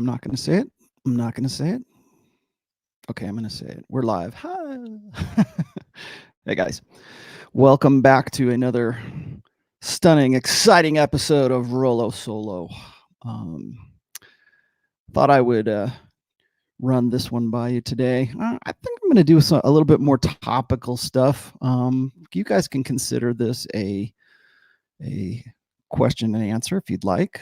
I'm not going to say it. I'm not going to say it. Okay, I'm going to say it. We're live. Hi. Hey, guys. Welcome back to another stunning, exciting episode of Rollo Solo. Thought I would run this one by you today. I think I'm going to do a little bit more topical stuff. You guys can consider this a question and answer if you'd like.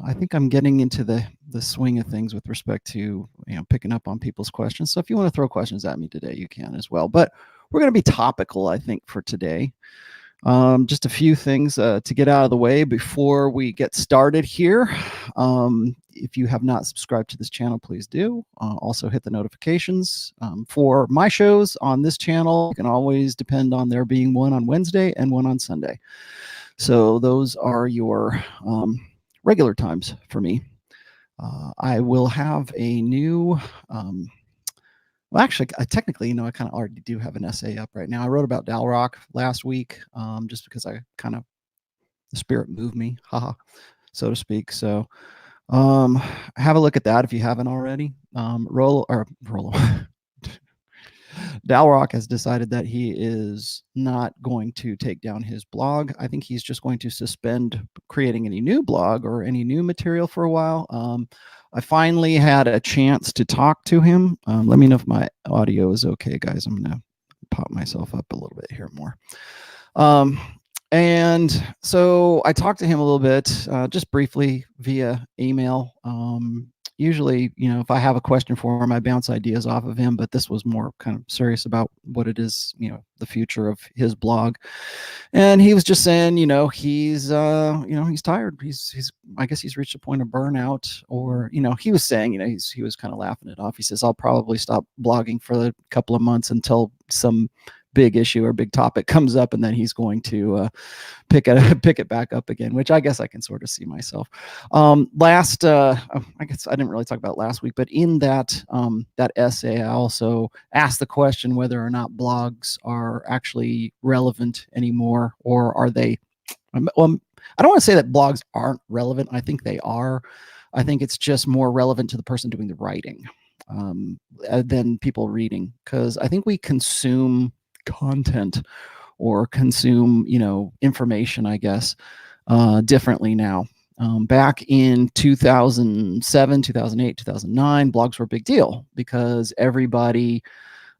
I think I'm getting into the swing of things with respect to picking up on people's questions. So if you want to throw questions at me today, you can as well. But we're going to be topical, I think, for today. Just a few things to get out of the way before we get started here. If you have not subscribed to this channel, please do. Also hit the notifications. For my shows on this channel, you can always depend on there being one on Wednesday and one on Sunday. So those are your regular times for me. I will have a new, well, actually, technically, I kind of already do have an essay up right now. I wrote about Dalrock last week just because the spirit moved me, so to speak. So have a look at that if you haven't already. Rollo. Dalrock has decided that he is not going to take down his blog. I think he's just going to suspend creating any new blog or any new material for a while. I finally had a chance to talk to him. Let me know if my audio is okay, guys. I'm going to pop myself up a little bit here more. And so I talked to him a little bit, just briefly via email. Usually, if I have a question for him, I bounce ideas off of him, but this was more kind of serious about what it is, the future of his blog. And he was just saying, he's tired. I guess he's reached a point of burnout, or, he was saying, he was kind of laughing it off. He says, I'll probably stop blogging for a couple of months until some big issue or big topic comes up, and then he's going to pick it back up again, which I guess I can sort of see myself. I guess I didn't really talk about last week, but in that essay, I also asked the question whether or not blogs are actually relevant anymore, or are they? I don't want to say that blogs aren't relevant. I think they are. I think it's just more relevant to the person doing the writing than people reading, because I think we consume content or consume information, I guess, differently now. Back in 2007, 2008, 2009, blogs were a big deal because everybody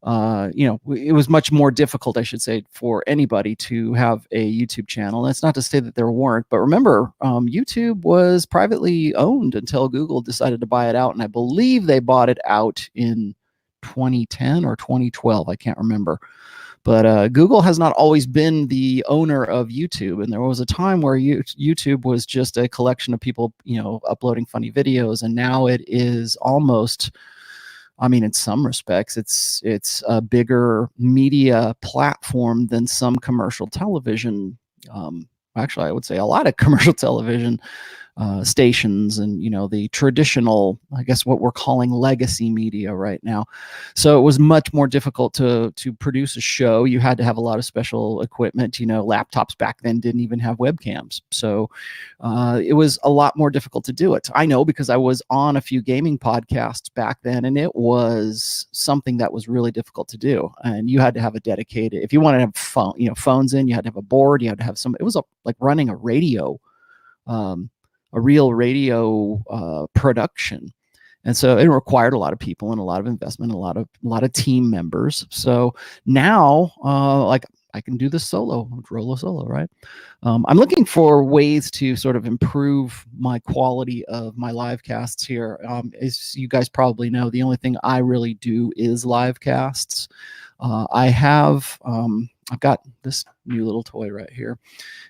it was much more difficult, I should say, for anybody to have a YouTube channel. That's not to say that there weren't, but remember, YouTube was privately owned until Google decided to buy it out, and I believe they bought it out in 2010 or 2012. I can't remember. But Google has not always been the owner of YouTube. And there was a time where YouTube was just a collection of people, uploading funny videos. And now it is almost, in some respects, it's a bigger media platform than some commercial television. Actually, I would say a lot of commercial television stations and the traditional, I guess what we're calling legacy media right now. So it was much more difficult to produce a show. You had to have a lot of special equipment. Laptops back then didn't even have webcams, so it was a lot more difficult to do it. I know, because I was on a few gaming podcasts back then, and it was something that was really difficult to do. And you had to have a dedicated, if you wanted to have phones in, you had to have a board, you had to have it was like running a radio, a real radio production. And so it required a lot of people and a lot of investment, a lot of team members. So now, I can do this solo, Rollo solo, right? I'm looking for ways to sort of improve my quality of my live casts here. As you guys probably know, the only thing I really do is live casts. I've got this new little toy right here,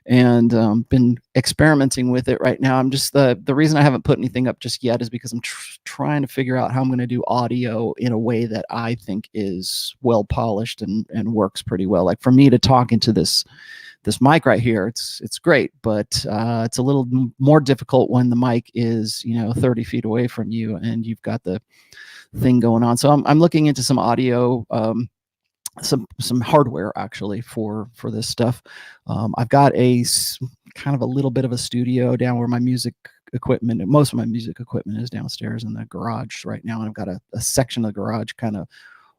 and been experimenting with it right now. I'm just the reason I haven't put anything up just yet is because I'm trying to figure out how I'm going to do audio in a way that I think is well polished and works pretty well. Like, for me to talk into this mic right here, it's great, but it's a little more difficult when the mic is 30 feet away from you and you've got the thing going on. So I'm looking into some audio, some hardware actually for this stuff. I've got a kind of a little bit of a studio down where my music equipment. Most of my music equipment is downstairs in the garage right now, and I've got a section of the garage kind of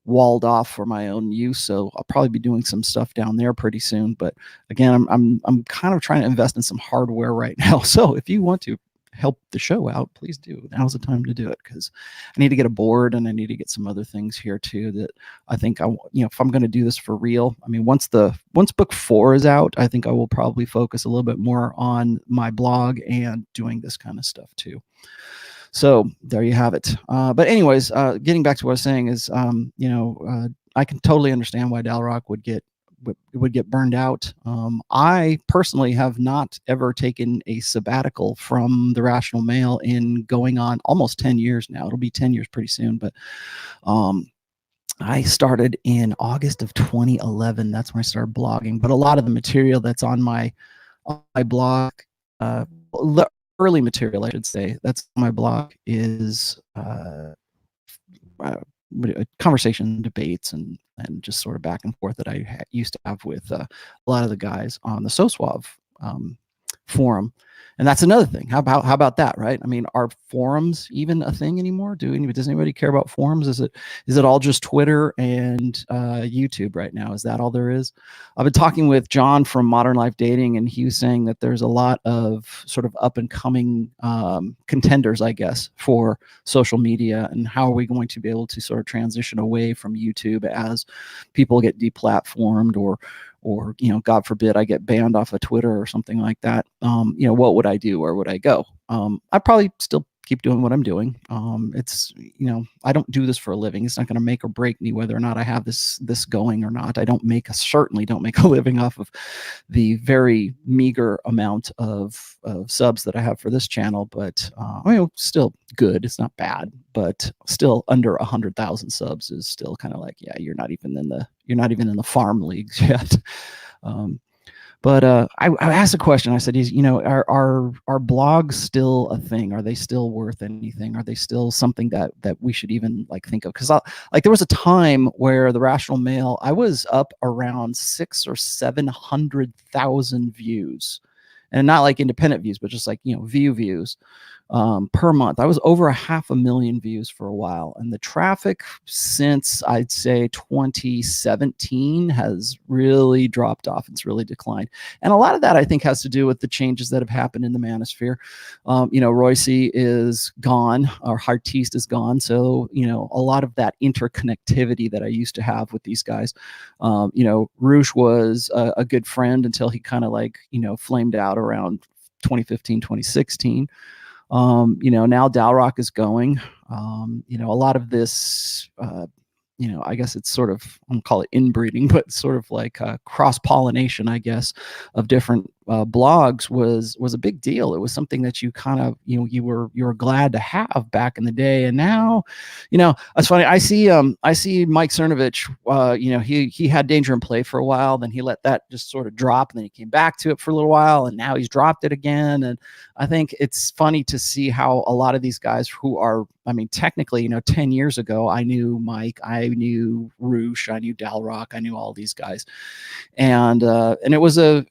walled off for my own use. So I'll probably be doing some stuff down there pretty soon. But again, I'm kind of trying to invest in some hardware right now. So if you want to help the show out, please do. Now's the time to do it, because I need to get a board and I need to get some other things here too that I think if I'm going to do this for real, I mean, once book 4 is out, I think I will probably focus a little bit more on my blog and doing this kind of stuff too. So there you have it. But anyways, getting back to what I was saying is, I can totally understand why Dalrock would get burned out. I personally have not ever taken a sabbatical from the Rational Male in going on almost 10 years now. It'll be 10 years pretty soon, but I started in August of 2011. That's when I started blogging. But a lot of the material that's on my blog, early material, I should say, that's on my blog, is conversation, debates, and just sort of back and forth that I used to have with a lot of the guys on the SoSuave forum. And that's another thing. How about that, right? I mean, are forums even a thing anymore? Does anybody care about forums? Is it all just Twitter and YouTube right now? Is that all there is? I've been talking with John from Modern Life Dating, and he was saying that there's a lot of sort of up and coming contenders, I guess, for social media, and how are we going to be able to sort of transition away from YouTube as people get deplatformed, or God forbid I get banned off of Twitter or something like that. What would I do? Where would I go? I'd probably still keep doing what I'm doing. It's, I don't do this for a living. It's not going to make or break me whether or not I have this going or not. I certainly don't make a living off of the very meager amount of subs that I have for this channel, but still good. It's not bad, but still under 100,000 subs is still kind of like, yeah, you're not even in the farm leagues yet. But I asked a question. I said, are blogs still a thing? Are they still worth anything? Are they still something that we should even think of? Because there was a time where the Rational Male, I was up around 600,000 or 700,000 views, and not like independent views, but just views per month. I was over 500,000 views for a while, and the traffic since I'd say 2017 has really dropped off. It's really declined, and a lot of that I think has to do with the changes that have happened in the manosphere. Royce is gone, or Hartiste is gone, so a lot of that interconnectivity that I used to have with these guys. Roosh was a good friend until he kind of flamed out around 2015, 2016. Now Dalrock is going. A lot of this, I guess it's sort of, I don't call it inbreeding, but sort of like cross-pollination, I guess, of different blogs was a big deal. It was something that you kind of, you were glad to have back in the day. And now, it's funny. I see Mike Cernovich, he had Danger in Play for a while, then he let that just sort of drop, and then he came back to it for a little while, and now he's dropped it again. And I think it's funny to see how a lot of these guys who are, technically, 10 years ago, I knew Mike, I knew Roosh, I knew Dalrock, I knew all these guys. And it was a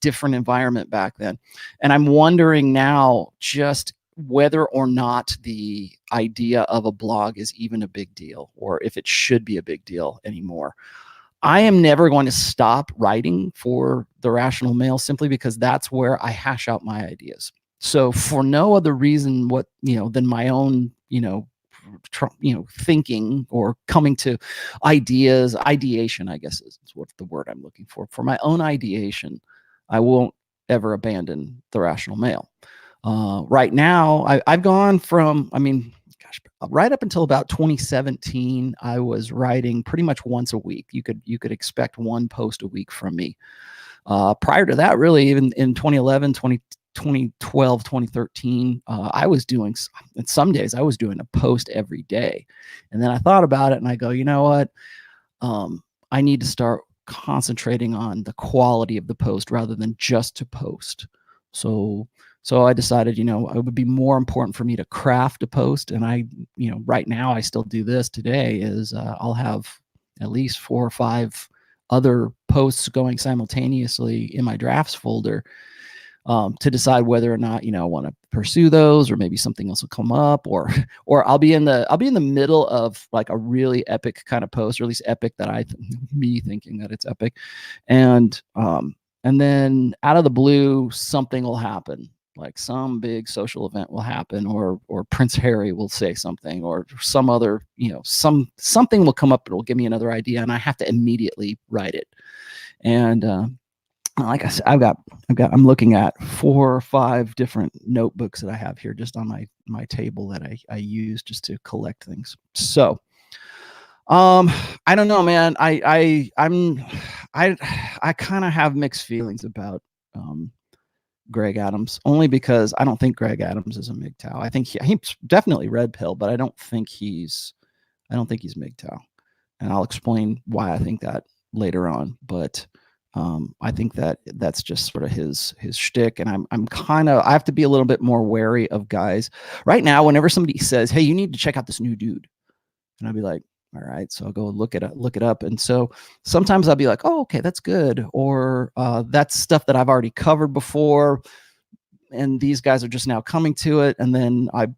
different environment back then. And I'm wondering now just whether or not the idea of a blog is even a big deal, or if it should be a big deal anymore. I am never going to stop writing for the Rational Male, simply because that's where I hash out my ideas. So for no other reason than my own, thinking or coming to ideation, I guess is what the word I'm looking for. For my own ideation, I won't ever abandon the Rational Male. Right now, I've gone from, right up until about 2017, I was writing pretty much once a week. You could expect one post a week from me. Prior to that, really, even in 2011, 2012, 2013, I was doing, and some days I was doing a post every day. And then I thought about it and I go, you know what? I need to start concentrating on the quality of the post rather than just to post. So I decided, it would be more important for me to craft a post. And I, right now I still do this today is I'll have at least 4 or 5 other posts going simultaneously in my drafts folder. to decide whether or not, I want to pursue those, or maybe something else will come up, or I'll be in the middle of like a really epic kind of post, or at least epic that me thinking that it's epic. And then out of the blue, something will happen. Like some big social event will happen, or Prince Harry will say something, or some other, something will come up that will give me another idea, and I have to immediately write it. And like I said, I'm looking at 4 or 5 different notebooks that I have here just on my table that I use just to collect things. So, I don't know, man. I kind of have mixed feelings about Greg Adams, only because I don't think Greg Adams is a MGTOW. I think he's definitely red pill, but I don't think he's MGTOW, and I'll explain why I think that later on. But I think that's just sort of his shtick, and I have to be a little bit more wary of guys right now. Whenever somebody says, "Hey, you need to check out this new dude," and I'll be like, "All right," so I'll go look it up, and so sometimes I'll be like, "Oh, okay, that's good," or that's stuff that I've already covered before, and these guys are just now coming to it, and then I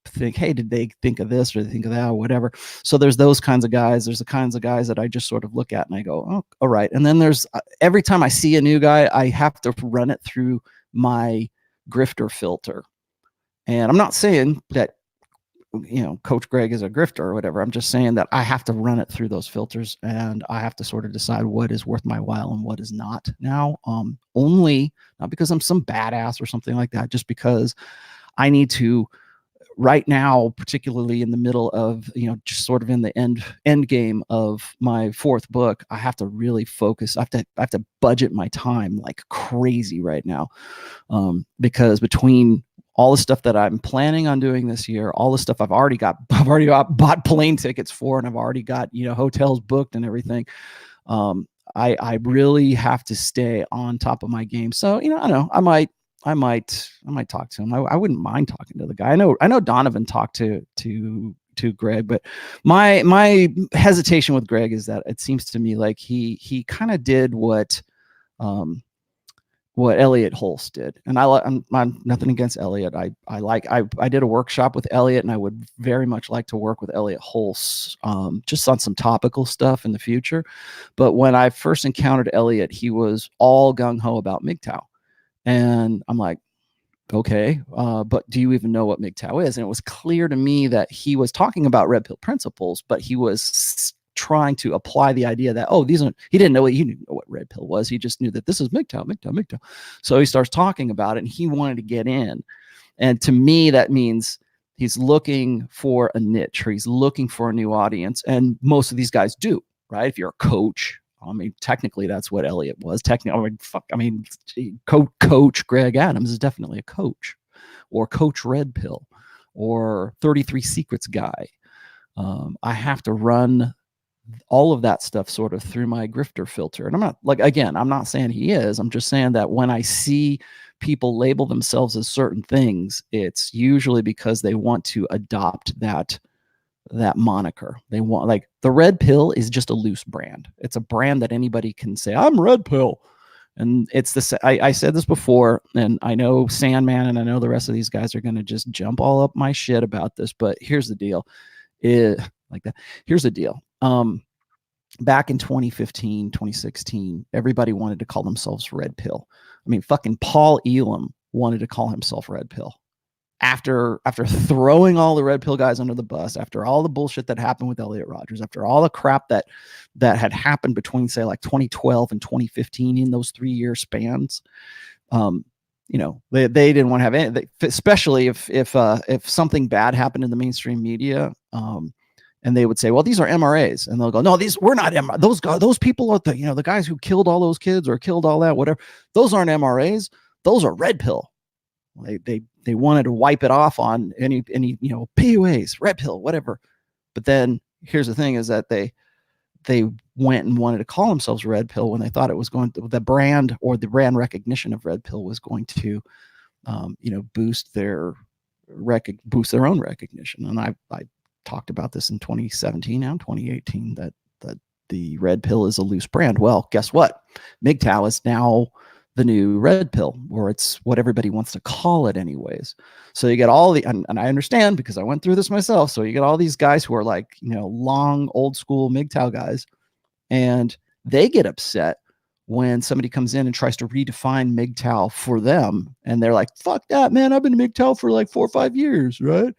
think, hey, did they think of this or they think of that or whatever? So there's those kinds of guys. There's the kinds of guys that I just sort of look at and I go, oh, all right. And then there's every time I see a new guy, I have to run it through my grifter filter. And I'm not saying that Coach Greg is a grifter or whatever. I'm just saying that I have to run it through those filters, and I have to sort of decide what is worth my while and what is not now. Only not because I'm some badass or something like that, just because I need to right now, particularly in the middle of, just sort of in the end game of my 4th book, I have to really focus. I have to budget my time like crazy right now, because between all the stuff that I'm planning on doing this year, all the stuff I've already bought plane tickets for, and I've already got, hotels booked and everything. I really have to stay on top of my game. So, I don't know, I might talk to him. I wouldn't mind talking to the guy. I know Donovan talked to Greg, but my hesitation with Greg is that it seems to me like he kind of did what Elliot Hulse did. And I'm nothing against Elliot. I did a workshop with Elliot, and I would very much like to work with Elliot Hulse, just on some topical stuff in the future. But when I first encountered Elliot, he was all gung-ho about MGTOW. And I'm like, okay, but do you even know what MGTOW is? And it was clear to me that he was talking about red pill principles, but he was trying to apply the idea that, he didn't know what red pill was. He just knew that this is MGTOW. So he starts talking about it, and he wanted to get in. And to me, that means he's looking for a niche, or he's looking for a new audience. And most of these guys do, right? If you're a coach, technically that's what Elliot was. Coach Greg Adams is definitely a coach, or Coach Red Pill, or 33 Secrets guy. I have to run all of that stuff sort of through my grifter filter. And I'm not saying he is. I'm just saying that when I see people label themselves as certain things, it's usually because they want to adopt that moniker. They want, like, the red pill is just a loose brand. It's a brand that anybody can say, I'm red pill. And it's this, I said this before, and I know Sandman and I know the rest of these guys are going to just jump all up my shit about this, but here's the deal. Here's the deal. Back in 2015, 2016, everybody wanted to call themselves red pill. Fucking Paul Elam wanted to call himself red pill. After throwing all the red pill guys under the bus, after all the bullshit that happened with Elliot Rodgers, after all the crap that had happened between, say, like 2012 and 2015 in those 3-year spans, they didn't want to have any, especially if something bad happened in the mainstream media, and they would say, well, these are MRAs, and they'll go, no, we're not MRAs. Those people are the guys who killed all those kids or killed all that, whatever. Those aren't MRAs. Those are red pill. They wanted to wipe it off on any PUAs, red pill, whatever. But then here's the thing: is that they went and wanted to call themselves red pill when they thought it was going to, the brand or the brand recognition of red pill was going to, boost their own recognition. And I talked about this in 2017 and 2018 that the red pill is a loose brand. Well, guess what? MGTOW is now the new red pill, or it's what everybody wants to call it anyways. So you get all the, and I understand because I went through this myself. So you get all these guys who are like, long old school MGTOW guys, and they get upset when somebody comes in and tries to redefine MGTOW for them. And they're like, fuck that, man. I've been MGTOW for like 4 or 5 years, right?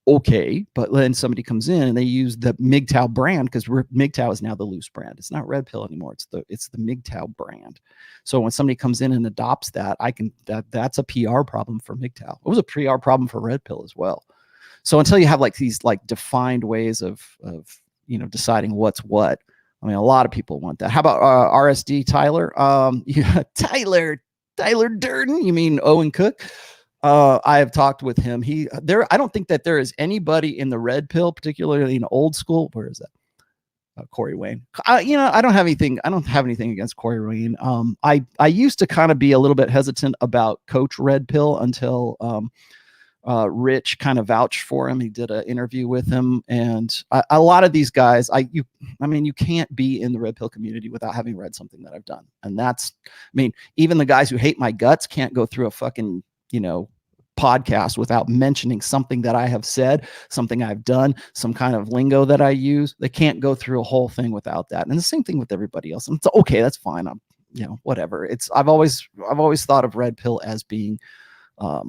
Okay, but then somebody comes in and they use the MGTOW brand, because MGTOW is now the loose brand. It's not red pill anymore. It's the MGTOW brand. So when somebody comes in and adopts that, that's a PR problem for MGTOW. It was a PR problem for red pill as well. So until you have like these like defined ways of deciding what's what, I mean, a lot of people want that. How about RSD Tyler? Tyler Durden? You mean Owen Cook? I have talked with him. I don't think that there is anybody in the red pill, particularly in old school. Where is that? Corey Wayne. I don't have anything. I don't have anything against Corey Wayne. I used to kind of be a little bit hesitant about Coach Red Pill until Rich kind of vouched for him. He did an interview with him, and a lot of these guys, you can't be in the red pill community without having read something that I've done. And even the guys who hate my guts can't go through a fucking, podcast without mentioning something that I have said, something I've done, some kind of lingo that I use. They can't go through a whole thing without that. And the same thing with everybody else. And it's okay, that's fine. I'm, whatever. I've always thought of red pill as being a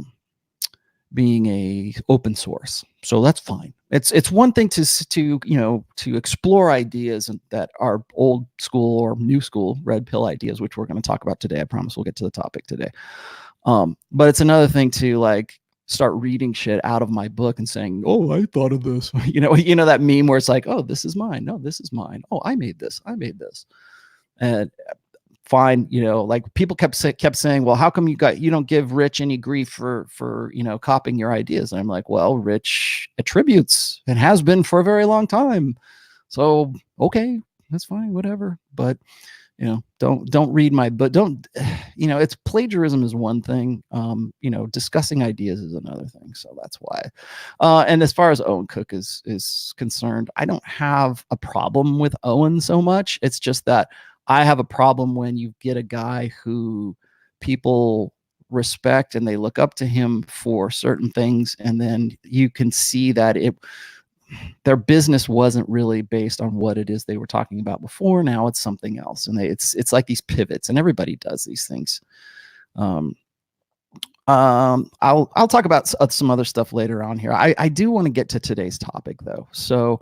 open source. So that's fine. It's one thing to explore ideas that are old school or new school red pill ideas, which we're going to talk about today. I promise we'll get to the topic today. But it's another thing to like start reading shit out of my book and saying, oh, I thought of this, that meme where it's like, oh, this is mine. No, this is mine. Oh, I made this. And fine. Like people kept saying, well, how come you don't give Rich any grief for copying your ideas? And I'm like, well, Rich attributes and has been for a very long time. So, okay, that's fine, whatever. But don't read my book. Don't, it's plagiarism is one thing. Discussing ideas is another thing. So that's why. And as far as Owen Cook is concerned, I don't have a problem with Owen so much. It's just that I have a problem when you get a guy who people respect and they look up to him for certain things, and then you can see that their business wasn't really based on what it is they were talking about before. Now it's something else. And it's like these pivots, and everybody does these things. I'll talk about some other stuff later on here. I do want to get to today's topic though. So,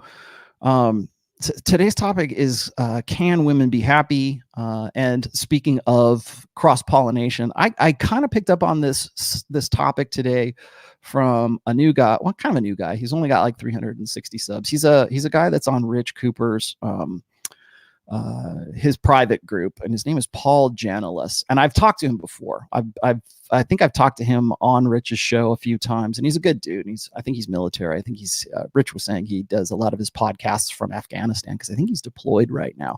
today's topic is, can women be happy? And speaking of cross-pollination, I kind of picked up on this topic today from a new guy. Well, kind of a new guy. He's only got like 360 subs. He's a guy that's on Rich Cooper's his private group, and his name is Paul Janolis. And I've talked to him before. I think I've talked to him on Rich's show a few times, and he's a good dude. I think he's military. I think Rich was saying he does a lot of his podcasts from Afghanistan, because I think he's deployed right now.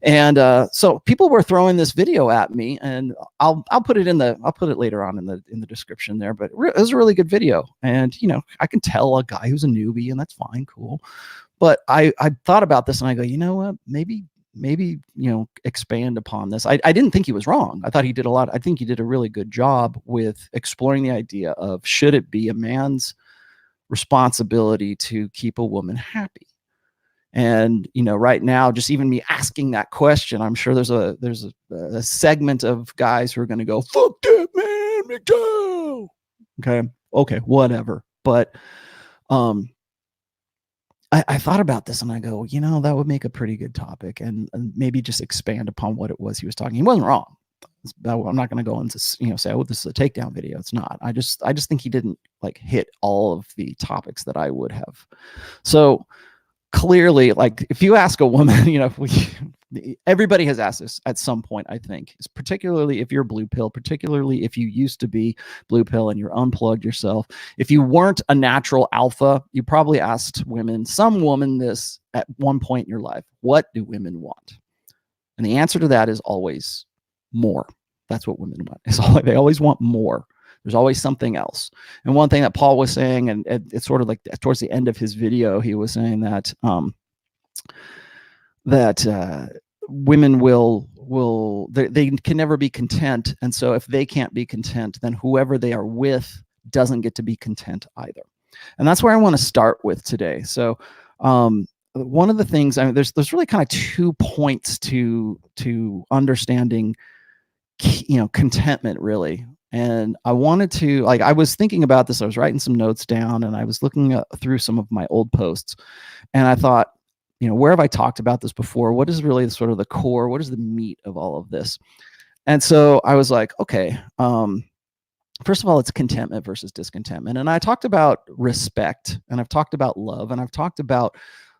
And so people were throwing this video at me, and I'll put it later on in the description there. But it was a really good video, and I can tell a guy who's a newbie, and that's fine, cool. But I thought about this, and I go, you know what? Maybe expand upon this. I didn't think he was wrong. I thought he did I think he did a really good job with exploring the idea of, should it be a man's responsibility to keep a woman happy? And right now, just even me asking that question, I'm sure there's a segment of guys who are going to go, fuck that, man, me too. Okay, whatever. But I thought about this, and I go, that would make a pretty good topic, and maybe just expand upon what it was he was talking. He wasn't wrong. I'm not going to go into, say, oh, this is a takedown video. It's not. I just think he didn't like hit all of the topics that I would have. So clearly, like, if you ask a woman, everybody has asked this at some point, I think, particularly if you're blue pill, particularly if you used to be blue pill and you're unplugged yourself. If you weren't a natural alpha, you probably asked some woman this at one point in your life: what do women want? And the answer to that is always more. That's what women want. They always want more. There's always something else. And one thing that Paul was saying, and it's sort of like towards the end of his video, he was saying that women they can never be content, and so if they can't be content, then whoever they are with doesn't get to be content either. And that's where I want to start with today. So one of the things, I mean, there's really kind of 2 points to understanding, contentment, really. And I wanted to, like, I was thinking about this, I was writing some notes down, and I was looking through some of my old posts, and I thought, where have I talked about this before? What is really sort of the core? What is the meat of all of this? And so I was like, okay, first of all, it's contentment versus discontentment. And I talked about respect, and I've talked about love, and I've talked about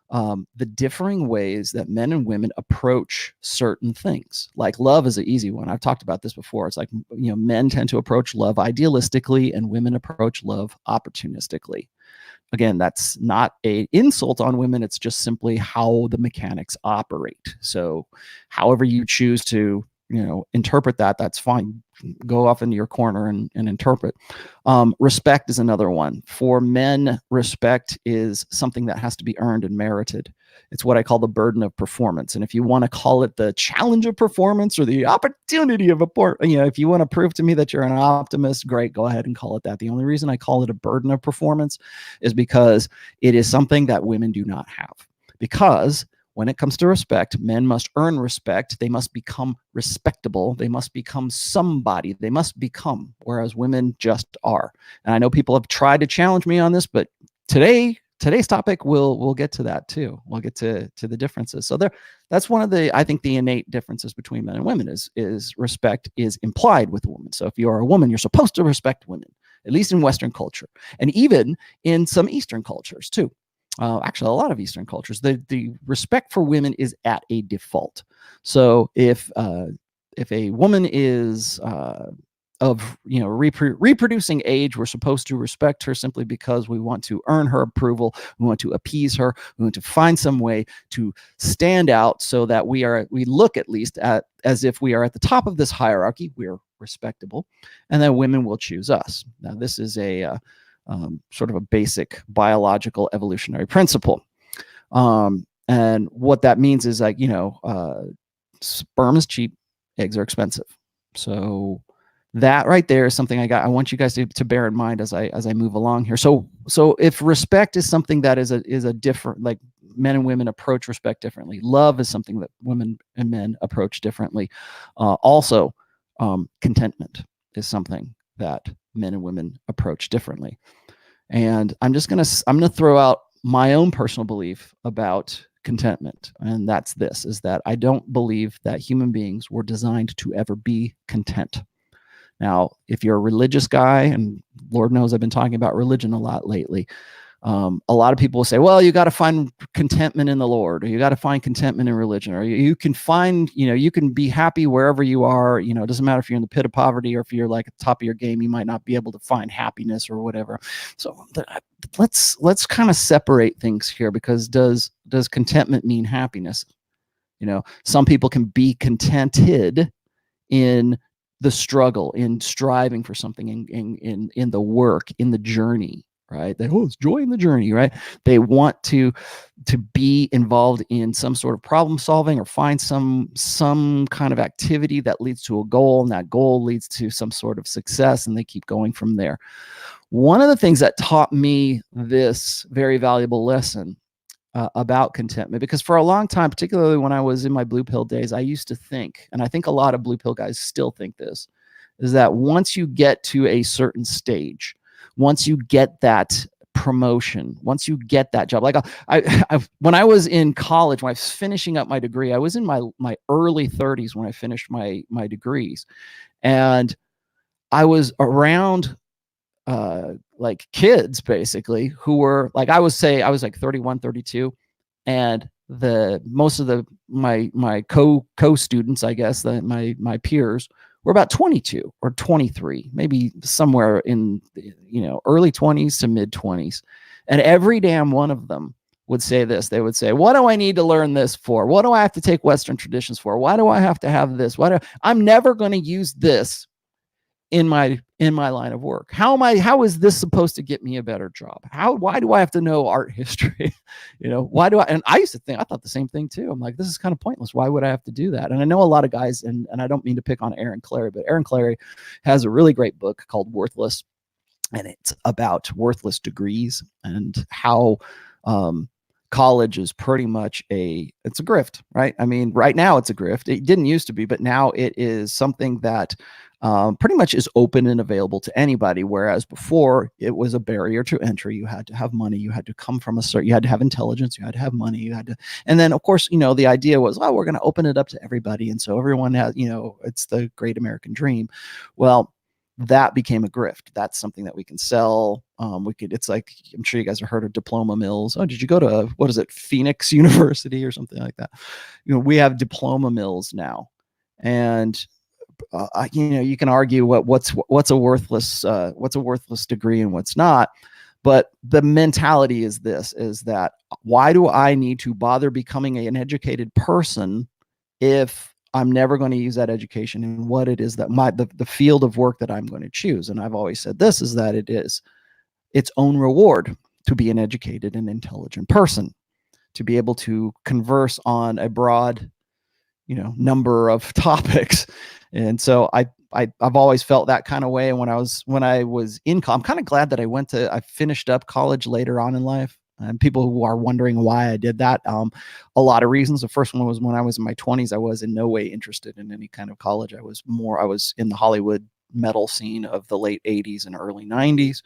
the differing ways that men and women approach certain things. Like love is an easy one. I've talked about this before. It's like, men tend to approach love idealistically, and women approach love opportunistically. Again, that's not an insult on women. It's just simply how the mechanics operate. So however you choose to, interpret that, that's fine. Go off into your corner and interpret. Respect is another one. For men, respect is something that has to be earned and merited. It's what I call the burden of performance. And if you want to call it the challenge of performance or the opportunity of if you want to prove to me that you're an optimist, great, go ahead and call it that. The only reason I call it a burden of performance is because it is something that women do not have. Because when it comes to respect, men must earn respect. They must become respectable. They must become somebody. They must become, whereas women just are. And I know people have tried to challenge me on this, but today's topic, we'll get to that too. We'll get to the differences. So that's one of the, I think, the innate differences between men and women is respect is implied with women. So if you are a woman, you're supposed to respect women, at least in Western culture, and even in some Eastern cultures too. Actually, a lot of Eastern cultures, the respect for women is at a default. So if a woman is of reproducing age, we're supposed to respect her simply because we want to earn her approval, we want to appease her, we want to find some way to stand out so that we look at least as if we are at the top of this hierarchy, we're respectable, and then women will choose us. Now, this is a sort of a basic biological evolutionary principle. And what that means is, like, sperm is cheap, eggs are expensive. So that right there is something I want you guys to bear in mind as I move along here. So if respect is something that is a different, like, men and women approach respect differently. Love is something that women and men approach differently. Also, contentment is something that men and women approach differently. And I'm gonna throw out my own personal belief about contentment, and that's this: is that I don't believe that human beings were designed to ever be content. Now, if you're a religious guy, and Lord knows I've been talking about religion a lot lately, a lot of people will say, well, you got to find contentment in the Lord, or you got to find contentment in religion, or you can find, you can be happy wherever you are. It doesn't matter if you're in the pit of poverty or if you're like at the top of your game, you might not be able to find happiness or whatever. So let's kind of separate things here, because does contentment mean happiness? Some people can be contented in the struggle, in striving for something, in the work, in the journey. Right? It's joy in the journey, right? They want to be involved in some sort of problem solving, or find some kind of activity that leads to a goal, and that goal leads to some sort of success, and they keep going from there. One of the things that taught me this very valuable lesson about contentment, because for a long time, particularly when I was in my blue pill days, I used to think, and I think a lot of blue pill guys still think this, is that once you get to a certain stage, once you get that promotion, once you get that job, like when I was in college, when I was finishing up my degree, I was in my early 30s when I finished my degrees, and I was around like kids basically who were like, I was like 31, 32, and most of my co-students, I guess, my peers, were about 22 or 23, maybe somewhere in early 20s to mid 20s. And every damn one of them would say this. They would say, what do I need to learn this for? What do I have to take Western traditions for? Why do I have to have this? I'm never going to use this in my in my line of work? How is this supposed to get me a better job? Why do I have to know art history? Why do I? And I thought the same thing too. I'm like, this is kind of pointless. Why would I have to do that? And I know a lot of guys, and I don't mean to pick on Aaron Clary, but Aaron Clary has a really great book called Worthless. And it's about worthless degrees and how, college is pretty much it's a grift, right? I mean, right now it's a grift. It didn't used to be, but now it is something that pretty much is open and available to anybody. Whereas before it was a barrier to entry. You had to have money. You had to come from you had to have intelligence. You had to have money. You had to, and then of course, the idea was, oh, we're going to open it up to everybody. And so everyone has, it's the great American dream. Well, that became a grift. That's something that we can sell. It's like, I'm sure you guys have heard of diploma mills. Oh, did you go to, what is it, Phoenix University or something like that? We have diploma mills now. And, you can argue what's a worthless degree and what's not. But the mentality is that why do I need to bother becoming an educated person if I'm never going to use that education in what it is that the field of work that I'm going to choose? And I've always said this, is that it is its own reward to be an educated and intelligent person, to be able to converse on a broad, number of topics. And so I've always felt that kind of way. And when I was in college, I'm kind of glad that I finished up college later on in life. And people who are wondering why I did that, a lot of reasons. The first one was when I was in my 20s, I was in no way interested in any kind of college. I was in the Hollywood metal scene of the late 80s and early 90s.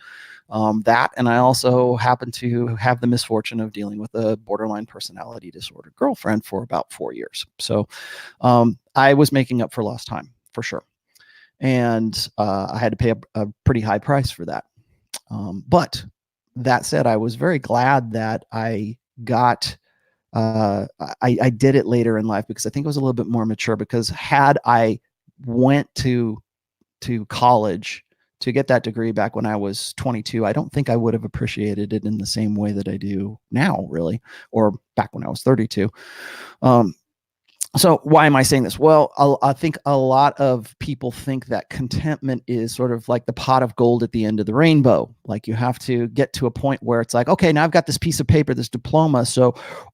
And I also happened to have the misfortune of dealing with a borderline personality disorder girlfriend for about 4 years. So I was making up for lost time, for sure. And I had to pay a pretty high price for that. But that said, I was very glad that I got, I did it later in life, because I think it was a little bit more mature. Because had I went to college to get that degree back when I was 22, I don't think I would have appreciated it in the same way that I do now, really, or back when I was 32. So why am I saying this? Well, I think a lot of people think that contentment is sort of like the pot of gold at the end of the rainbow. Like, you have to get to a point where it's like, okay, now I've got this piece of paper, this diploma. So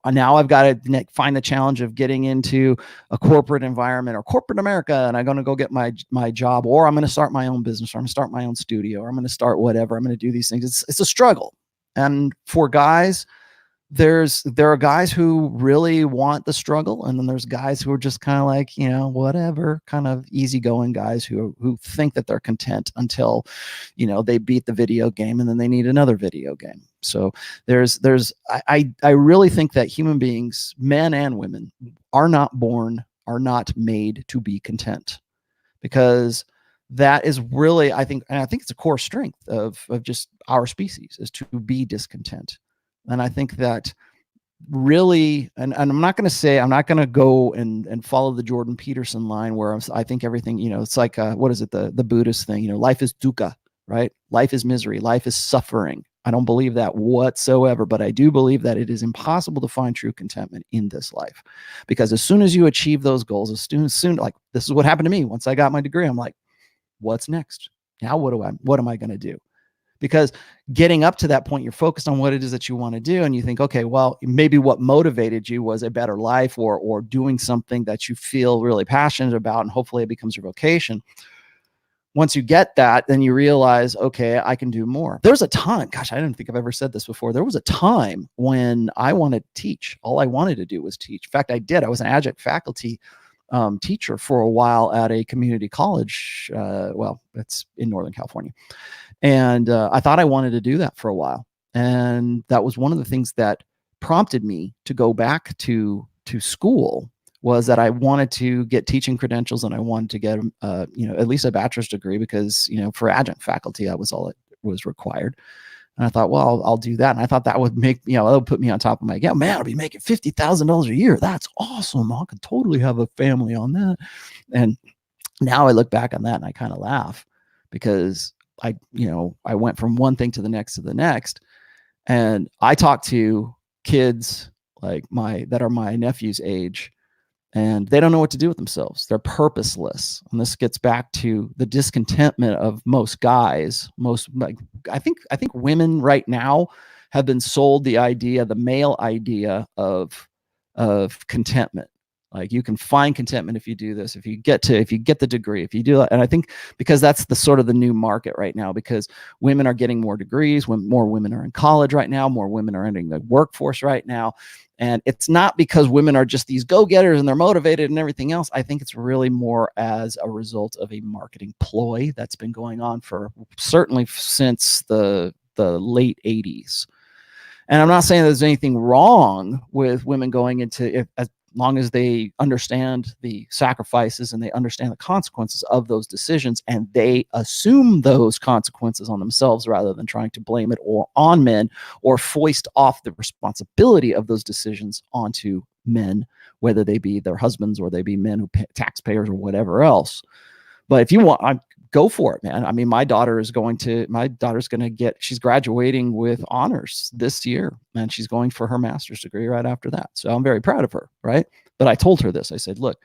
now I've got to find the challenge of getting into a corporate environment or corporate America. And I'm going to go get my job, or I'm going to start my own business, or I'm going to start my own studio, or I'm going to start whatever. I'm going to do these things. It's a struggle. And for guys, there are guys who really want the struggle, and then there's guys who are just kind of like, whatever, kind of easygoing guys who think that they're content until, they beat the video game, and then they need another video game. So I really think that human beings, men and women, are not made to be content, because that is really, I think it's a core strength of just our species, is to be discontent. And I think that really, and I'm not going to go and follow the Jordan Peterson line where I think everything, it's like, what is it? The Buddhist thing, life is dukkha, right? Life is misery. Life is suffering. I don't believe that whatsoever, but I do believe that it is impossible to find true contentment in this life, because as soon as you achieve those goals, as soon, like, this is what happened to me. Once I got my degree, I'm like, what's next? Now, what am I going to do? Because getting up to that point, you're focused on what it is that you want to do. And you think, okay, well, maybe what motivated you was a better life, or doing something that you feel really passionate about, and hopefully it becomes your vocation. Once you get that, then you realize, okay, I can do more. There's a time, gosh, I don't think I've ever said this before. There was a time when I wanted to teach. All I wanted to do was teach. In fact, I did. I was an adjunct faculty teacher for a while at a community college. Well, it's in Northern California. And I thought I wanted to do that for a while. And that was one of the things that prompted me to go back to school, was that I wanted to get teaching credentials, and I wanted to get, at least a bachelor's degree, because, for adjunct faculty, that was all it was required. And I thought, well, I'll do that. And I thought that would make, that would put me on top of my game. Man, I'll be making $50,000 a year. That's awesome. I could totally have a family on that. And now I look back on that and I kind of laugh, because I went from one thing to the next. And I talk to kids like that are my nephew's age, and they don't know what to do with themselves. They're purposeless. And this gets back to the discontentment of most guys. I think women right now have been sold the idea, the male idea of contentment. Like, you can find contentment if you do this, if you get the degree, if you do that. And I think because that's the sort of the new market right now, because women are getting more degrees, when more women are in college right now, more women are entering the workforce right now. And it's not because women are just these go-getters and they're motivated and everything else. I think it's really more as a result of a marketing ploy that's been going on for certainly since the late 80s. And I'm not saying there's anything wrong with women going into, as long as they understand the sacrifices and they understand the consequences of those decisions, and they assume those consequences on themselves rather than trying to blame it on men or foist off the responsibility of those decisions onto men, whether they be their husbands or they be men who pay, taxpayers or whatever else. But if you want, go for it, man. I mean, my daughter's going to get, she's graduating with honors this year, and she's going for her master's degree right after that. So I'm very proud of her, right? But I told her this. I said, look,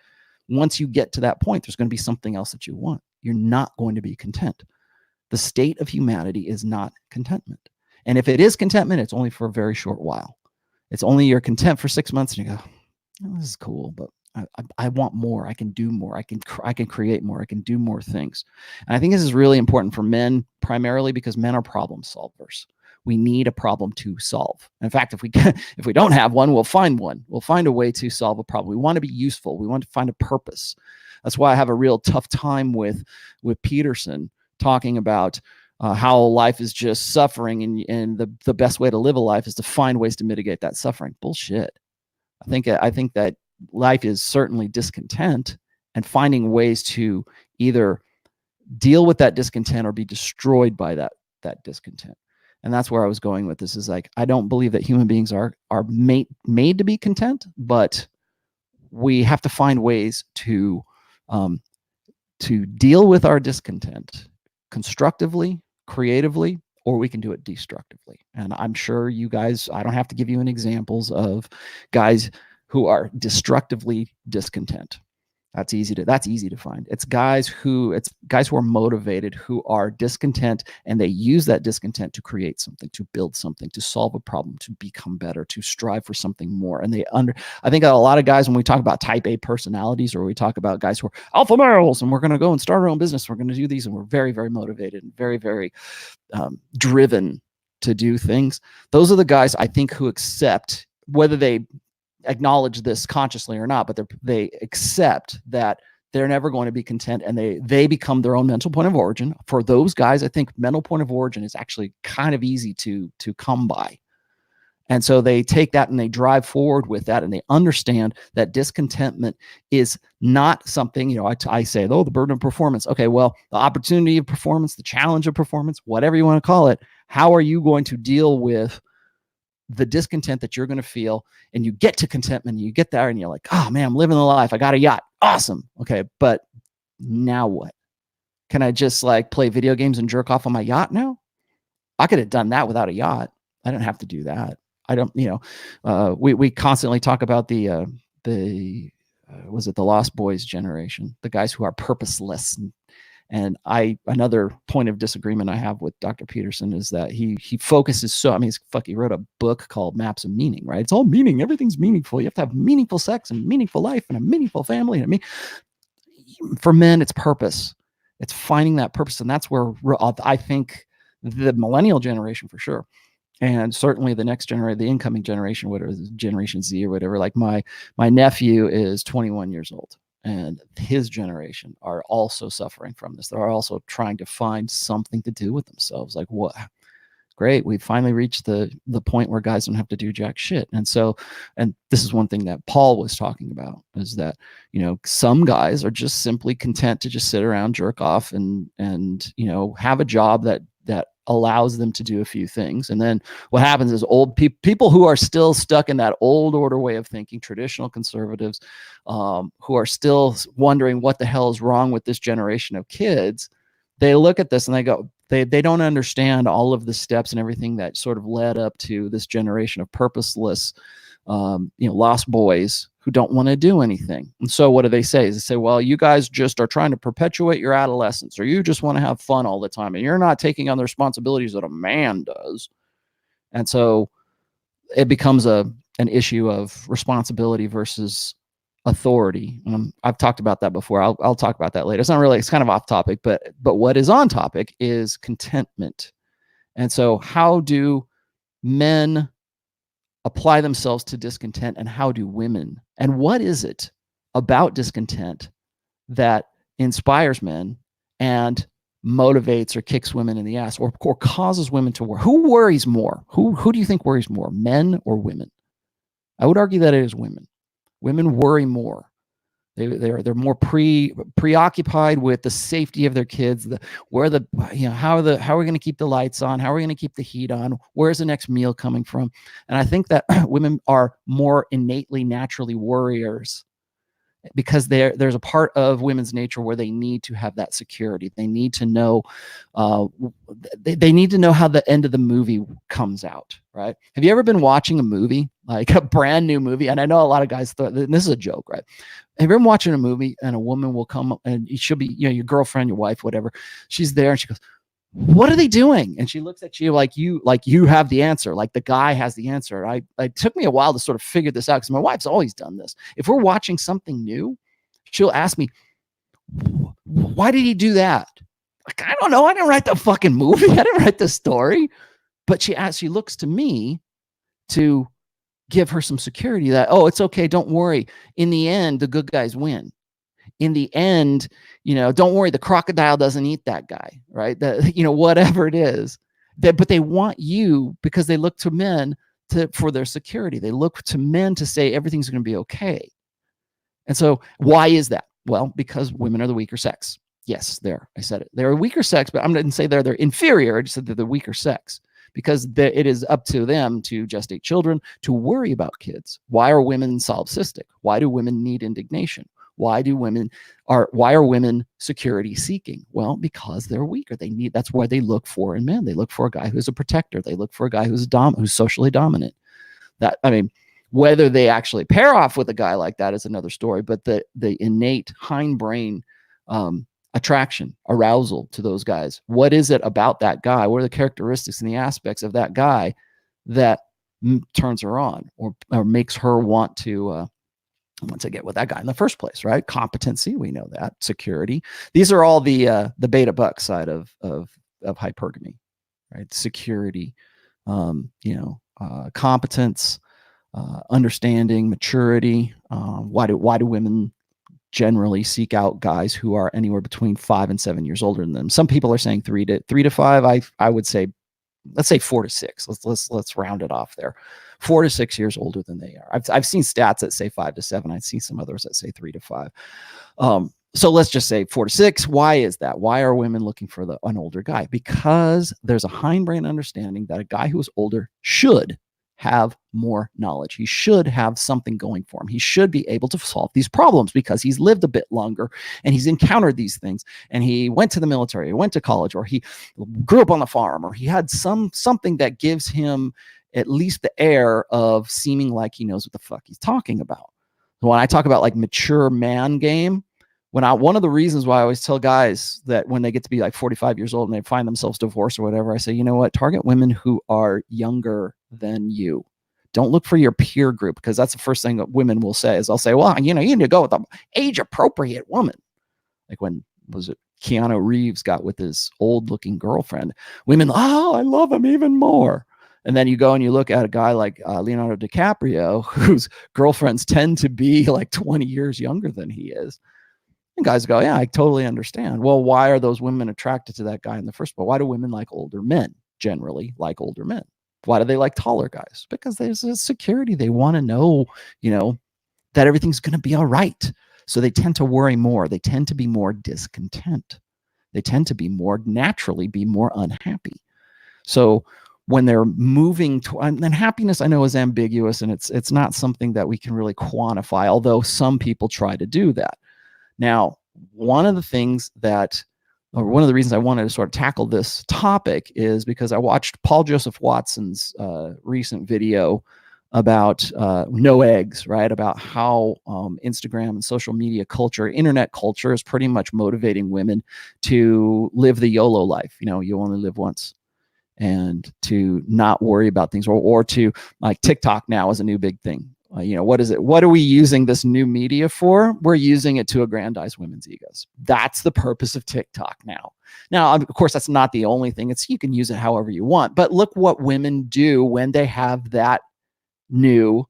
once you get to that point, there's going to be something else that you want. You're not going to be content. The state of humanity is not contentment. And if it is contentment, it's only for a very short while. It's only you're content for 6 months and you go, oh, this is cool, but I want more. I can do more. I can create more. I can do more things. And I think this is really important for men, primarily because men are problem solvers. We need a problem to solve. In fact, if we don't have one, we'll find one. We'll find a way to solve a problem. We want to be useful. We want to find a purpose. That's why I have a real tough time with Peterson talking about how life is just suffering, and the best way to live a life is to find ways to mitigate that suffering. Bullshit. I think that life is certainly discontent, and finding ways to either deal with that discontent or be destroyed by that discontent. And that's where I was going with this, is like, I don't believe that human beings are made to be content, but we have to find ways to deal with our discontent constructively, creatively, or we can do it destructively. And I'm sure you guys, I don't have to give you any examples of guys who are destructively discontent. That's easy to find. It's guys who are motivated, who are discontent, and they use that discontent to create something, to build something, to solve a problem, to become better, to strive for something more. And I think a lot of guys, when we talk about type A personalities, or we talk about guys who are alpha males and we're going to go and start our own business, we're going to do these, and we're very, very motivated and very, very driven to do things. Those are the guys, I think, who accept, whether they acknowledge this consciously or not, but they accept that they're never going to be content, and they become their own mental point of origin. For those guys, I think mental point of origin is actually kind of easy to come by. And so they take that and they drive forward with that, and they understand that discontentment is not something, I say, oh, the burden of performance. Okay, well, the opportunity of performance, the challenge of performance, whatever you want to call it, how are you going to deal with the discontent that you're going to feel? And you get to contentment, and you get there, and you're like, oh man, I'm living the life. I got a yacht. Awesome. Okay. But now what? Can I just like play video games and jerk off on my yacht now? I could have done that without a yacht. I don't have to do that. I don't, we constantly talk about the Lost Boys generation, the guys who are purposeless. And another point of disagreement I have with Dr. Peterson is that he focuses he wrote a book called Maps of Meaning, right? It's all meaning. Everything's meaningful. You have to have meaningful sex and meaningful life and a meaningful family. And for men, it's purpose. It's finding that purpose. And that's where I think the millennial generation, for sure, and certainly the next generation, the incoming generation, whatever, Generation Z or whatever, like my nephew is 21 years old. And his generation are also suffering from this. They're also trying to find something to do with themselves. Like, what? Great, we finally reached the point where guys don't have to do jack shit. And this is one thing that Paul was talking about, is that, some guys are just simply content to just sit around, jerk off, and have a job that allows them to do a few things. And then what happens is old people who are still stuck in that old order way of thinking, traditional conservatives, who are still wondering what the hell is wrong with this generation of kids, they look at this and they go, they don't understand all of the steps and everything that sort of led up to this generation of purposeless, lost boys who don't want to do anything. And so what do they say? They say, well, you guys just are trying to perpetuate your adolescence, or you just want to have fun all the time, and you're not taking on the responsibilities that a man does. And so it becomes an issue of responsibility versus authority. I've talked about that before. I'll talk about that later. It's not really, it's kind of off topic, but what is on topic is contentment. And so how do men apply themselves to discontent, and how do women? And what is it about discontent that inspires men and motivates or kicks women in the ass, or causes women to worry? Who worries more? Who do you think worries more, men or women? I would argue that it is women. Women worry more. They're more preoccupied with the safety of their kids, how are we going to keep the lights on, how are we going to keep the heat on, where's the next meal coming from? And I think that women are more innately, naturally worriers, because there's a part of women's nature where they need to have that security. They need to know, they need to know how the end of the movie comes out, right? Have you ever been watching a movie, like a brand new movie? And I know a lot of guys thought, and this is a joke, right? Have you ever been watching a movie and a woman will come and she'll be, your girlfriend, your wife, whatever. She's there and she goes, what are they doing? And she looks at you like you have the answer, like the guy has the answer. It took me a while to sort of figure this out, because my wife's always done this. If we're watching something new, she'll ask me, why did he do that? Like, I don't know. I didn't write the fucking movie. I didn't write the story. But she looks to me to give her some security that, oh, it's okay. Don't worry. In the end, the good guys win. In the end, don't worry, the crocodile doesn't eat that guy, right? Whatever it is. But they want you, because they look to men for their security. They look to men to say everything's going to be okay. And so why is that? Well, because women are the weaker sex. Yes, I said it. They're a weaker sex, but I didn't say they're inferior. I just said they're the weaker sex, because it is up to them to gestate children, to worry about kids. Why are women solipsistic? Why do women need indignation? Why are women security seeking? Well, because they're weaker. That's why they look for in men. They look for a guy who's a protector. They look for a guy who's socially dominant. Whether they actually pair off with a guy like that is another story, but the innate hindbrain attraction, arousal to those guys. What is it about that guy? What are the characteristics and the aspects of that guy that turns her on, or makes her want to get with that guy in the first place, right? Competency, we know that. Security. These are all the beta buck side of hypergamy, right? Security, competence, understanding, maturity. Why do women generally seek out guys who are anywhere between 5 and 7 years older than them? Some people are saying 3 to 5. I would say, let's say 4 to 6. Let's round it off there. 4 to 6 years older than they are. I've seen stats that say 5 to 7. I've seen some others that say 3 to 5. So let's just say 4 to 6. Why is that? Why are women looking for an older guy? Because there's a hindbrain understanding that a guy who is older should have more knowledge. He should have something going for him. He should be able to solve these problems, because he's lived a bit longer and he's encountered these things, and he went to the military, he went to college, or he grew up on the farm, or he had something that gives him at least the air of seeming like he knows what the fuck he's talking about. When I talk about like mature man game, one of the reasons why I always tell guys that when they get to be like 45 years old and they find themselves divorced or whatever, I say, you know what, target women who are younger than you. Don't look for your peer group, because that's the first thing that women will say. Is they'll say, well, you need to go with an age appropriate woman. Like when Keanu Reeves got with his old looking girlfriend, women, oh, I love him even more. And then you go and you look at a guy like Leonardo DiCaprio, whose girlfriends tend to be like 20 years younger than he is. And guys go, yeah, I totally understand. Well, why are those women attracted to that guy in the first place? Why do women like older men, generally like older men? Why do they like taller guys? Because there's a security. They want to know, that everything's going to be all right. So they tend to worry more. They tend to be more discontent. They tend to be more unhappy. So when they're moving to, and happiness I know is ambiguous, and it's not something that we can really quantify, although some people try to do that. Now, one of the reasons I wanted to sort of tackle this topic is because I watched Paul Joseph Watson's recent video about no eggs, right? About how Instagram and social media culture, internet culture is pretty much motivating women to live the YOLO life. You know, you only live once, and to not worry about things, or to, like, TikTok now is a new big thing. You know, what is it? What are we using this new media for? We're using it to aggrandize women's egos. That's the purpose of TikTok now. Now, of course, that's not the only thing. It's, you can use it however you want, but look what women do when they have that new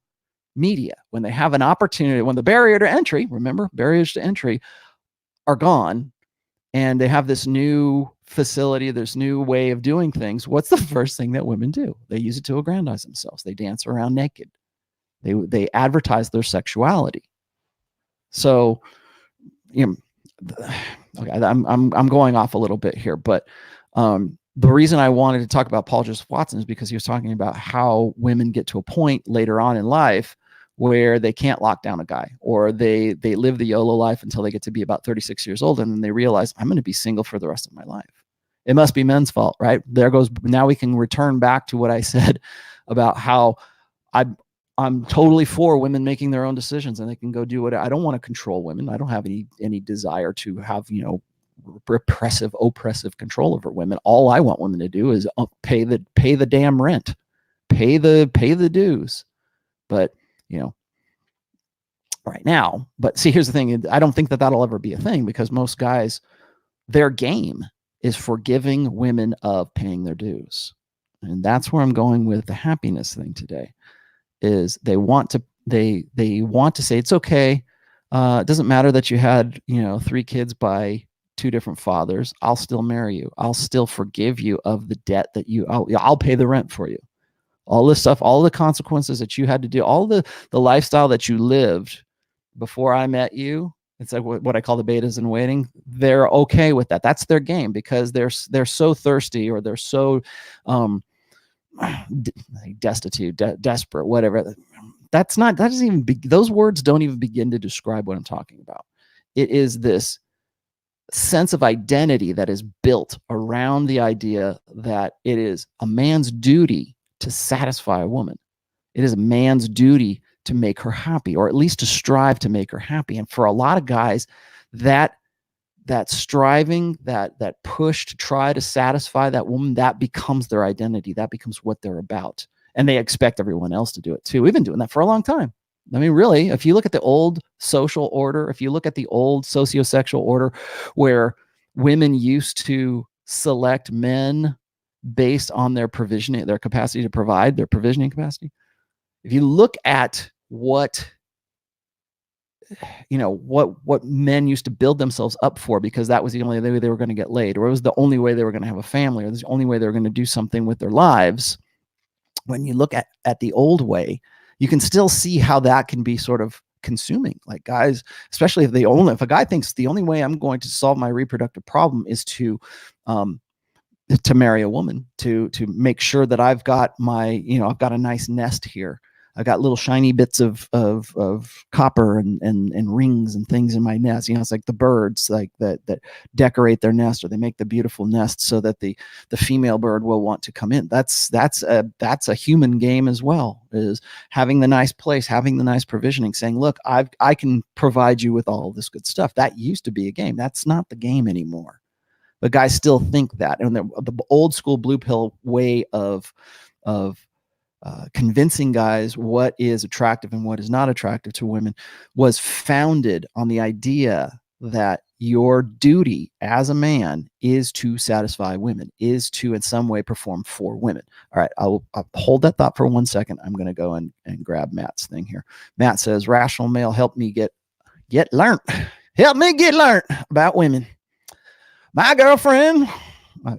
media, when they have an opportunity, when the barrier to entry, remember, barriers to entry are gone, and they have this new facility, this new way of doing things. What's the first thing that women do? They use it to aggrandize themselves. They dance around naked. They advertise their sexuality. So, you know, okay, I'm going off a little bit here, but the reason I wanted to talk about Paul Joseph Watson is because he was talking about how women get to a point later on in life where they can't lock down a guy, or they live the YOLO life until they get to be about 36 years old, and then they realize, I'm going to be single for the rest of my life. It must be men's fault, right? There goes, now we can return back to what I said about how I'm totally for women making their own decisions, and they can go do what. I don't want to control women. I don't have any desire to have, you know, repressive, oppressive control over women. All I want women to do is pay the damn rent, pay the dues. But, you know, right now, but see, here's the thing. I don't think that that'll ever be a thing, because most guys, their game is forgiving women of paying their dues. And that's where I'm going with the happiness thing today, is they want to say, it's okay. It doesn't matter that you had, you know, 3 kids by 2 different fathers. I'll still marry you. I'll still forgive you of the debt that I'll pay the rent for you. All this stuff, all the consequences that you had to do, all the lifestyle that you lived before I met you. It's like what I call the betas in waiting. They're okay with that. That's their game, because they're so thirsty, or they're so destitute, desperate, whatever. That doesn't even those words don't even begin to describe what I'm talking about. It is this sense of identity that is built around the idea that it is a man's duty to satisfy a woman. It is a man's duty to make her happy, or at least to strive to make her happy. And for a lot of guys, that striving, that push to try to satisfy that woman, that becomes their identity. That becomes what they're about. And they expect everyone else to do it too. We've been doing that for a long time. I mean, really, if you look at the old social order, if you look at the old sociosexual order, where women used to select men based on their provisioning, their capacity to provide, their provisioning capacity. If you look at what, you know, what men used to build themselves up for, because that was the only way they were going to get laid, or it was the only way they were going to have a family, or it was the only way they were going to do something with their lives. When you look at the old way, you can still see how that can be sort of consuming. Like, guys, especially if a guy thinks the only way I'm going to solve my reproductive problem is to marry a woman, to make sure that I've got I've got a nice nest here. I've got little shiny bits of copper and rings and things in my nest. You know, it's like the birds like that decorate their nest, or they make the beautiful nest so that the female bird will want to come in. That's a human game as well, is having the nice place, having the nice provisioning, saying, look, I can provide you with all this good stuff. That used to be a game. That's not the game anymore. But guys still think that. And the old school blue pill way of convincing guys what is attractive and what is not attractive to women was founded on the idea that your duty as a man is to satisfy women, is to in some way perform for women. All right, I'll hold that thought for 1 second. I'm going to go and grab Matt's thing here. Matt says, rational male, help me get learned. Help me get learned about women. My girlfriend,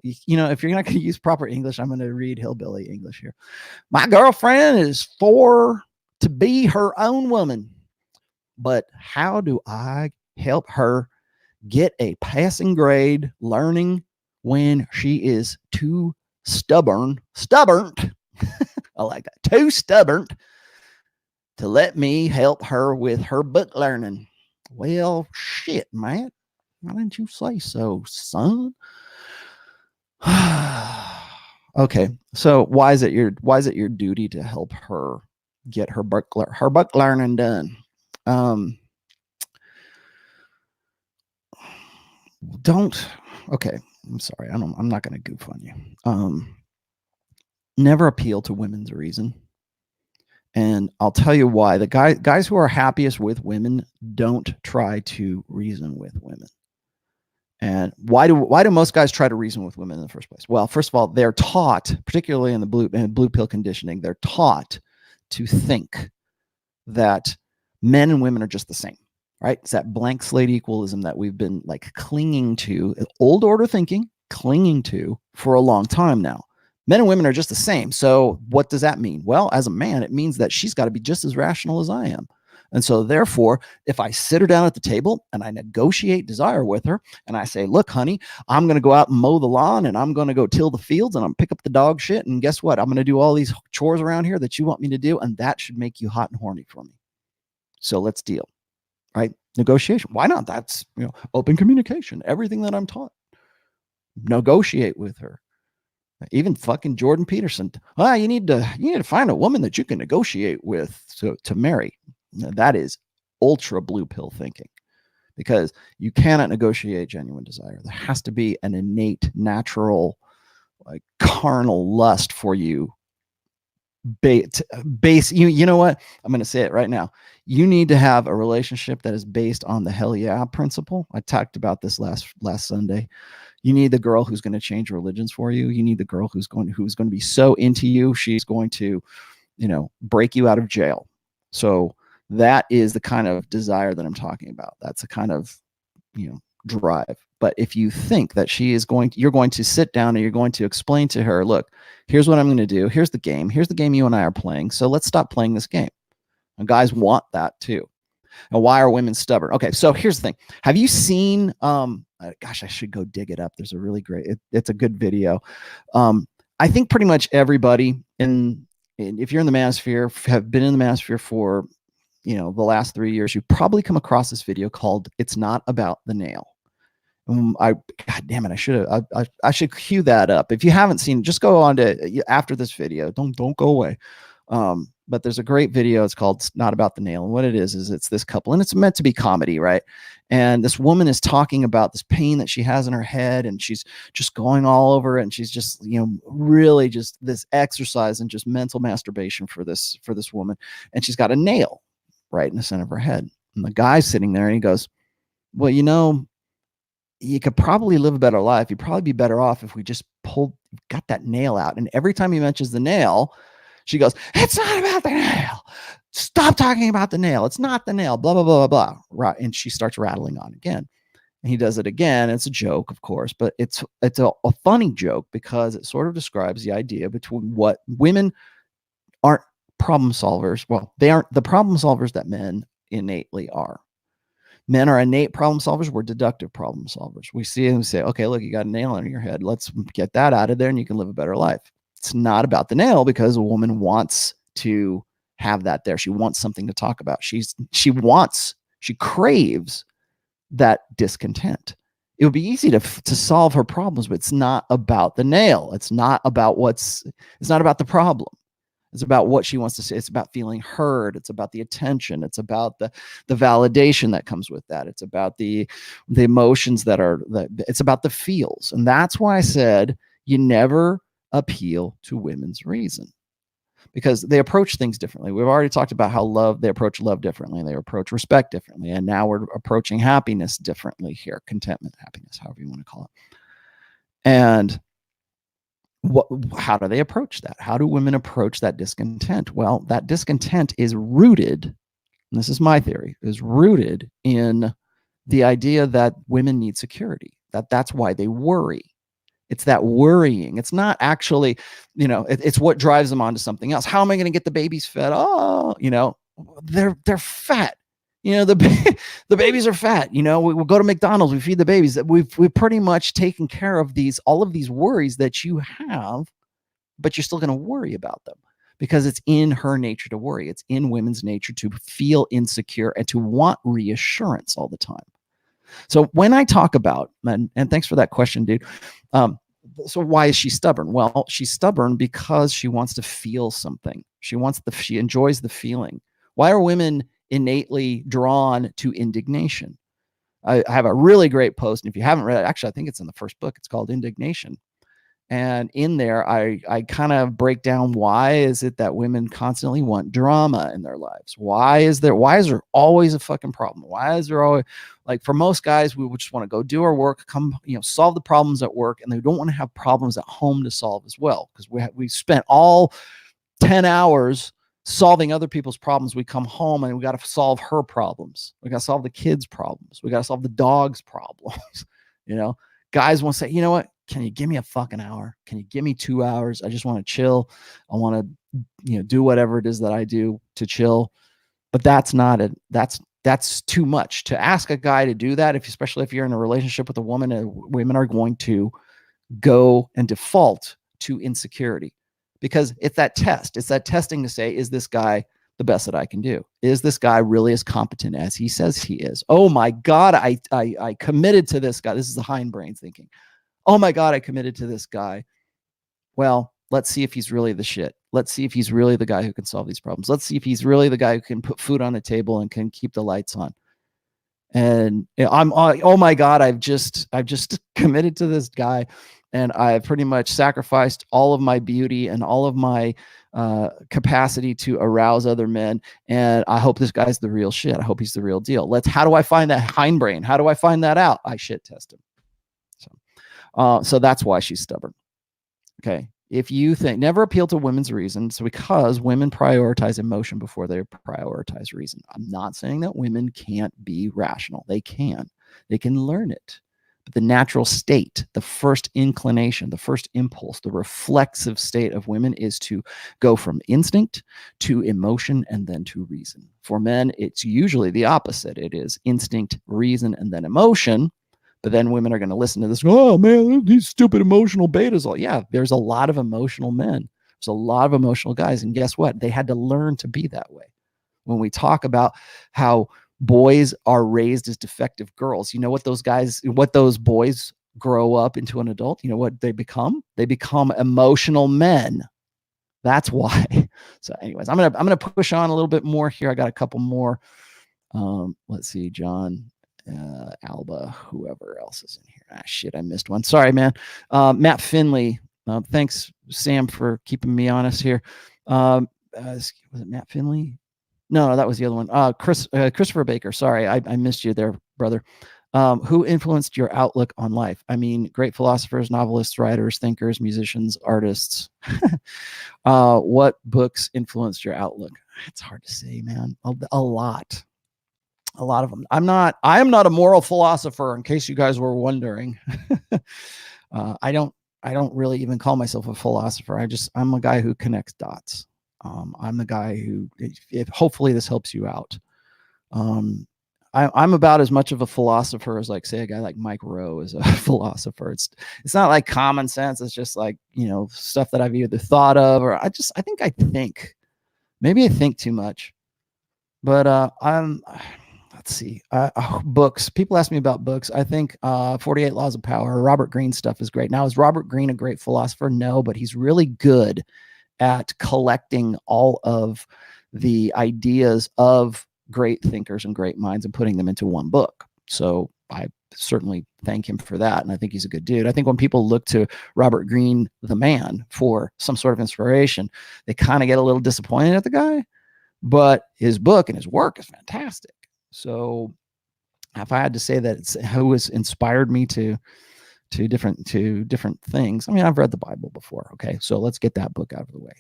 you know, if you're not going to use proper English, I'm going to read hillbilly English here. My girlfriend is for to be her own woman, but how do I help her get a passing grade learning when she is too stubborn? I like that. Too stubborn to let me help her with her book learning. Well, shit, Matt. Why didn't you say so, son? Okay, so why is it your duty to help her get her book learning done. Okay, I'm sorry. I'm not going to goof on you. Never appeal to women's reason. And I'll tell you why. The guys who are happiest with women don't try to reason with women. And why do most guys try to reason with women in the first place? Well, first of all, they're taught, particularly in the blue pill conditioning, they're taught to think that men and women are just the same, right? It's that blank slate equalism that we've been like clinging to, old order thinking, clinging to for a long time now. Men and women are just the same. So what does that mean? Well, as a man, it means that she's got to be just as rational as I am. And so therefore, if I sit her down at the table and I negotiate desire with her and I say, look, honey, I'm going to go out and mow the lawn and I'm going to go till the fields and I'm pick up the dog shit. And guess what? I'm going to do all these chores around here that you want me to do. And that should make you hot and horny for me. So let's deal, right? Negotiation. Why not? That's, open communication, everything that I'm taught. Negotiate with her. Even fucking Jordan Peterson. You need to find a woman that you can negotiate with to marry. That is ultra blue pill thinking, because you cannot negotiate genuine desire. There has to be an innate, natural, like carnal lust for you. Base. You know what? I'm going to say it right now. You need to have a relationship that is based on the hell yeah principle. I talked about this last Sunday. You need the girl who's going to change religions for you. You need the girl who's going to be so into you, she's going to, break you out of jail. So that is the kind of desire that I'm talking about. That's a kind of, drive. But if you think that you're going to sit down and you're going to explain to her, look, here's what I'm going to do. Here's the game. Here's the game you and I are playing. So let's stop playing this game. And guys want that too. And why are women stubborn? Okay, so here's the thing. Have you seen, gosh, I should go dig it up. There's a really great, it's a good video. I think pretty much everybody if you're in the manosphere, have been in the manosphere for, the last 3 years, you probably come across this video called "It's Not About the Nail." God damn it, I should cue that up. If you haven't seen it, just go on to after this video. Don't go away. But there's a great video. It's called "Not About the Nail." And what it is it's this couple, and it's meant to be comedy, right? And this woman is talking about this pain that she has in her head, and she's just going all over it. And she's just, really just this exercise and just mental masturbation for this woman. And she's got a nail right in the center of her head. And the guy's sitting there and he goes, well, you could probably live a better life. You'd probably be better off if we just got that nail out. And every time he mentions the nail, she goes, it's not about the nail. Stop talking about the nail. It's not the nail, blah, blah, blah, blah, blah. Right. And she starts rattling on again. And he does it again. It's a joke, of course, but it's a funny joke because it sort of describes the idea between what women aren't problem solvers. Well, they aren't the problem solvers that men innately are. Men are innate problem solvers. We're deductive problem solvers. We see and we say, okay, look, you got a nail in your head. Let's get that out of there and you can live a better life. It's not about the nail because a woman wants to have that there. She wants something to talk about. She craves that discontent. It would be easy to solve her problems, but it's not about the nail. It's not about the problem. It's about what she wants to say. It's about feeling heard. It's about the attention. It's about the validation that comes with that. It's about the emotions it's about the feels. And that's why I said you never appeal to women's reason, because they approach things differently. We've already talked about how they approach love differently, and they approach respect differently. And now we're approaching happiness differently here. Contentment, happiness, however you want to call it. And how do they approach that? How do women approach that discontent? Well, that discontent is rooted, and this is my theory, is rooted in the idea that women need security, that's why they worry. It's that worrying. It's not actually, it's what drives them onto something else. How am I going to get the babies fed? Oh, they're fat. The babies are fat. We'll go to McDonald's, we feed the babies. We've pretty much taken care of all of these worries that you have, but you're still going to worry about them because it's in her nature to worry. It's in women's nature to feel insecure and to want reassurance all the time. So when I talk about, and thanks for that question, dude. So why is she stubborn? Well, she's stubborn because she wants to feel something. She enjoys the feeling. Why are women innately drawn to indignation? I have a really great post, and if you haven't read it, actually, I think it's in the first book. It's called Indignation. And in there, I kind of break down why is it that women constantly want drama in their lives? Why is there always a fucking problem? Why is there always, like, for most guys, we would just want to go do our work, come, solve the problems at work, and they don't want to have problems at home to solve as well, because we spent all 10 hours solving other people's problems. We come home and we got to solve her problems. We got to solve the kids' problems. We got to solve the dog's problems. Guys want to say, you know what? Can you give me a fucking hour? Can you give me 2 hours? I just want to chill. I want to, do whatever it is that I do to chill. But that's not it. That's too much to ask a guy to do that. Especially if you're in a relationship with a woman, and women are going to go and default to insecurity, because it's that test. It's that testing to say, is this guy the best that I can do? Is this guy really as competent as he says he is? Oh my God, I committed to this guy. This is the hindbrain thinking. Oh my God, I committed to this guy. Well, let's see if he's really the shit. Let's see if he's really the guy who can solve these problems. Let's see if he's really the guy who can put food on the table and can keep the lights on. And oh my God, I've just committed to this guy, and I've pretty much sacrificed all of my beauty and all of my capacity to arouse other men. And I hope this guy's the real shit. I hope he's the real deal. How do I find that hindbrain? How do I find that out? I shit test him. So that's why she's stubborn. Okay. If you think, never appeal to women's reasons, because women prioritize emotion before they prioritize reason. I'm not saying that women can't be rational. They can learn it. But the natural state, the first inclination, the first impulse, the reflexive state of women is to go from instinct to emotion and then to reason. For men, it's usually the opposite. It is instinct, reason, and then emotion. But then women are going to listen to this. Oh man, these stupid emotional betas. Yeah, there's a lot of emotional men. There's a lot of emotional guys. And guess what? They had to learn to be that way. When we talk about how boys are raised as defective girls, what those boys grow up into an adult, what they become? They become emotional men. That's why. So anyways, I'm gonna push on a little bit more here. I got a couple more. Let's see, John. Alba, whoever else is in here. Shit, I missed one. Sorry, man. Matt Finley. Thanks, Sam, for keeping me honest here. Was it Matt Finley? No, that was the other one. Christopher Baker. Sorry, I missed you there, brother. Who influenced your outlook on life? I mean, great philosophers, novelists, writers, thinkers, musicians, artists. What books influenced your outlook? It's hard to say, man. A lot of them. I am not a moral philosopher, in case you guys were wondering. I don't really even call myself a philosopher. I'm a guy who connects dots. I'm the guy who, hopefully this helps you out. I'm about as much of a philosopher as, like, say, a guy like Mike Rowe is a philosopher. It's not like common sense. It's just like, stuff that I've either thought of, or maybe I think too much, but let's see. Books. People ask me about books. I think 48 Laws of Power, Robert Greene stuff is great. Now, is Robert Greene a great philosopher? No, but he's really good at collecting all of the ideas of great thinkers and great minds and putting them into one book. So I certainly thank him for that. And I think he's a good dude. I think when people look to Robert Greene, the man, for some sort of inspiration, they kind of get a little disappointed at the guy, but his book and his work is fantastic. So if I had to say that it's who has inspired me to different things, I mean, I've read the Bible before. Okay. So let's get that book out of the way.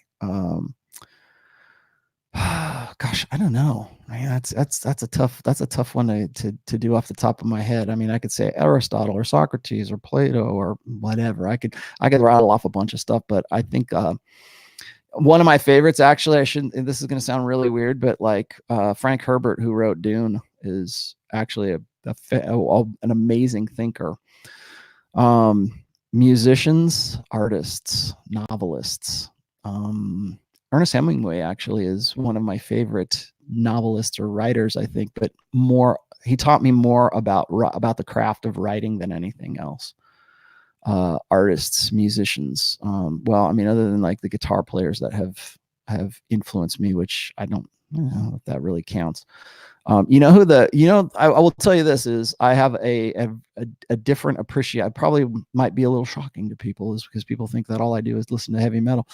Gosh, I don't know. Man, that's a tough one to do off the top of my head. I mean, I could say Aristotle or Socrates or Plato or whatever. I could rattle off a bunch of stuff, but I think, one of my favorites, actually, this is going to sound really weird, but like Frank Herbert, who wrote Dune, is actually an amazing thinker. Musicians, artists, novelists. Ernest Hemingway actually is one of my favorite novelists or writers, I think, but he taught me more about the craft of writing than anything else. artists, musicians. Well, I mean, other than like the guitar players that have influenced me, which I don't know if that really counts. You know who I will tell you this is I have a different appreciation. I probably might be a little shocking to people, is because people think that all I do is listen to heavy metal.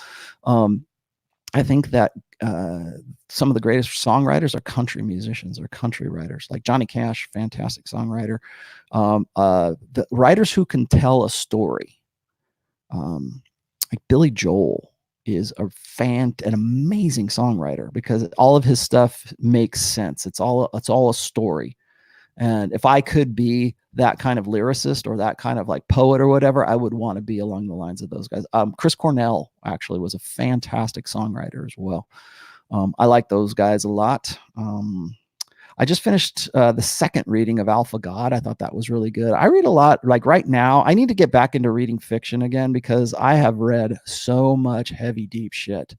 I think that some of the greatest songwriters are country musicians or country writers, like Johnny Cash, fantastic songwriter. The writers who can tell a story, like Billy Joel is an amazing songwriter, because all of his stuff makes sense. It's all a story. And if I could be that kind of lyricist or that kind of like poet or whatever, I would want to be along the lines of those guys. Chris Cornell actually was a fantastic songwriter as well. I like those guys a lot. I just finished the second reading of Alpha God. I thought that was really good. I read a lot. Like right now, I need to get back into reading fiction again, because I have read so much heavy, deep shit.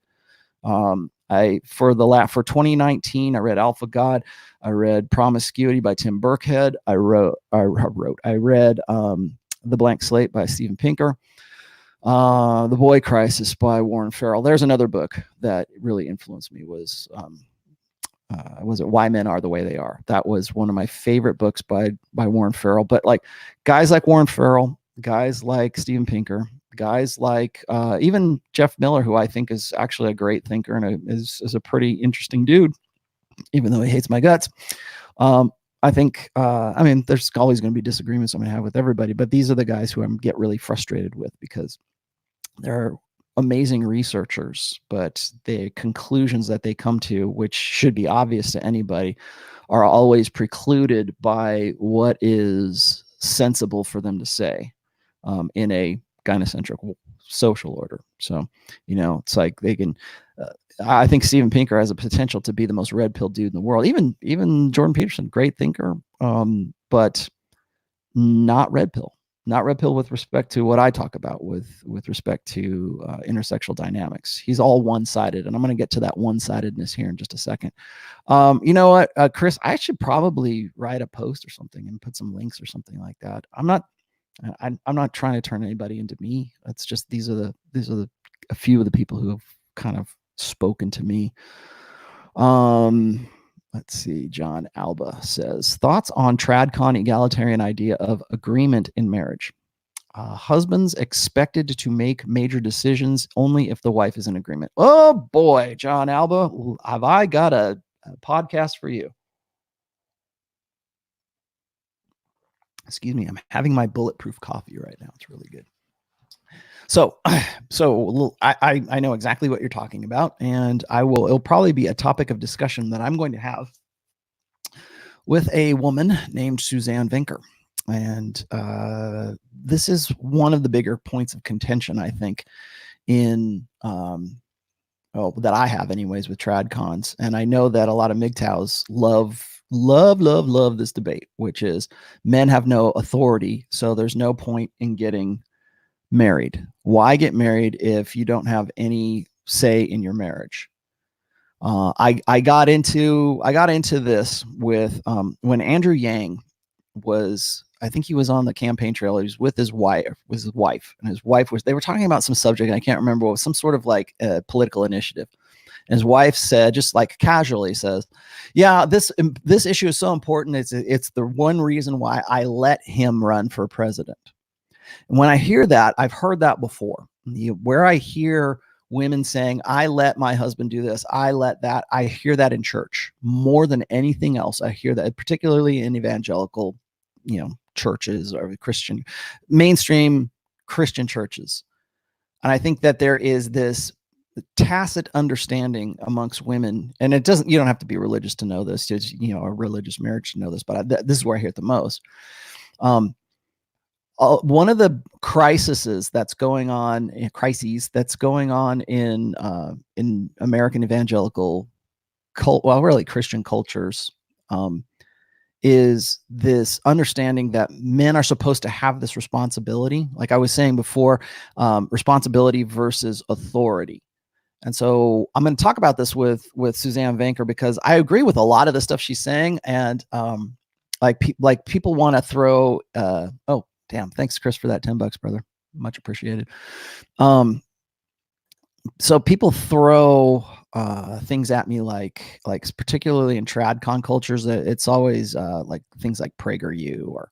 For 2019, I read Alpha God. I read Promiscuity by Tim Burkhead. I read The Blank Slate by Steven Pinker. The Boy Crisis by Warren Farrell. There's another book that really influenced me, was it Why Men Are the Way They Are. That was one of my favorite books by Warren Farrell. But like guys like Warren Farrell, guys like Steven Pinker, guys like even Jeff Miller, who I think is actually a great thinker and is a pretty interesting dude, even though he hates my guts. I think, I mean, there's always going to be disagreements I'm going to have with everybody, but these are the guys who I get really frustrated with, because they're amazing researchers, but the conclusions that they come to, which should be obvious to anybody, are always precluded by what is sensible for them to say in a gynocentric social order. So, it's like they can, I think Steven Pinker has a potential to be the most red pill dude in the world. Even Jordan Peterson, great thinker, but not red pill. Not red pill with respect to what I talk about with respect to intersexual dynamics. He's all one-sided, and I'm going to get to that one-sidedness here in just a second. You know what, Chris? I should probably write a post or something and put some links or something like that. I'm not trying to turn anybody into me. It's just these are a few of the people who have kind of spoken to me. Let's see. John Alba says, thoughts on tradcon egalitarian idea of agreement in marriage. Husbands expected to make major decisions only if the wife is in agreement. Oh boy, John Alba, have I got a podcast for you. Excuse me, I'm having my bulletproof coffee right now. It's really good. So I know exactly what you're talking about, and it'll probably be a topic of discussion that I'm going to have with a woman named Suzanne Vinker. And this is one of the bigger points of contention, I think, in that I have anyways with tradcons. And I know that a lot of MGTOWs love this debate, which is men have no authority, so there's no point in getting married. Why get married if you don't have any say in your marriage? I got into this with when Andrew Yang was, I think he was on the campaign trail. He was with his wife, and his wife they were talking about some subject, and I can't remember what, was some sort of like a political initiative. And his wife said, just like casually says, yeah, this issue is so important. It's the one reason why I let him run for president. And when I hear that, I've heard that before, where I hear women saying, I let my husband do this, I let that. I hear that in church more than anything else. I hear that particularly in evangelical, churches or Christian, mainstream Christian churches. And I think that there is this tacit understanding amongst women, and you don't have to be religious to know this. It's, a religious marriage to know this, but this is where I hear it the most. One of the crises that's going on in American evangelical really Christian cultures, is this understanding that men are supposed to have this responsibility. Like I was saying before, responsibility versus authority. And so I'm going to talk about this with Suzanne Vinker, because I agree with a lot of the stuff she's saying. And like people want to throw, oh, damn. Thanks, Chris, for that $10, brother. Much appreciated. So people throw things at me like particularly in tradcon cultures, that it's always like things like PragerU, or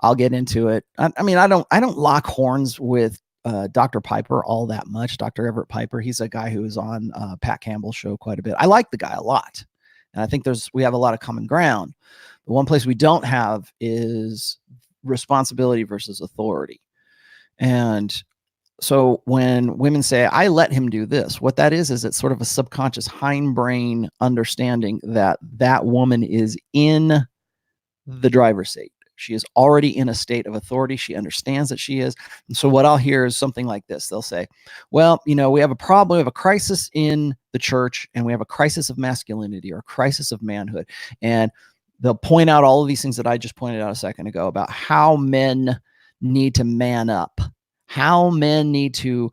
I'll get into it. I mean, I don't lock horns with Dr. Piper all that much. Dr. Everett Piper, he's a guy who is on Pat Campbell's show quite a bit. I like the guy a lot, and I think we have a lot of common ground. The one place we don't have is responsibility versus authority. And so when women say, I let him do this, what that is it's sort of a subconscious hindbrain understanding that that woman is in the driver's seat. She is already in a state of authority. She understands that she is. And so what I'll hear is something like this. They'll say, well, we have a problem. We have a crisis in the church, and we have a crisis of masculinity, or a crisis of manhood. And they'll point out all of these things that I just pointed out a second ago about how men need to man up, how men need to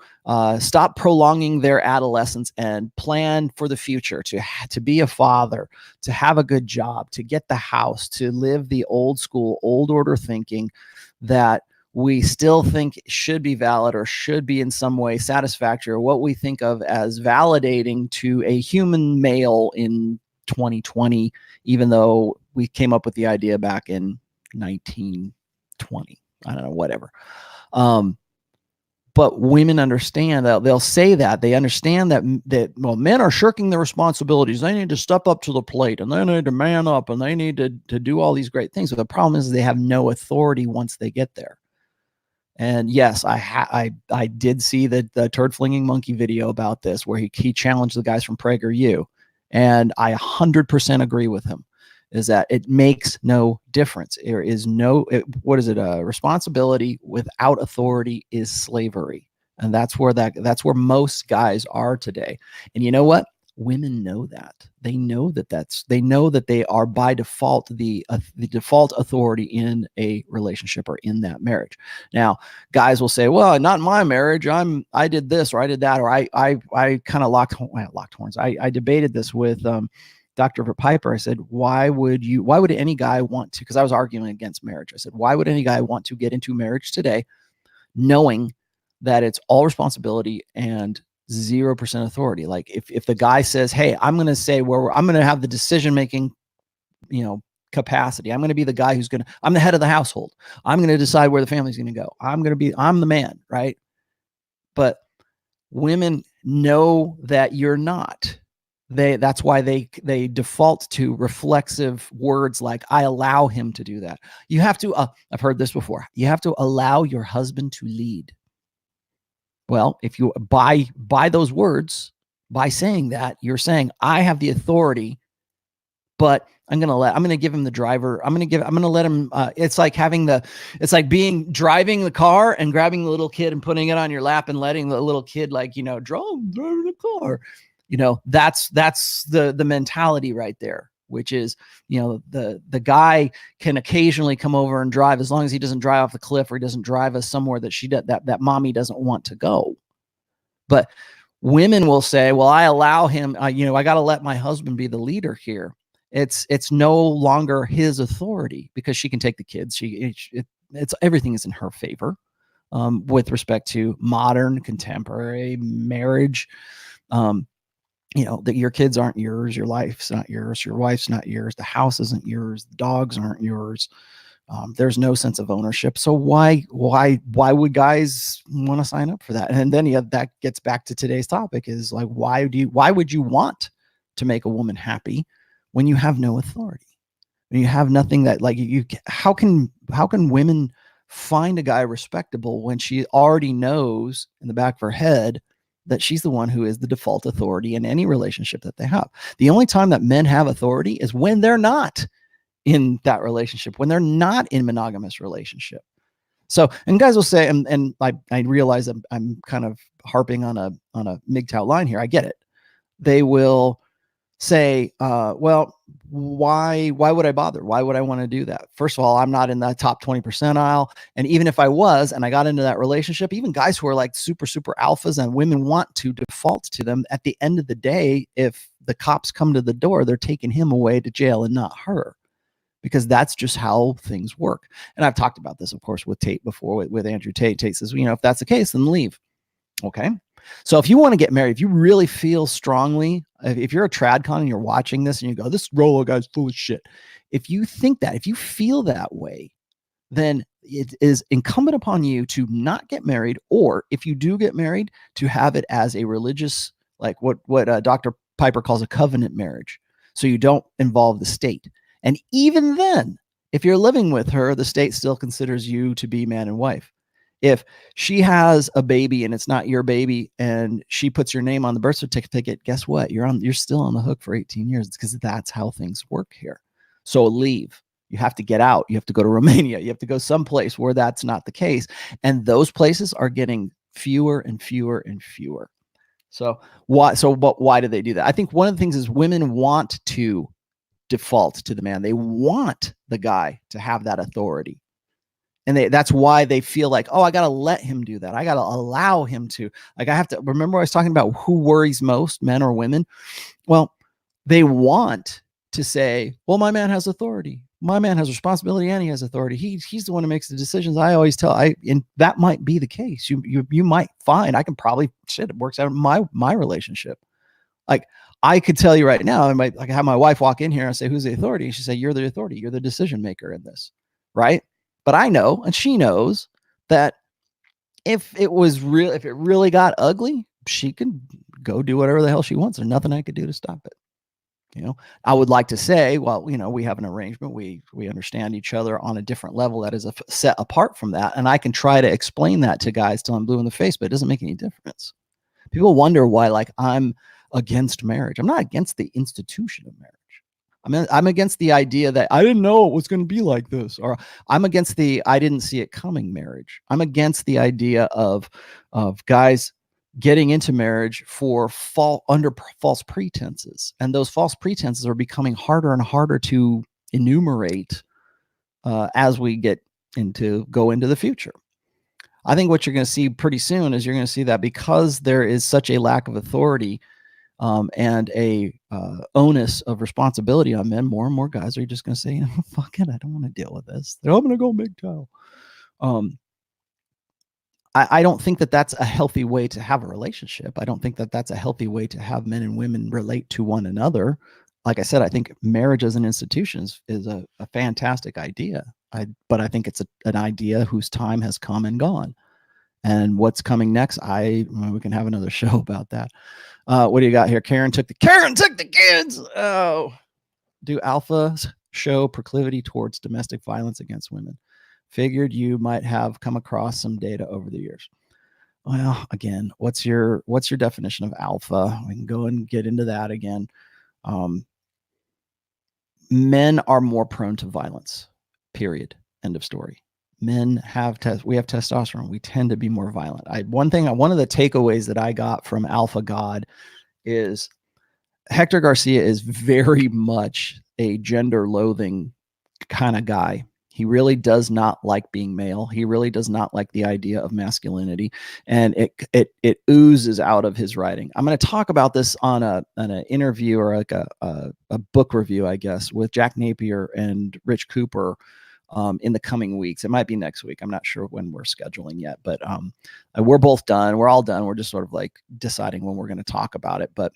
stop prolonging their adolescence and plan for the future, to be a father, to have a good job, to get the house, to live the old school, old order thinking that we still think should be valid or should be in some way satisfactory, or what we think of as validating to a human male in 2020, even though we came up with the idea back in 1920. I don't know, whatever. But women understand that. They'll say that they understand that well, men are shirking their responsibilities. They need to step up to the plate, and they need to man up, and they need to do all these great things. But the problem is they have no authority once they get there. And yes, I did see the turd flinging monkey video about this, where he challenged the guys from PragerU, and I 100% agree with him. Is that it makes no difference. There is responsibility without authority is slavery. And that's where most guys are today. And you know what? Women know that. They know that they are by default the default authority in a relationship or in that marriage. Now, guys will say, well, not in my marriage. I did this, or I did that, or I kind of locked horns. I debated this with Dr. Piper. I said, why would any guy want to, because I was arguing against marriage. I said, why would any guy want to get into marriage today knowing that it's all responsibility and 0% authority? Like if the guy says, hey, I'm going to say I'm going to have the decision-making, capacity. I'm going to be the guy I'm the head of the household. I'm going to decide where the family's going to go. I'm the man, right? But women know that you're not. That's why they default to reflexive words like, I allow him to do that. You have to, I've heard this before. You have to allow your husband to lead. Well, if you by those words, by saying that, you're saying, I have the authority, but I'm going to give him the driver. I'm going to let him, it's like driving the car and grabbing the little kid and putting it on your lap and letting the little kid, drive the car. That's the mentality right there, which is, the guy can occasionally come over and drive, as long as he doesn't drive off the cliff, or he doesn't drive us somewhere that mommy doesn't want to go. But women will say, well, I allow him, I got to let my husband be the leader here. It's no longer his authority, because she can take the kids. It's everything is in her favor, with respect to modern contemporary marriage. That your kids aren't yours, your life's not yours, your wife's not yours, the house isn't yours, the dogs aren't yours. There's no sense of ownership. So why would guys want to sign up for that? And then that gets back to today's topic, is like, why would you want to make a woman happy when you have no authority? When you have nothing that, like, how can women find a guy respectable when she already knows in the back of her head that she's the one who is the default authority in any relationship that they have? The only time that men have authority is when they're not in that relationship, when they're not in monogamous relationship. So, and guys will say, and I realize I'm kind of harping on a MGTOW line here. I get it. They will say, well, why would I bother? Why would I want to do that? First of all, I'm not in the top 20 percentile. And even if I was, and I got into that relationship, even guys who are like super, super alphas, and women want to default to them, at the end of the day, if the cops come to the door, they're taking him away to jail and not her, because that's just how things work. And I've talked about this, of course, with Tate before, with Andrew Tate. Tate says, if that's the case, then leave. Okay. So if you want to get married, if you really feel strongly, if you're a tradcon and you're watching this and you go, this Rollo guy's full of shit. If you think that, if you feel that way, then it is incumbent upon you to not get married, or if you do get married, to have it as a religious, like what Dr. Piper calls a covenant marriage. So you don't involve the state. And even then, if you're living with her, the state still considers you to be man and wife. If she has a baby and it's not your baby and she puts your name on the birth certificate, guess what? You're still on the hook for 18 years. It's because that's how things work here. So leave. You have to get out. You have to go to Romania. You have to go someplace where that's not the case. And those places are getting fewer and fewer and fewer. So why do they do that? I think one of the things is women want to default to the man. They want the guy to have that authority. And that's why they feel like, oh, I got to let him do that. I got to allow him to. Like, I have to remember I was talking about who worries most, men or women. Well, they want to say, well, my man has authority. My man has responsibility and he has authority. He's the one who makes the decisions. I always tell, and that might be the case. You might find, I can probably, it works out in my relationship. Like, I could tell you right now, I might like have my wife walk in here and say, who's the authority? And she say, you're the authority. You're the decision maker in this. Right. But I know, and she knows, that if it really got ugly, she can go do whatever the hell she wants. There's nothing I could do to stop it. I would like to say, well, we have an arrangement. We understand each other on a different level that is set apart from that. And I can try to explain that to guys till I'm blue in the face, but it doesn't make any difference. People wonder why, like, I'm against marriage. I'm not against the institution of marriage. I'm against the idea that I didn't know it was going to be like this, or I'm against the I didn't see it coming marriage. I'm against the idea of guys getting into marriage under false pretenses, and those false pretenses are becoming harder and harder to enumerate as we go into the future. I think what you're going to see pretty soon is you're going to see that because there is such a lack of authority and a onus of responsibility on men, more and more guys are just going to say, fuck it, I don't want to deal with this. I'm going to go big toe. I don't think that that's a healthy way to have a relationship. I don't think that that's a healthy way to have men and women relate to one another. Like I said, I think marriage as an institution is a fantastic idea. But I think it's an idea whose time has come and gone. And what's coming next, we can have another show about that. What do you got here? Karen took the kids. Oh, do alphas show proclivity towards domestic violence against women? Figured you might have come across some data over the years. Well, again, what's your definition of alpha? We can go and get into that again. Men are more prone to violence, period. End of story. Men we have testosterone. We tend to be more violent. One of the takeaways that I got from Alpha God is Hector Garcia is very much a gender loathing kind of guy. He really does not like being male. He really does not like the idea of masculinity, and it oozes out of his writing. I'm going to talk about this on an interview, or like a book review, I guess, with Jack Napier and Rich Cooper in the coming weeks. It might be next week. I'm not sure when we're scheduling yet, but we're both done. We're all done. We're just sort of like deciding when we're going to talk about it. But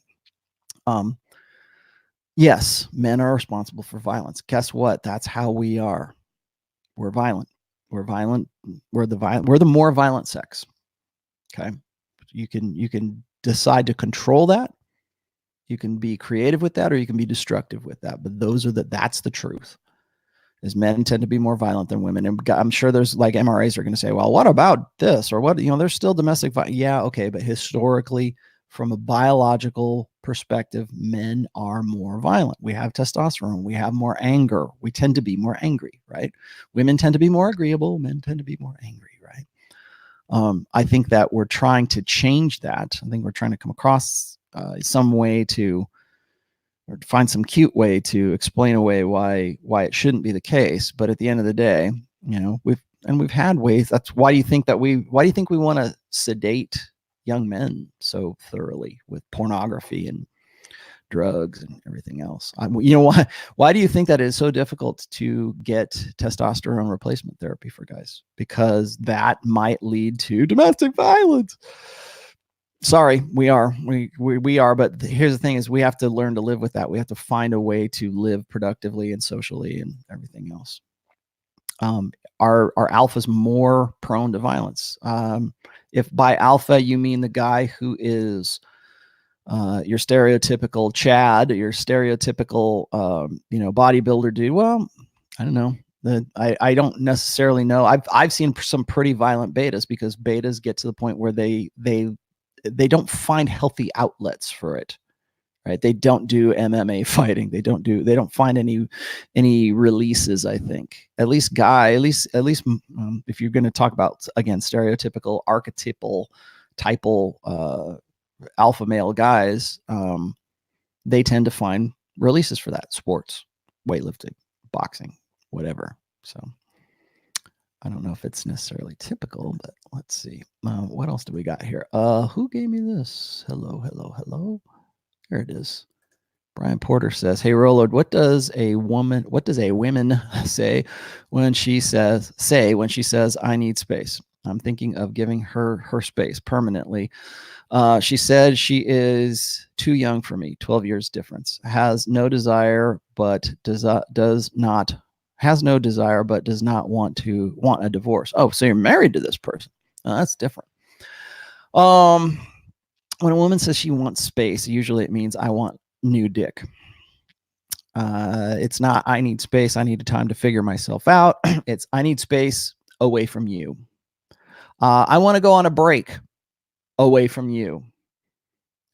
yes, men are responsible for violence. Guess what? That's how we are. We're violent. We're violent. We're the more violent sex. Okay. You can decide to control that. You can be creative with that, or you can be destructive with that. But that's the truth. Is men tend to be more violent than women. And I'm sure there's like MRAs are going to say, well, what about this? Or what, there's still domestic violence. Yeah. Okay. But historically, from a biological perspective, men are more violent. We have testosterone. We have more anger. We tend to be more angry, right? Women tend to be more agreeable. Men tend to be more angry, right? I think that we're trying to change that. I think we're trying to come across some way or find some cute way to explain away why it shouldn't be the case. But at the end of the day, we've had ways. Why do you think we want to sedate young men so thoroughly with pornography and drugs and everything else. You know, why do you think that it is so difficult to get testosterone replacement therapy for guys? Because that might lead to domestic violence. Sorry, we are, but here's the thing is we have to learn to live with that. We have to find a way to live productively and socially and everything else. Are alphas more prone to violence? If by alpha you mean the guy who is your stereotypical Chad, your stereotypical bodybuilder dude, well, I don't know. I don't necessarily know. I've seen some pretty violent betas, because betas get to the point where they don't find healthy outlets for it. Right? They don't do MMA fighting. They don't find any releases. I think at least if you're going to talk about, again, stereotypical, archetypal, typal alpha male guys, they tend to find releases for that. Sports, weightlifting, boxing, whatever. So I don't know if it's necessarily typical, but let's see. What else do we got here? Who gave me this? Hello. There it is. Brian Porter says, "Hey Rollo, what does a woman say when she says I need space? I'm thinking of giving her space permanently. She said she is too young for me, 12 years difference. Has no desire, but does not want a divorce." Oh, so you're married to this person. Oh, that's different. When a woman says she wants space, usually it means I want new dick. It's not I need space, I need time to figure myself out. It's I need space away from you. I want to go on a break away from you.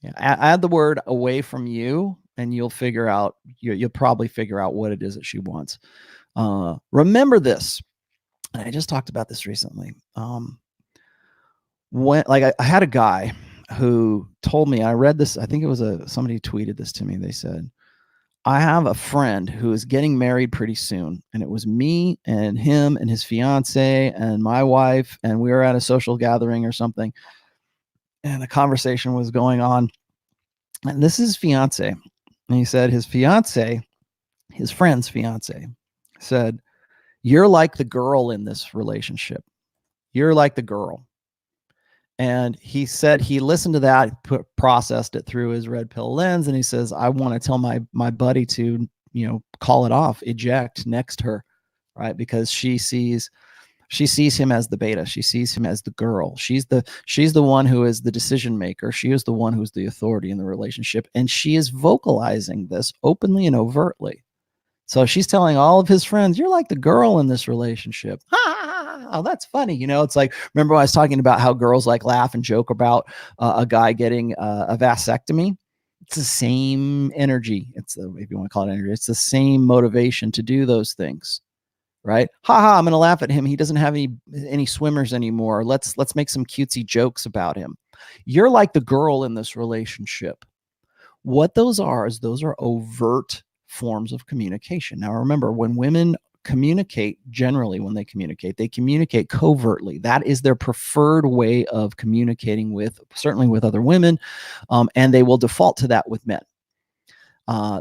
Yeah, add the word away from you, and you'll probably figure out what it is that she wants. Remember this. I just talked about this recently. I had a guy who told me, I read this, I think it was somebody tweeted this to me. They said, I have a friend who is getting married pretty soon, and it was me and him and his fiance and my wife, and we were at a social gathering or something, and the conversation was going on, and this is his fiance, and he said his friend's fiance said, "You're like the girl in this relationship. You're like the girl." And he said he listened to that, processed it through his red pill lens, and he says, I want to tell my buddy to, call it off, eject next her, right? Because she sees him as the beta. She sees him as the girl. She's the one who is the decision maker. She is the one who's the authority in the relationship, and she is vocalizing this openly and overtly. So she's telling all of his friends, "You're like the girl in this relationship." Oh, that's funny. It's like, remember when I was talking about how girls like laugh and joke about a guy getting a vasectomy? It's the same energy. If you want to call it energy, it's the same motivation to do those things, right? I'm going to laugh at him. He doesn't have any swimmers anymore. Let's make some cutesy jokes about him. You're like the girl in this relationship. What those are overt forms of communication. Now, remember, when women communicate, generally when they communicate covertly. That is their preferred way of communicating certainly with other women, and they will default to that with men.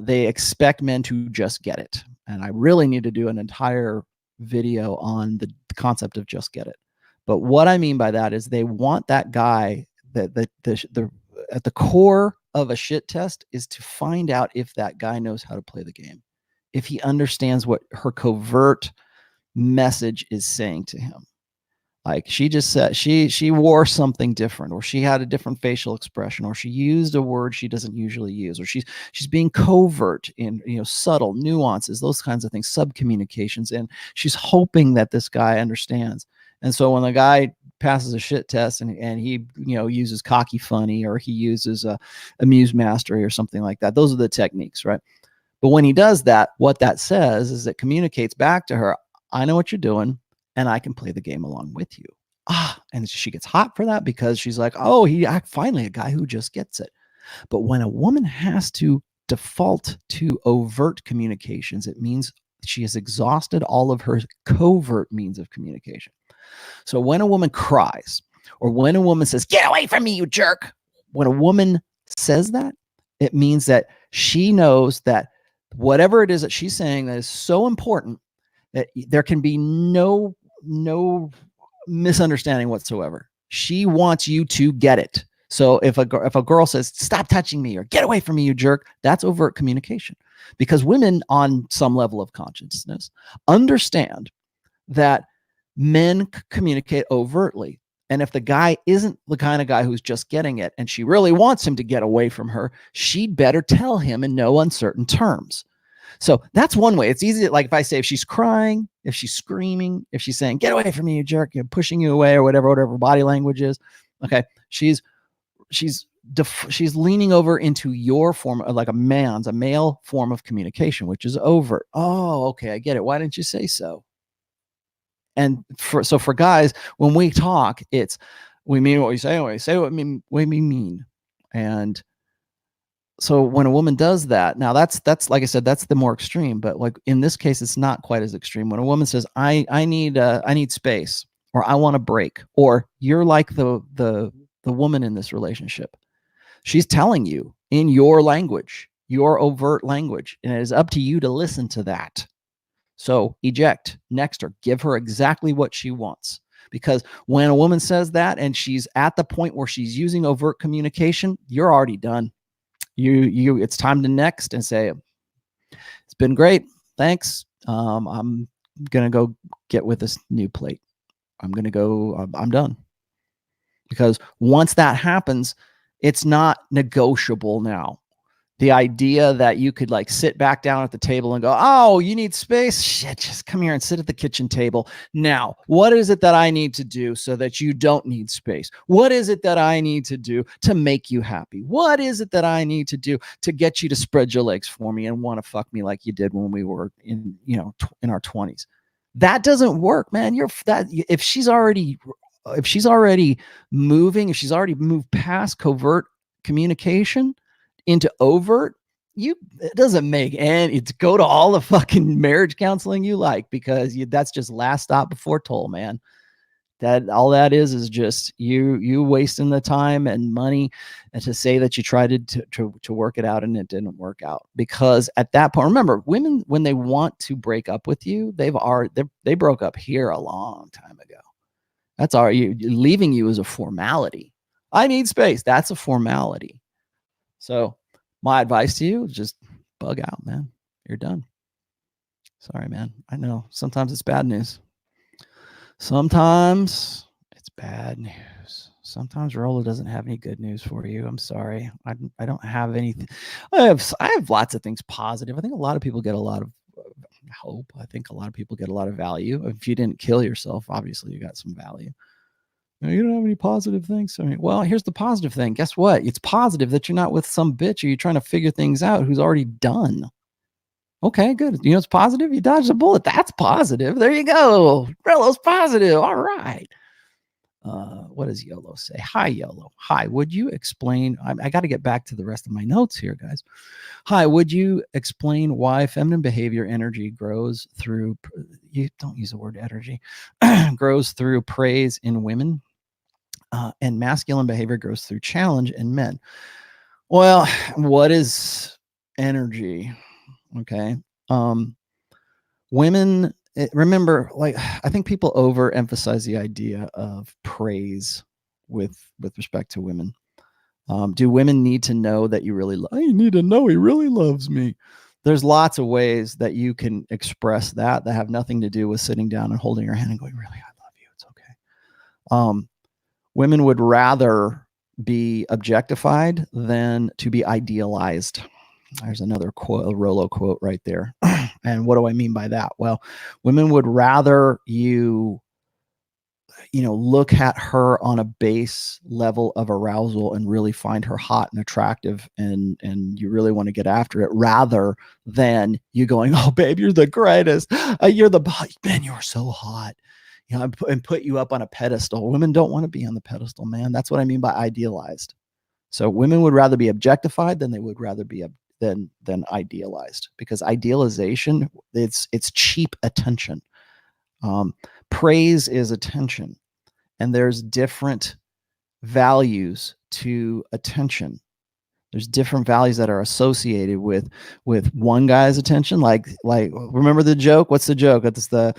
They expect men to just get it. And I really need to do an entire video on the concept of just get it. But what I mean by that is they want that guy, at the core of a shit test is to find out if that guy knows how to play the game, if he understands what her covert message is saying to him. Like she just said, she wore something different, or she had a different facial expression, or she used a word she doesn't usually use, or she's being covert in subtle nuances, those kinds of things, subcommunications, and she's hoping that this guy understands. And so when the guy passes a shit test and he uses cocky funny, or he uses amuse mastery or something like that, those are the techniques, right? But when he does that, what that says is it communicates back to her, I know what you're doing, and I can play the game along with you. And she gets hot for that, because she's like, oh, finally a guy who just gets it. But when a woman has to default to overt communications, it means she has exhausted all of her covert means of communication. So when a woman cries, or when a woman says, "Get away from me, you jerk," when a woman says that, it means that She knows that whatever it is that she's saying that is so important that there can be no misunderstanding whatsoever. She wants you to get it. So if a girl says, "Stop touching me," or "Get away from me, you jerk," that's overt communication. Because women on some level of consciousness understand that men communicate overtly. And if the guy isn't the kind of guy who's just getting it and she really wants him to get away from her, she'd better tell him in no uncertain terms. So that's one way. It's easy. Like if I say, if she's crying, if she's screaming, if she's saying, "Get away from me, you jerk," you're pushing you away, or whatever body language is. Okay. She's leaning over into your form of, like a male form of communication, which is overt. Oh, okay. I get it. Why didn't you say so? And for guys, when we talk, it's, we mean what we say, what we mean. And so when a woman does that, now that's like I said, that's the more extreme, but like in this case, it's not quite as extreme. When a woman says, I need space, or I want a break, or you're like the woman in this relationship, she's telling you in your language, your overt language, and it is up to you to listen to that. So eject, next her, give her exactly what she wants. Because when a woman says that and she's at the point where she's using overt communication, you're already done. It's time to next and say, "It's been great. Thanks. I'm going to go get with this new plate. I'm done." Because once that happens, it's not negotiable now. The idea that you could like sit back down at the table and go, "Oh, you need space? Shit, just come here and sit at the kitchen table. Now, what is it that I need to do so that you don't need space? What is it that I need to do to make you happy? What is it that I need to do to get you to spread your legs for me and want to fuck me like you did when we were in, in our 20s? That doesn't work, man. If she's already moving, if she's already moved past covert communication into overt, it doesn't make any, it's go to all the fucking marriage counseling you like, because that's just last stop before toll, man. That all that is just you wasting the time and money, and to say that you tried to work it out and it didn't work out. Because at that point, remember, women, when they want to break up with you, they broke up here a long time ago. That's leaving you is a formality. I need space. That's a formality. So my advice to you is just bug out, man. You're done. Sorry, man. I know sometimes it's bad news. Sometimes it's bad news. Sometimes Rollo doesn't have any good news for you. I'm sorry. I don't have anything. I have lots of things positive. I think a lot of people get a lot of hope. I think a lot of people get a lot of value. If you didn't kill yourself, obviously you got some value. You don't have any positive things. I mean, well, here's the positive thing. Guess what? It's positive that you're not with some bitch or you're trying to figure things out who's already done. Okay, good. You know, it's positive. You dodged a bullet. That's positive. There you go. Rollo's positive. All right. What does YOLO say? Hi, YOLO. Hi, would you explain? I got to get back to the rest of my notes here, guys. Hi, would you explain why feminine behavior energy grows through, you don't use the word energy, grows through praise in women, and masculine behavior grows through challenge in men? Well, what is energy? Okay. Women, remember, like, I think people overemphasize the idea of praise with respect to women. Do women need to know that you really you need to know he really loves me? There's lots of ways that you can express that have nothing to do with sitting down and holding your hand and going, "Really, I love you. It's okay." Women would rather be objectified than to be idealized. There's another quote, a Rollo quote right there. And what do I mean by that? Well, women would rather you look at her on a base level of arousal and really find her hot and attractive, and you really want to get after it, rather than you going, "Oh, babe, you're the greatest. You're the man. You're so hot." And put you up on a pedestal. Women don't want to be on the pedestal, man. That's what I mean by idealized. So women would rather be objectified than they would rather be than idealized, because idealization, it's cheap attention. Praise is attention, and there's different values to attention. There's different values that are associated with one guy's attention. Like remember the joke? What's the joke? It's the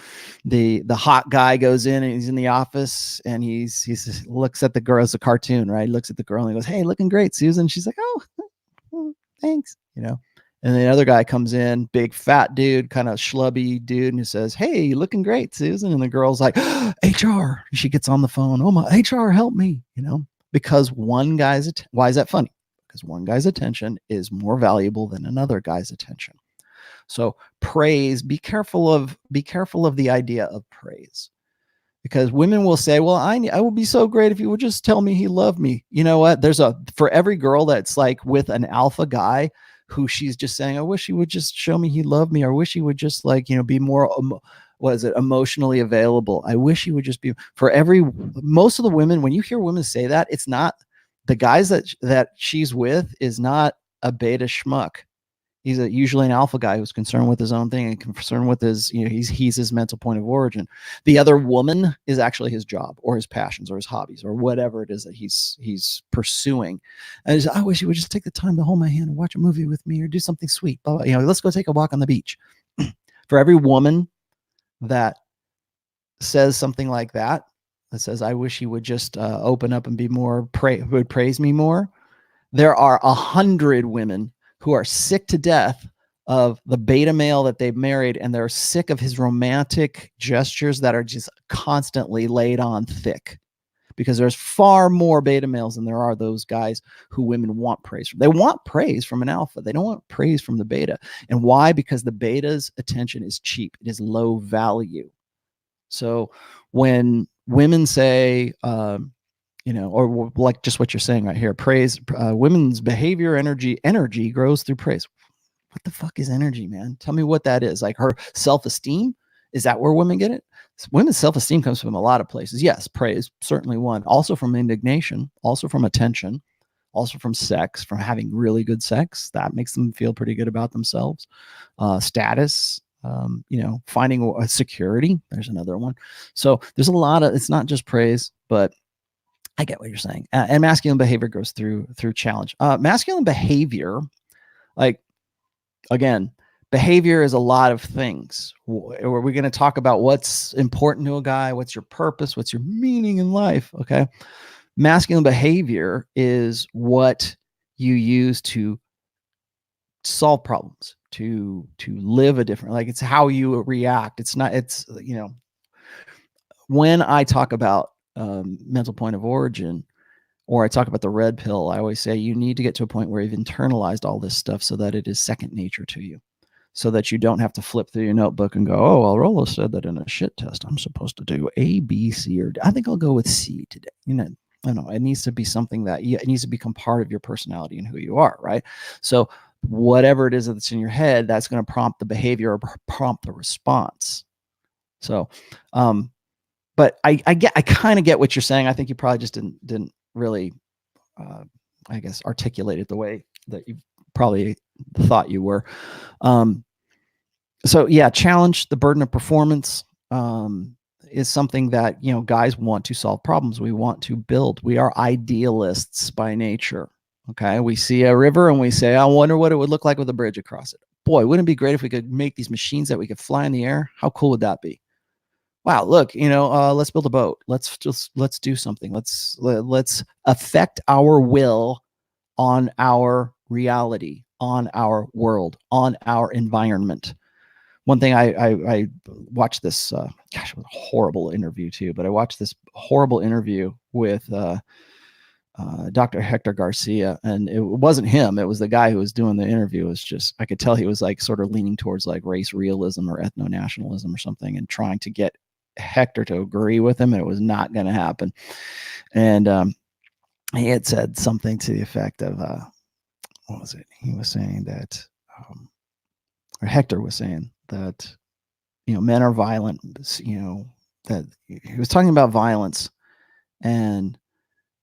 hot guy goes in and he's in the office and he's looks at the girl. It's a cartoon, right? He looks at the girl and he goes, "Hey, looking great, Susan." She's like, "Oh, thanks," you know. And the other guy comes in, big fat dude, kind of schlubby dude, and he says, "Hey, looking great, Susan." And the girl's like, "HR." She gets on the phone. "Oh my, HR, help me," you know, because one guy's, why is that funny? Because one guy's attention is more valuable than another guy's attention. So praise, be careful of the idea of praise. Because women will say, "Well, I would be so great if you would just tell me he loved me." You know what? For every girl that's like with an alpha guy who she's just saying, "I wish he would just show me he loved me," or "I wish he would just like, you know, be more, emotionally available. I wish he would just be," most of the women, when you hear women say that, it's not the guys that she's with is not a beta schmuck. He's usually an alpha guy who's concerned with his own thing and concerned with his, you know, he's his mental point of origin. The other woman is actually his job or his passions or his hobbies or whatever it is that he's pursuing. And he's, "I wish he would just take the time to hold my hand and watch a movie with me or do something sweet. Blah, blah, you know, let's go take a walk on the beach." For every woman that says something like that says, "I wish he would just open up and be more, would praise me more," there are 100 women who are sick to death of the beta male that they've married, and they're sick of his romantic gestures that are just constantly laid on thick. Because there's far more beta males than there are those guys who women want praise from. They want praise from an alpha. They don't want praise from the beta. And why? Because the beta's attention is cheap. It is low value. So when women say, you know, or like just what you're saying right here, praise, women's behavior, energy grows through praise. What the fuck is energy, man? Tell me what that is. Like her self-esteem, is that where women get it? Women's self-esteem comes from a lot of places. Yes, praise, certainly one. Also from indignation, also from attention, also from sex, from having really good sex. That makes them feel pretty good about themselves. Status, you know, finding a security. There's another one. So there's a lot of, it's not just praise, but I get what you're saying. And masculine behavior goes through challenge. Masculine behavior, like, again, behavior is a lot of things. Are we going to talk about what's important to a guy? What's your purpose? What's your meaning in life? Okay. Masculine behavior is what you use to solve problems, to live a different, like, it's how you react. It's not, it's, you know, when I talk about mental point of origin, or I talk about the red pill, I always say you need to get to a point where you've internalized all this stuff so that it is second nature to you, so that you don't have to flip through your notebook and go, "Oh, well, Rollo said that in a shit test I'm supposed to do A, B, C, or D. I think I'll go with C today." You know, I know it needs to be something that it needs to become part of your personality and who you are, right? So whatever it is that's in your head, that's going to prompt the behavior or prompt the response. So, but I kind of get what you're saying. I think you probably just didn't really, I guess, articulate it the way that you probably thought you were. So yeah, challenge, the burden of performance, is something that, you know, guys want to solve problems. We want to build. We are idealists by nature. Okay. We see a river and we say, "I wonder what it would look like with a bridge across it." Boy, wouldn't it be great if we could make these machines that we could fly in the air? How cool would that be? Wow, look, you know, let's build a boat. Let's do something. Let's affect our will on our reality, on our world, on our environment. One thing I watched this, gosh, it was a horrible interview too, but I watched this horrible interview with Dr. Hector Garcia, and it wasn't him. It was the guy who was doing the interview. It was just, I could tell he was like sort of leaning towards like race realism or ethno-nationalism or something, and trying to get Hector to agree with him. And it was not going to happen. And he had said something to the effect of, what was it? He was saying that, or Hector was saying that, you know, men are violent, you know, that he was talking about violence, and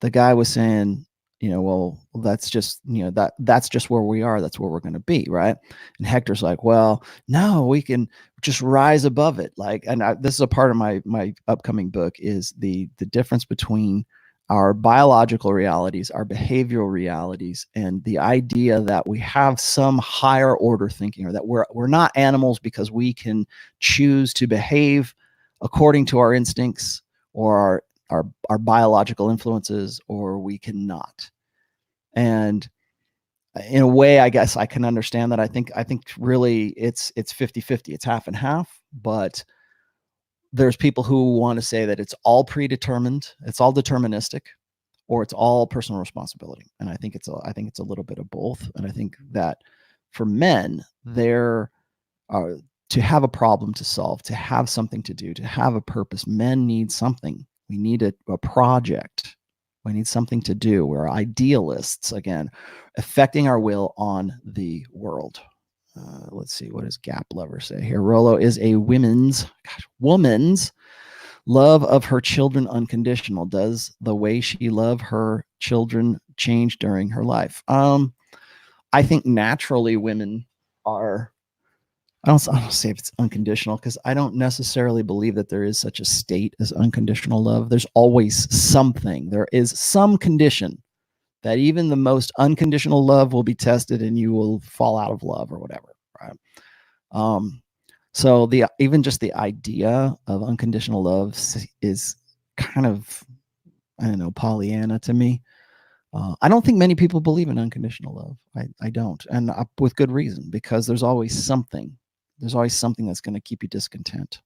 the guy was saying, you know, well, that's just, you know, that's just where we are. That's where we're going to be. Right. And Hector's like, "Well, no, we can just rise above it." Like, and this is a part of my upcoming book, is the difference between our biological realities, our behavioral realities, and the idea that we have some higher order thinking, or that we're not animals because we can choose to behave according to our instincts or our biological influences, or we cannot. And in a way, I guess I can understand that. I think really it's 50-50. It's half and half, but there's people who want to say that it's all predetermined, it's all deterministic, or it's all personal responsibility. And I think it's a little bit of both. And I think that for men, there are, to have a problem to solve, to have something to do, to have a purpose, men need something. We need a project. We need something to do. We're idealists, again, affecting our will on the world. Let's see, what does Gap Lover say here? Rollo is a woman's love of her children unconditional. Does the way she love her children change during her life? I think naturally women are, I don't say if it's unconditional, because I don't necessarily believe that there is such a state as unconditional love. There's always something. There is some condition that even the most unconditional love will be tested and you will fall out of love or whatever, right? So even just the idea of unconditional love is kind of, I don't know, Pollyanna to me. I don't think many people believe in unconditional love. I don't, and with good reason, because there's always something. There's always something that's going to keep you discontent.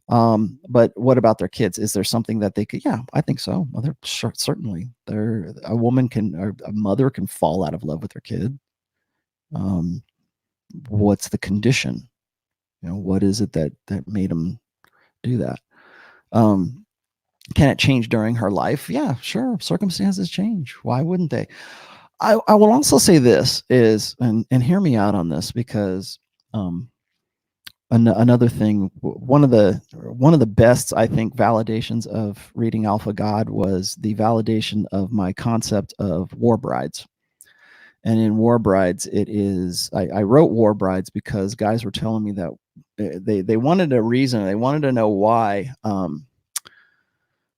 But what about their kids? Is there something that they could? Yeah, I think so. Well, certainly a woman or a mother can fall out of love with her kid. What's the condition? What is it that made them do that? Can it change during her life? Yeah, sure. Circumstances change. Why wouldn't they? I will also say this is, and hear me out on this, because another thing, one of the best, I think, validations of reading Alpha God was the validation of my concept of war brides. And in War Brides, it is, I wrote War Brides because guys were telling me that they wanted a reason. They wanted to know why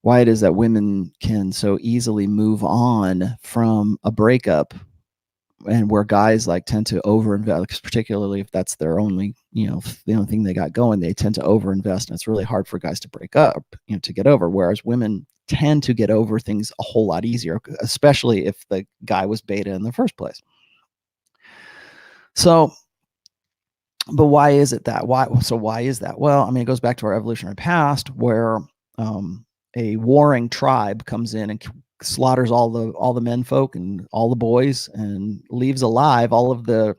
it is that women can so easily move on from a breakup, and where guys tend to overinvest, particularly if that's their only, the only thing they got going, they tend to overinvest, and it's really hard for guys to break up, to get over. Whereas women tend to get over things a whole lot easier, especially if the guy was beta in the first place. So, but why is it that? Why is that? Well, I mean, it goes back to our evolutionary past, where a warring tribe comes in and slaughters all the men folk and all the boys, and leaves alive all of the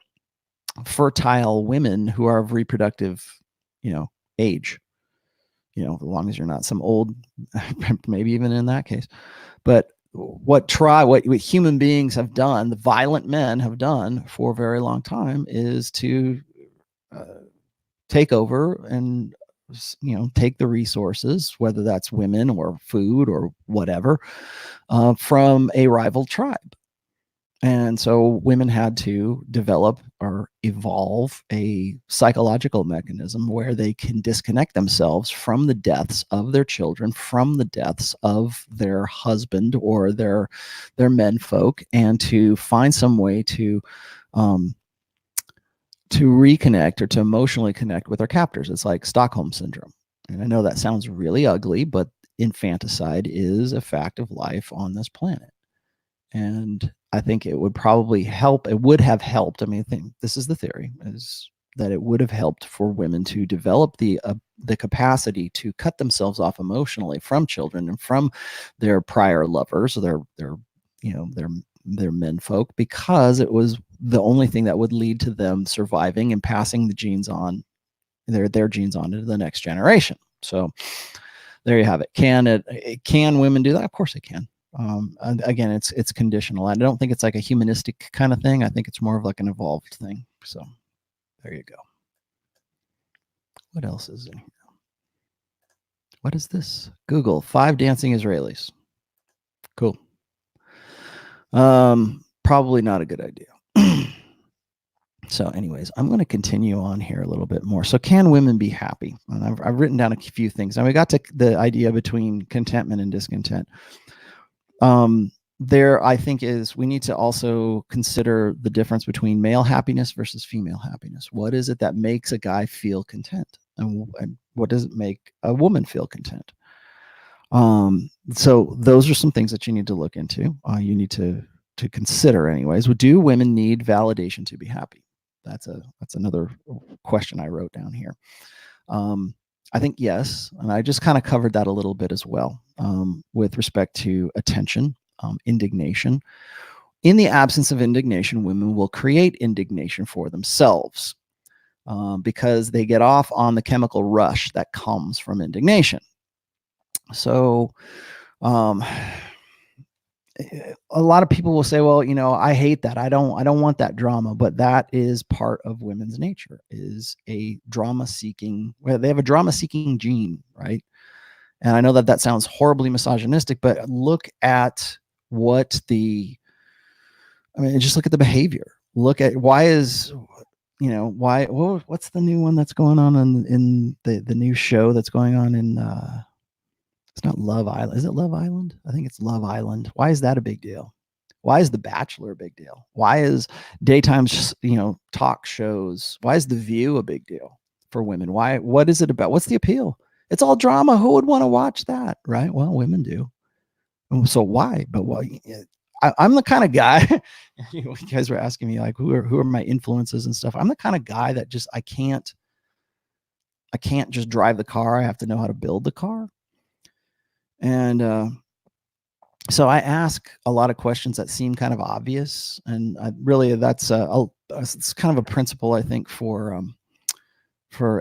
fertile women who are of reproductive, age. As long as you're not some old, maybe even in that case. But what human beings have done, the violent men have done for a very long time, is to take over and take the resources, whether that's women or food or whatever, from a rival tribe. And so women had to develop or evolve a psychological mechanism where they can disconnect themselves from the deaths of their children, from the deaths of their husband or their menfolk, and to find some way to reconnect or to emotionally connect with their captors. It's like Stockholm syndrome. And I know that sounds really ugly, but infanticide is a fact of life on this planet. And I think it would probably help. It would have helped. I mean, I think this is the theory, is that it would have helped for women to develop the capacity to cut themselves off emotionally from children and from their prior lovers, their menfolk, because it was the only thing that would lead to them surviving and passing the genes on, their genes on to the next generation. So there you have it. Can women do that? Of course they can. And again, it's conditional. I don't think it's like a humanistic kind of thing. I think it's more of like an evolved thing. So there you go. What else is in here? What is this? Google 5 dancing Israelis. Cool. Probably not a good idea. So anyways, I'm going to continue on here a little bit more. So can women be happy? And I've written down a few things. Now we got to the idea between contentment and discontent. there, I think, is we need to also consider the difference between male happiness versus female happiness. What is it that makes a guy feel content, and what does it make a woman feel content? So those are some things that you need to look into. You need to consider, anyways. Do women need validation to be happy? That's another question I wrote down here. I think yes, and I just kind of covered that a little bit as well, with respect to attention, indignation. In the absence of indignation, women will create indignation for themselves, because they get off on the chemical rush that comes from indignation. So a lot of people will say, well, you know, I hate that. I don't want that drama, but that is part of women's nature, is a drama seeking, well, they have a drama seeking gene, right? And I know that that sounds horribly misogynistic, but look at what just look at the behavior. Look at what's the new one that's going on in the new show that's going on in, it's not Love Island. Is it Love Island? I think it's Love Island. Why is that a big deal? Why is The Bachelor a big deal? Why is daytime, talk shows? Why is The View a big deal for women? What is it about? What's the appeal? It's all drama. Who would want to watch that, right? Well, women do. So why? But I'm the kind of guy, you guys were asking me, like, who are my influences and stuff. I'm the kind of guy that just, I can't just drive the car. I have to know how to build the car. And so I ask a lot of questions that seem kind of obvious, and that's it's kind of a principle, I think, for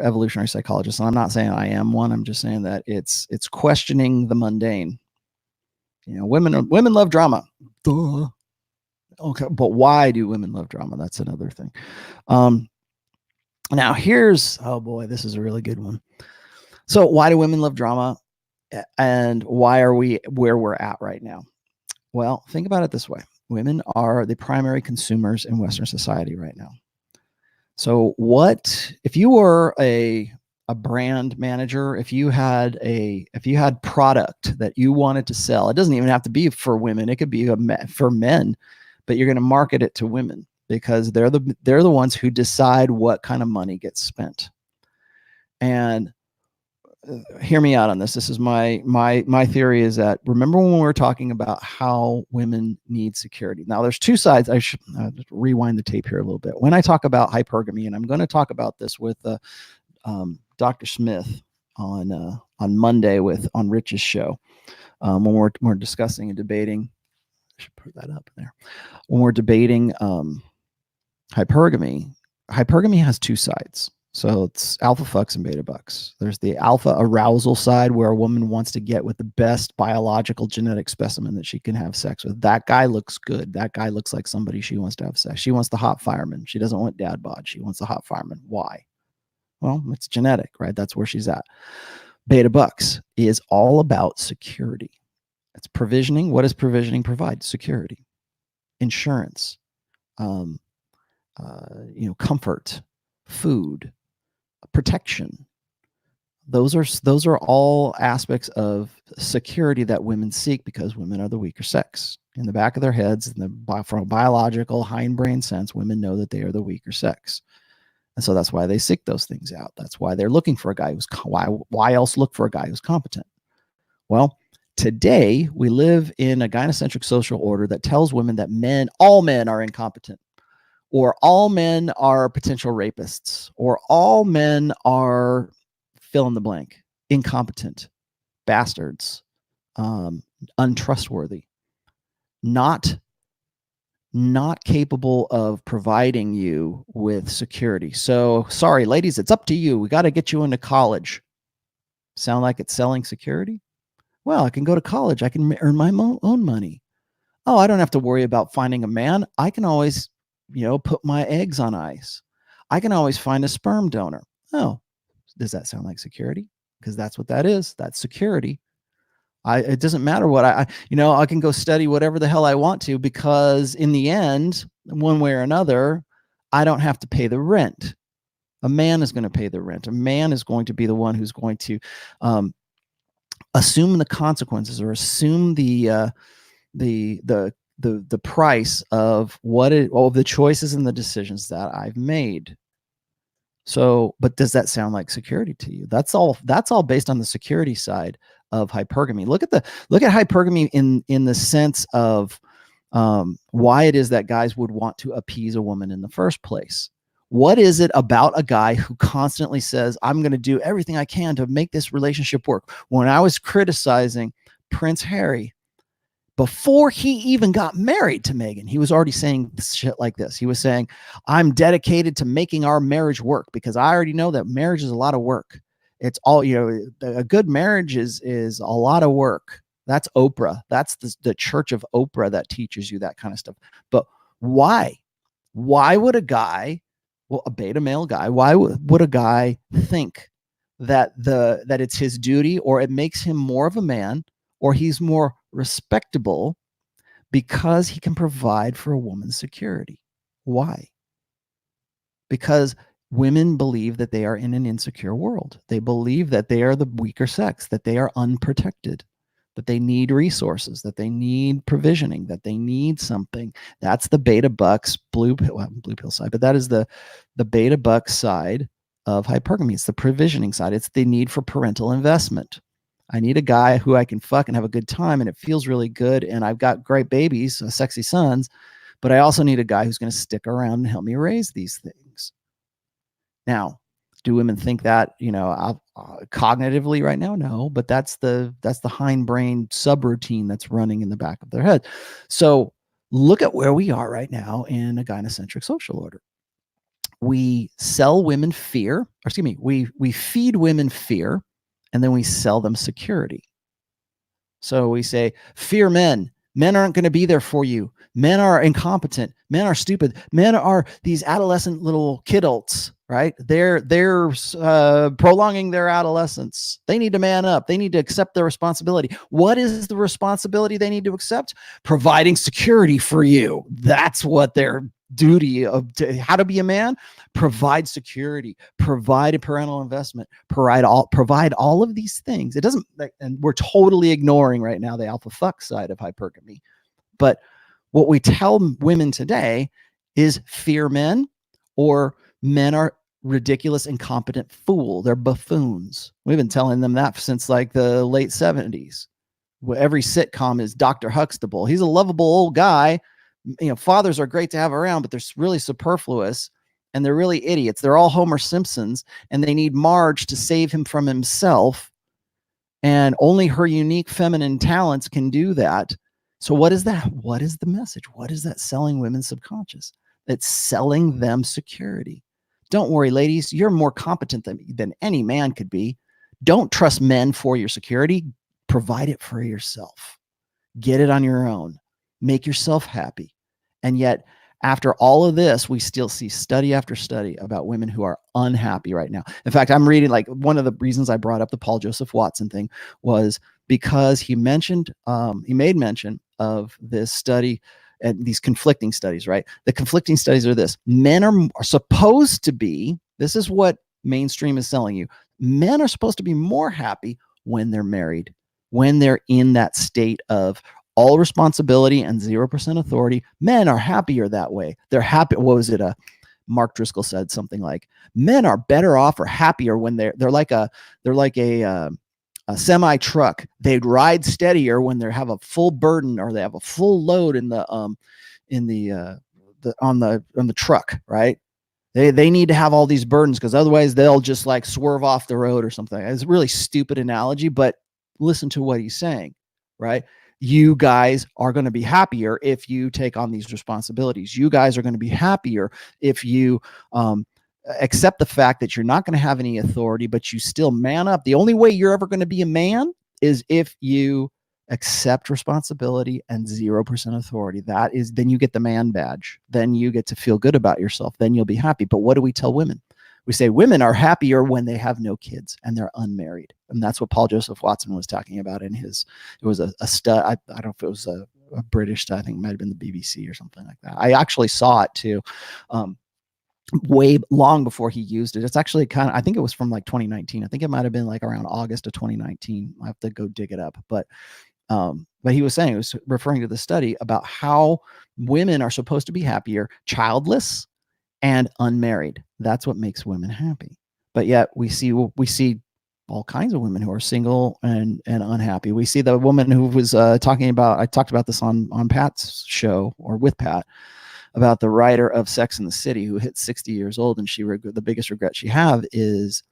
evolutionary psychologists. And I'm not saying I am one. I'm just saying that it's questioning the mundane. Women love drama. Duh. Okay, but why do women love drama? That's another thing. Now oh boy, this is a really good one. So why do women love drama? And why are we where we're at right now? Well, think about it this way. Women are the primary consumers in Western society right now. So if you were a brand manager, if you had product that you wanted to sell, it doesn't even have to be for women. It could be for men, but you're going to market it to women because they're the ones who decide what kind of money gets spent. And hear me out on this. This is my theory, is that, remember when we were talking about how women need security? Now there's two sides. I should rewind the tape here a little bit. When I talk about hypergamy, and I'm going to talk about this with Dr. Smith on Monday on Rich's show, when we're discussing and debating. I should put that up there. When we're debating hypergamy has two sides. So it's alpha fucks and beta bucks. There's the alpha arousal side, where a woman wants to get with the best biological genetic specimen that she can have sex with. That guy looks good. That guy looks like somebody she wants to have sex. She wants the hot fireman. She doesn't want dad bod. She wants the hot fireman. Why? Well, it's genetic, right? That's where she's at. Beta bucks is all about security. It's provisioning. What does provisioning provide? Security, insurance, comfort, food, protection. Those are all aspects of security that women seek, because women are the weaker sex. In the back of their heads, from a biological hindbrain sense, women know that they are the weaker sex. And so that's why they seek those things out. That's why they're looking for a guy why else look for a guy who's competent? Well, today we live in a gynocentric social order that tells women that all men are incompetent, or all men are potential rapists, or all men are fill in the blank, incompetent, bastards, untrustworthy, not capable of providing you with security. So sorry, ladies, it's up to you. We got to get you into college. Sound like it's selling security? Well, I can go to college. I can earn my own money. Oh, I don't have to worry about finding a man. I can always, put my eggs on ice. I can always find a sperm donor. Oh, does that sound like security? Because that's what that is. That's security. It doesn't matter what I can go study whatever the hell I want to, because in the end, one way or another, I don't have to pay the rent. A man is going to pay the rent. A man is going to be the one who's going to assume the consequences, or assume the the price of of the choices and the decisions that I've made. So, but does that sound like security to you? That's all based on the security side of hypergamy. Look at hypergamy in the sense of why it is that guys would want to appease a woman in the first place. What is it about a guy who constantly says, I'm going to do everything I can to make this relationship work? When I was criticizing Prince Harry, before he even got married to Meghan, he was already saying shit like this. He was saying, I'm dedicated to making our marriage work because I already know that marriage is a lot of work. It's all, a good marriage is a lot of work. That's Oprah. That's the church of Oprah that teaches you that kind of stuff. But why? Why would a guy, a beta male guy, why would a guy think that it's his duty, or it makes him more of a man, or he's more respectable because he can provide for a woman's security? Why? Because women believe that they are in an insecure world. They believe that they are the weaker sex, that they are unprotected, that they need resources, that they need provisioning, that they need something. That's the beta bucks blue pill side, but that is the beta buck side of hypergamy. It's the provisioning side. It's the need for parental investment. I need a guy who I can fuck and have a good time, and it feels really good, and I've got great babies, sexy sons, but I also need a guy who's going to stick around and help me raise these things. Now, do women think that, cognitively right now? No, but that's the hindbrain subroutine that's running in the back of their head. So look at where we are right now in a gynocentric social order. We sell women fear, or excuse me, we feed women fear, and then we sell them security. So we say, fear men. Men aren't going to be there for you. Men are incompetent. Men are stupid. Men are these adolescent little kidults, right? They're prolonging their adolescence. They need to man up. They need to accept their responsibility. What is the responsibility they need to accept? Providing security for you. That's what their duty how to be a man. Provide security, provide a parental investment, provide all of these things. It doesn't, and we're totally ignoring right now the alpha fuck side of hypergamy. But what we tell women today is fear men, or men are ridiculous, incompetent fool. They're buffoons. We've been telling them that since like the late 70s. Every sitcom is Dr. Huxtable. He's a lovable old guy. Fathers are great to have around, but they're really superfluous. And they're really idiots. They're all Homer Simpsons, and they need Marge to save him from himself. And only her unique feminine talents can do that. So what is that? What is the message? What is that selling women's subconscious? It's selling them security. Don't worry, ladies. You're more competent than any man could be. Don't trust men for your security. Provide it for yourself. Get it on your own. Make yourself happy. And yet, after all of this, we still see study after study about women who are unhappy right now. In fact, I'm reading, like, one of the reasons I brought up the Paul Joseph Watson thing was because he made mention of this study and these conflicting studies, right? The conflicting studies are this: men are supposed to be, this is what mainstream is selling you, men are supposed to be more happy when they're married, when they're in that state of all responsibility and 0% authority. Men are happier that way. They're happy. What was it? Mark Driscoll said something like, men are better off or happier when they're like a semi truck. They'd ride steadier when they have a full burden, or they have a full load on the truck, right? They need to have all these burdens, because otherwise they'll just like swerve off the road or something. It's a really stupid analogy, but listen to what he's saying, right? You guys are going to be happier if you take on these responsibilities. You guys are going to be happier if you accept the fact that you're not going to have any authority, but you still man up. The only way you're ever going to be a man is if you accept responsibility and 0% authority. Then you get the man badge. Then you get to feel good about yourself. Then you'll be happy. But what do we tell women? We say women are happier when they have no kids and they're unmarried. And that's what Paul Joseph Watson was talking about in it was a stud. I don't know if it was a British stud. I think it might've been the BBC or something like that. I actually saw it too. Way long before he used it. It's actually I think it was from like 2019. I think it might've been like around August of 2019. I have to go dig it up, but But he was saying, he was referring to the study about how women are supposed to be happier, childless and unmarried. That's what makes women happy. But yet we see all kinds of women who are single and unhappy. We see the woman who was talking about, I talked about this on Pat's show, or with Pat, about the writer of Sex and the City who hit 60 years old, and the biggest regret she have is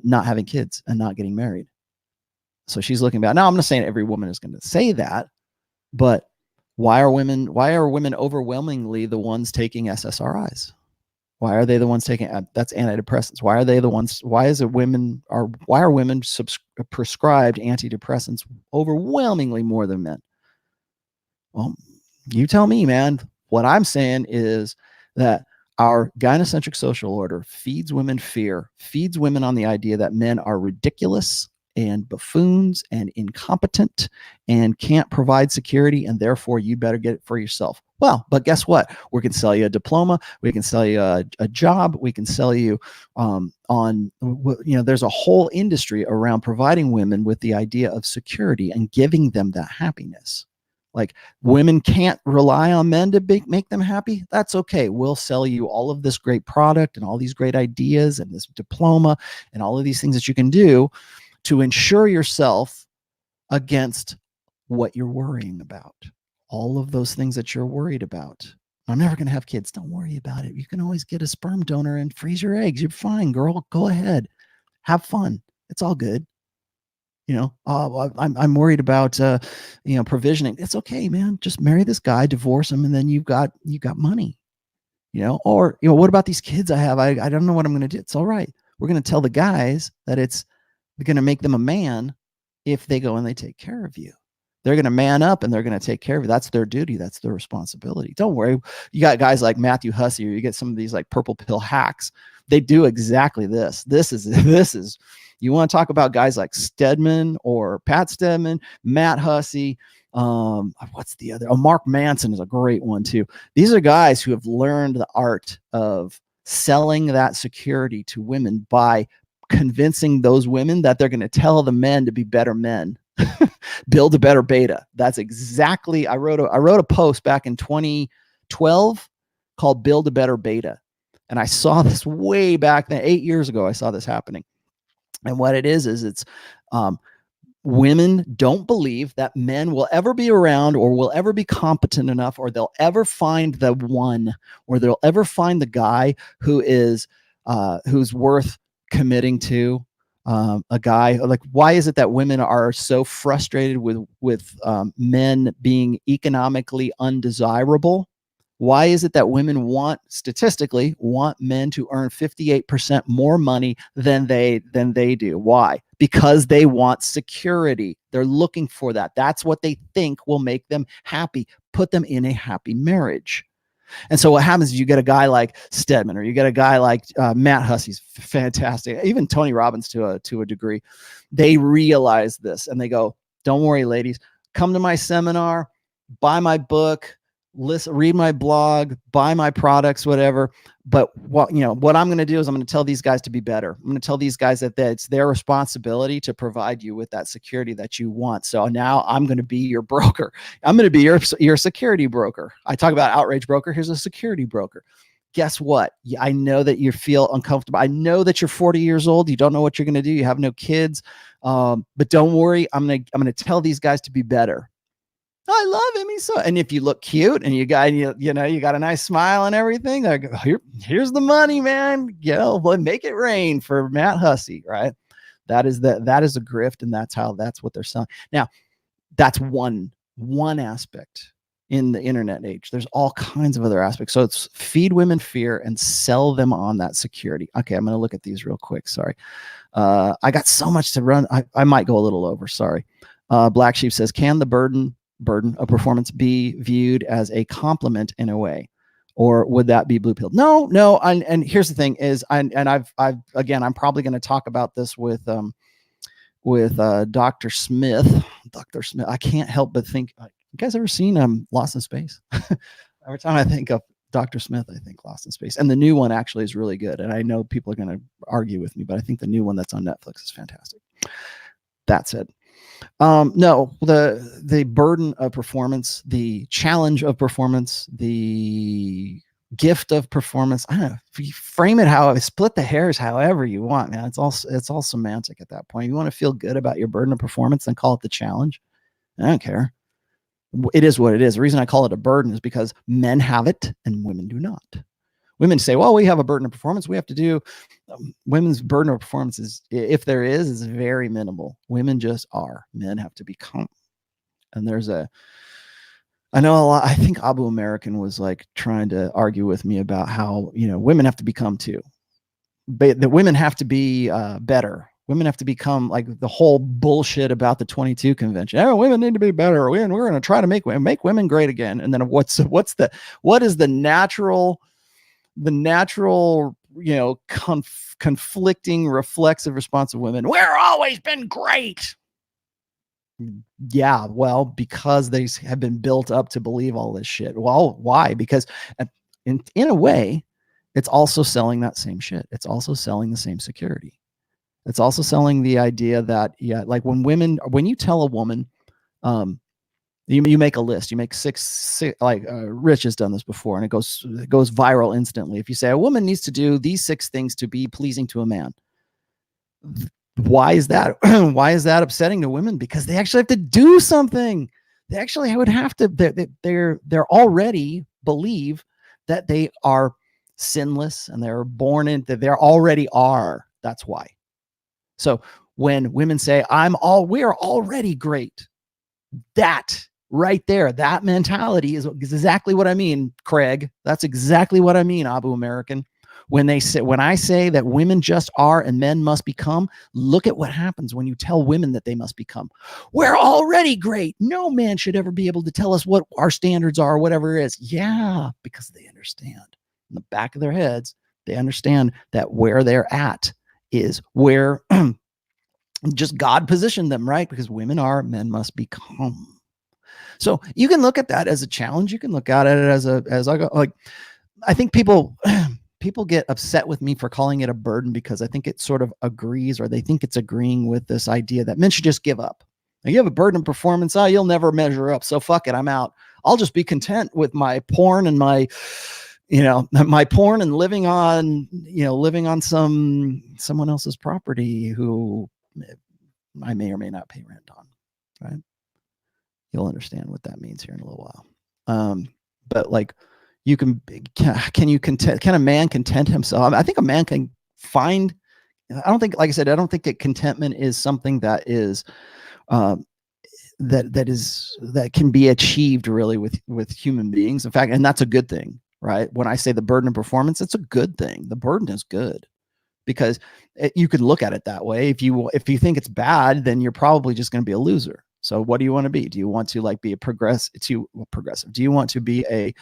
not having kids and not getting married. So she's looking back. Now, I'm not saying every woman is going to say that, but why are women overwhelmingly the ones taking SSRIs? Why are they the ones taking that's antidepressants? Why are they the ones? Why are women prescribed antidepressants overwhelmingly more than men? Well, you tell me, man. What I'm saying is that our gynocentric social order feeds women fear, feeds women on the idea that men are ridiculous and buffoons and incompetent and can't provide security, and therefore you better get it for yourself. Well, but guess what? We can sell you a diploma. We can sell you a job. We can sell you there's a whole industry around providing women with the idea of security and giving them that happiness. Like, women can't rely on men to make them happy. That's okay. We'll sell you all of this great product and all these great ideas and this diploma and all of these things that you can do to insure yourself against what you're worrying about. All of those things that you're worried about. I'm never going to have kids. Don't worry about it. You can always get a sperm donor and freeze your eggs. You're fine, girl. Go ahead. Have fun. It's all good. I'm worried about, provisioning. It's okay, man. Just marry this guy, divorce him, and then you've got money, or, what about these kids I have? I don't know what I'm going to do. It's all right. We're going to tell the guys that it's going to make them a man if they go and they take care of you. They're going to man up and they're going to take care of you. That's their duty. That's their responsibility. Don't worry. You got guys like Matthew Hussey, or you get some of these like purple pill hacks. They do exactly this. This is, you want to talk about guys like Stedman or Pat Stedman, Matt Hussey. What's the other? Mark Manson is a great one too. These are guys who have learned the art of selling that security to women by convincing those women that they're going to tell the men to be better men. Build a better beta. That's exactly, I wrote a post back in 2012 called Build a Better Beta. And I saw this way back then, 8 years ago, I saw this happening. And what it is it's women don't believe that men will ever be around or will ever be competent enough, or they'll ever find the one, or they'll ever find the guy who is who's worth committing to. A guy, like, why is it that women are so frustrated with men being economically undesirable? Why is it that women statistically want men to earn 58% more money than they do? Why? Because they want security. They're looking for that. That's what they think will make them happy, put them in a happy marriage. And so what happens is you get a guy like Stedman, or you get a guy like Matt Hussey's fantastic. Even Tony Robbins to a degree. They realize this and they go, don't worry, ladies, come to my seminar, buy my book, read my blog, buy my products, whatever. But what I'm going to do is I'm going to tell these guys to be better. I'm going to tell these guys that it's their responsibility to provide you with that security that you want. So now I'm going to be your broker. I'm going to be your security broker. I talk about outrage broker. Here's a security broker. Guess what? I know that you feel uncomfortable. I know that you're 40 years old. You don't know what you're going to do. You have no kids. But don't worry. I'm going to tell these guys to be better. I love him. He's so, and if you look cute and you got a nice smile and everything, like, here's the money, man. Well, make it rain for Matt Hussey, right? That is a grift, and that's what they're selling. Now, that's one aspect in the internet age. There's all kinds of other aspects. So it's feed women fear and sell them on that security. Okay, I'm going to look at these real quick. Sorry. I got so much to run. I might go a little over. Sorry. Black Sheep says, can the burden of performance be viewed as a compliment in a way, or would that be blue pill? No. And here's the thing is, I'm probably going to talk about this with Dr. Smith. I can't help but think, you guys ever seen Lost in Space? Every time I think of Dr. Smith, I think Lost in Space. And the new one actually is really good. And I know people are going to argue with me, but I think the new one that's on Netflix is fantastic. That said, No, the burden of performance, the challenge of performance, the gift of performance. I don't know. If you frame it how, split the hairs however you want, man. It's all semantic at that point. You want to feel good about your burden of performance, then call it the challenge. I don't care. It is what it is. The reason I call it a burden is because men have it and women do not. Women say, well, we have a burden of performance. We have to do women's burden of performance is, if there is very minimal. Women just are. Men have to become. And I know a lot. I think Abu American was like trying to argue with me about how, women have to become too. But the women have to be better. Women have to become, like, the whole bullshit about the 22 convention. Oh, women need to be better. We're going to try to make women great again. And then what is the natural, conflicting reflexive response of women? We're always been great. Yeah, well, because they have been built up to believe all this shit. Well, why? Because in a way, it's also selling that same shit. It's also selling the same security. It's also selling the idea that, like when you tell a woman, you make a list, you make six like Rich has done this before, and it goes viral instantly. If you say a woman needs to do these 6 things to be pleasing to a man, why is that? Why is that upsetting to women? Because they actually have to do something. They actually would have to. They're already believe that they are sinless and they're born into. They already are. That's why. So when women say, we are already great, that right there, that mentality is exactly what I mean, Craig. That's exactly what I mean, Abu American. When I say that women just are and men must become, look at what happens when you tell women that they must become. We're already great. No man should ever be able to tell us what our standards are or whatever it is. Yeah, because they understand. In the back of their heads, they understand that where they're at is where just God positioned them, right? Because women are, men must become. So you can look at that as a challenge. You can look at it as I think people get upset with me for calling it a burden because I think it sort of agrees, or they think it's agreeing with this idea that men should just give up. Now, you have a burden of performance. You'll never measure up. So fuck it. I'm out. I'll just be content with my porn and my porn and living on someone else's property who I may or may not pay rent on, right? You'll understand what that means here in a little while. But like, can a man content himself? I think a man can find, I don't think, like I said, I don't think that contentment is something that is, that can be achieved really with human beings. In fact, and that's a good thing, right? When I say the burden of performance, it's a good thing. The burden is good. Because you could look at it that way. If you think it's bad, then you're probably just going to be a loser. So what do you want to be? Do you want to like be a progressive? Do you want to be a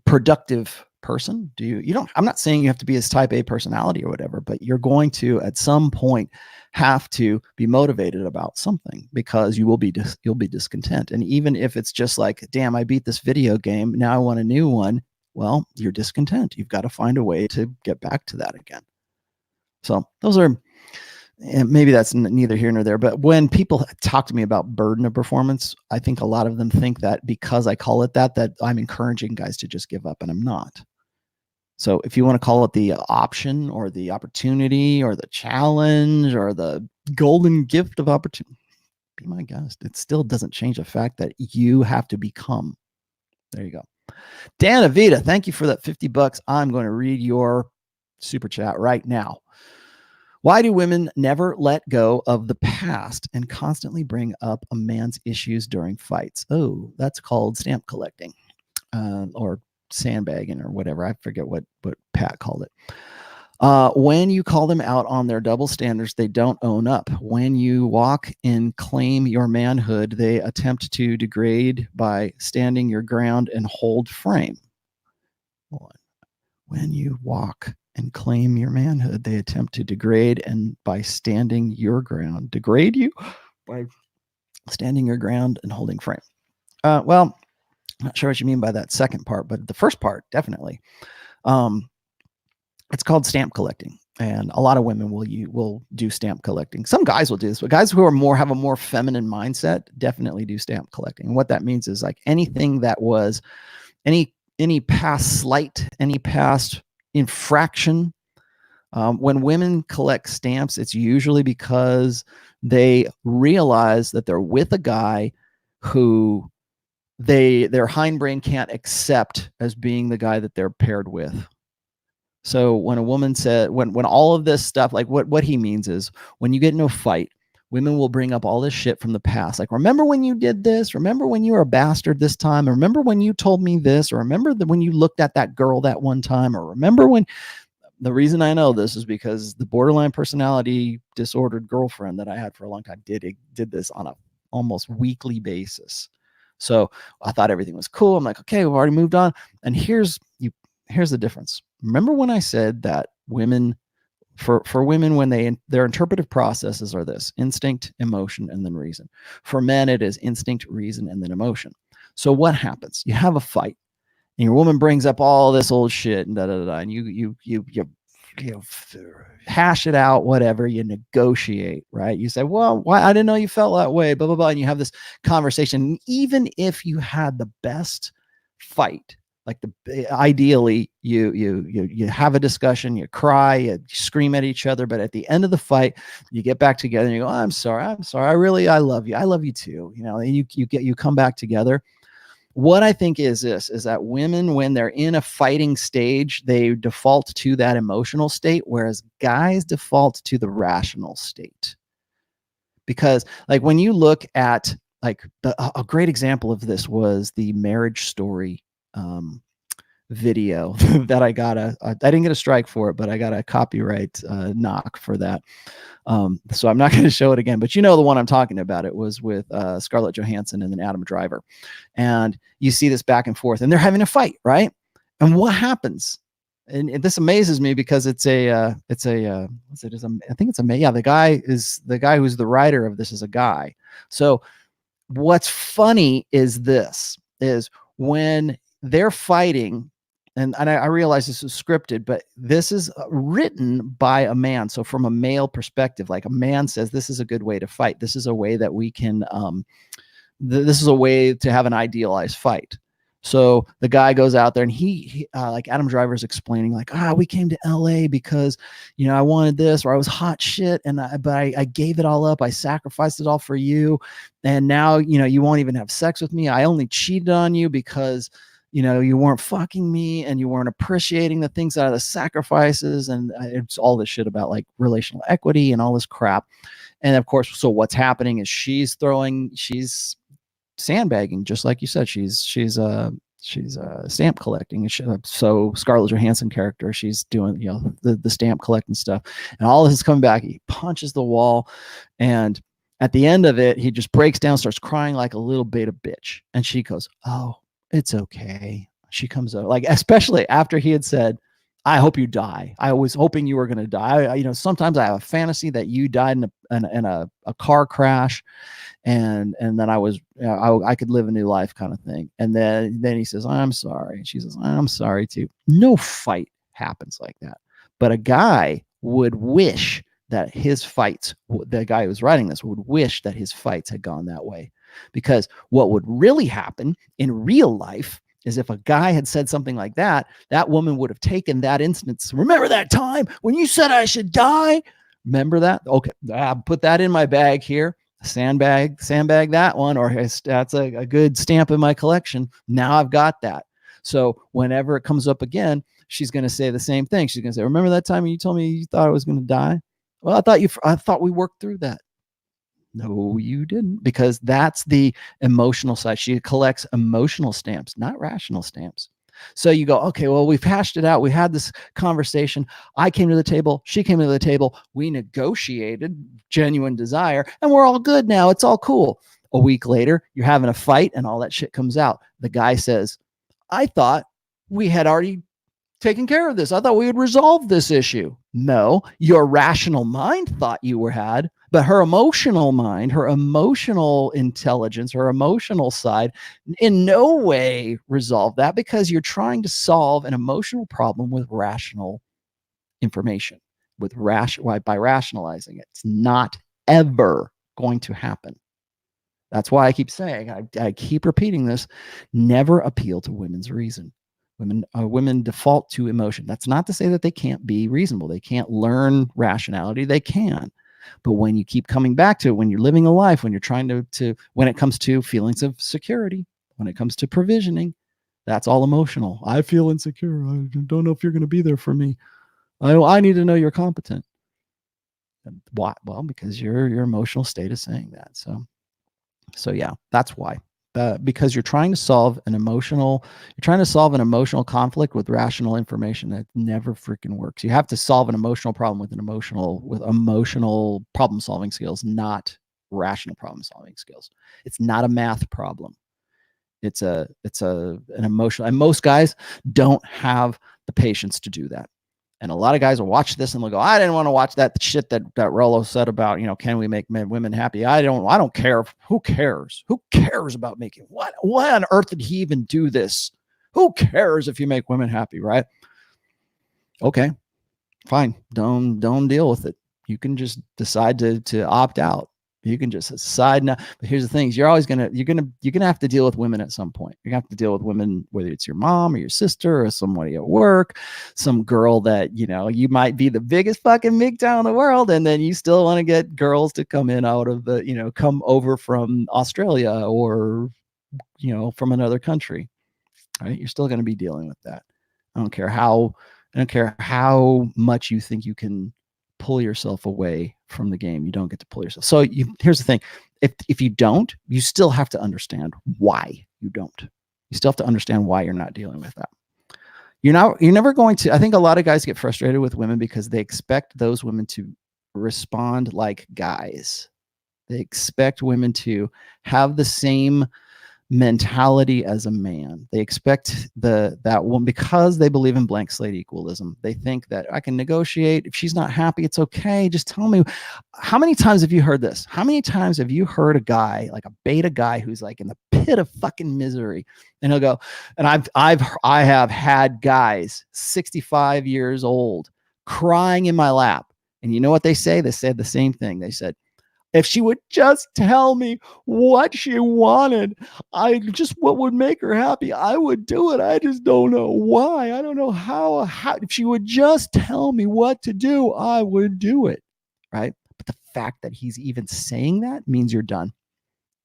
productive person? I'm not saying you have to be this type A personality or whatever, but you're going to at some point have to be motivated about something, because you'll be discontent. And even if it's just like, damn, I beat this video game, now I want a new one. Well, you're discontent. You've got to find a way to get back to that again. So those are, and maybe that's neither here nor there, but when people talk to me about burden of performance, I think a lot of them think that because I call it that I'm encouraging guys to just give up, and I'm not. So if you want to call it the option or the opportunity or the challenge or the golden gift of opportunity, be my guest. It still doesn't change the fact that you have to become. There you go. Dan Avita, thank you for that $50. I'm going to read your super chat right now. Why do women never let go of the past and constantly bring up a man's issues during fights? Oh, that's called stamp collecting, or sandbagging, or whatever. I forget what Pat called it. When you call them out on their double standards, they don't own up. When you walk and claim your manhood, they attempt to degrade by standing your ground and hold frame. When you walk and claim your manhood, they attempt to degrade and by standing your ground. Degrade you by standing your ground and holding frame. Well, I'm not sure what you mean by that second part, but the first part, definitely. It's called stamp collecting. And a lot of women will do stamp collecting. Some guys will do this, but guys who are have a more feminine mindset definitely do stamp collecting. And what that means is like anything that was any past slight, any past infraction. When women collect stamps, it's usually because they realize that they're with a guy who their hindbrain can't accept as being the guy that they're paired with. So when a woman said, when all of this stuff, like what he means is when you get into a fight, women will bring up all this shit from the past. Like, remember when you did this? Remember when you were a bastard this time? Or remember when you told me this? Or remember when you looked at that girl that one time? Or remember when, the reason I know this is because the borderline personality disordered girlfriend that I had for a long time did this on a almost weekly basis. So I thought everything was cool. I'm like, okay, we've already moved on. And here's the difference. Remember when I said that women, for women, when their interpretive processes are this: instinct, emotion, and then reason. For men, it is instinct, reason, and then emotion. So what happens? You have a fight, and your woman brings up all this old shit, and and you hash it out, whatever. You negotiate, right? You say, well, why? I didn't know you felt that way, blah blah blah, and you have this conversation. And even if you had the best fight, like ideally you have a discussion, you cry, you scream at each other, but at the end of the fight, you get back together and you go, I'm sorry, I love you too, and you come back together. What I think is that women, when they're in a fighting stage, they default to that emotional state, whereas guys default to the rational state. Because like when you look at like a great example of this was the Marriage Story video that I got I didn't get a strike for it, but I got a copyright knock for that. So I'm not going to show it again, but the one I'm talking about. It was with Scarlett Johansson and then Adam Driver. And you see this back and forth and they're having a fight, right? And what happens? And this amazes me because I think it's a man. Yeah, the guy who's the writer of this is a guy. So what's funny is when they're fighting, and I realize this is scripted, but this is written by a man. So from a male perspective, like a man says, this is a good way to fight. This is a way that we can, this is a way to have an idealized fight. So the guy goes out there and he like Adam Driver's explaining like, we came to LA because, I wanted this, or I was hot shit. But I gave it all up. I sacrificed it all for you. And now, you won't even have sex with me. I only cheated on you because, you weren't fucking me and you weren't appreciating the things out of the sacrifices. And it's all this shit about like relational equity and all this crap. And of course, so what's happening is she's sandbagging, just like you said. She's stamp collecting. So Scarlett Johansson character, she's doing the stamp collecting stuff, and all this is coming back. He punches the wall, and at the end of it, he just breaks down, starts crying like a little beta bitch, and she goes, "Oh, it's okay." She comes out, like, especially after he had said, "I hope you die. I was hoping you were going to die. Sometimes I have a fantasy that you died in a car crash, and then I could live a new life," kind of thing. And then he says, "I'm sorry." And she says, "I'm sorry too." No fight happens like that. But a guy would wish that his fights, the guy who's writing this would wish that his fights had gone that way. Because what would really happen in real life is if a guy had said something like that, that woman would have taken that instance. "Remember that time when you said I should die? Remember that? Okay, I'll put that in my bag here. Sandbag that one, or that's a good stamp in my collection. Now I've got that." So whenever it comes up again, she's going to say the same thing. She's going to say, "Remember that time when you told me you thought I was going to die? Well, I thought we worked through that." No, you didn't, because that's the emotional side. She collects emotional stamps, not rational stamps. So you go, okay, well, we've hashed it out. We had this conversation. I came to the table. She came to the table. We negotiated genuine desire, and we're all good now. It's all cool. A week later, you're having a fight and all that shit comes out. The guy says, "I thought we had already taken care of this. I thought we had resolved this issue." No, your rational mind thought you had, but her emotional mind, her emotional intelligence, her emotional side in no way resolved that, because you're trying to solve an emotional problem with rational information. by rationalizing it. It's not ever going to happen. That's why I keep saying, I keep repeating this, never appeal to women's reason. Women default to emotion. That's not to say that they can't be reasonable. They can't learn rationality. They can. But when you keep coming back to it, when you're living a life, when you're trying to when it comes to feelings of security, when it comes to provisioning, that's all emotional. I feel insecure. I don't know if you're going to be there for me. I need to know you're competent. Why? Well, because your emotional state is saying that. So yeah, that's why. Because you're trying to solve an emotional conflict with rational information. That never freaking works. You have to solve an emotional problem with emotional problem solving skills, not rational problem solving skills. It's not a math problem. It's an emotional, and most guys don't have the patience to do that. And a lot of guys will watch this and they'll go, I didn't want to watch that shit that Rollo said about, can we make women happy? I don't care. Who cares? Who cares about making what on earth did he even do this? Who cares if you make women happy, right? Okay, fine. Don't deal with it. You can just decide to opt out. You can just decide now. But here's the thing: you're gonna have to deal with women at some point. You're gonna have to deal with women, whether it's your mom or your sister or somebody at work, some girl that you might be the biggest fucking MGTOW in the world, and then you still want to get girls to come in out of the come over from Australia or from another country. Right? You're still gonna be dealing with that. I don't care how much you think you can pull yourself away from the game. You don't get to pull yourself. So here's the thing. If you don't, you still have to understand why you don't. You still have to understand why you're not dealing with that. You're never going to, I think a lot of guys get frustrated with women because they expect those women to respond like guys. They expect women to have the same mentality as a man. They expect that one, because they believe in blank slate equalism. They think that I can negotiate. If she's not happy, it's okay. Just tell me. How many times have you heard this? How many times have you heard a guy, like a beta guy, who's like in the pit of fucking misery, and he'll go, and I have had guys 65 years old crying in my lap, and you know what they say? They said the same thing. They said, if she would just tell me what she wanted, what would make her happy, I would do it. I just don't know why. I don't know how. If she would just tell me what to do, I would do it. Right? But the fact that he's even saying that means you're done.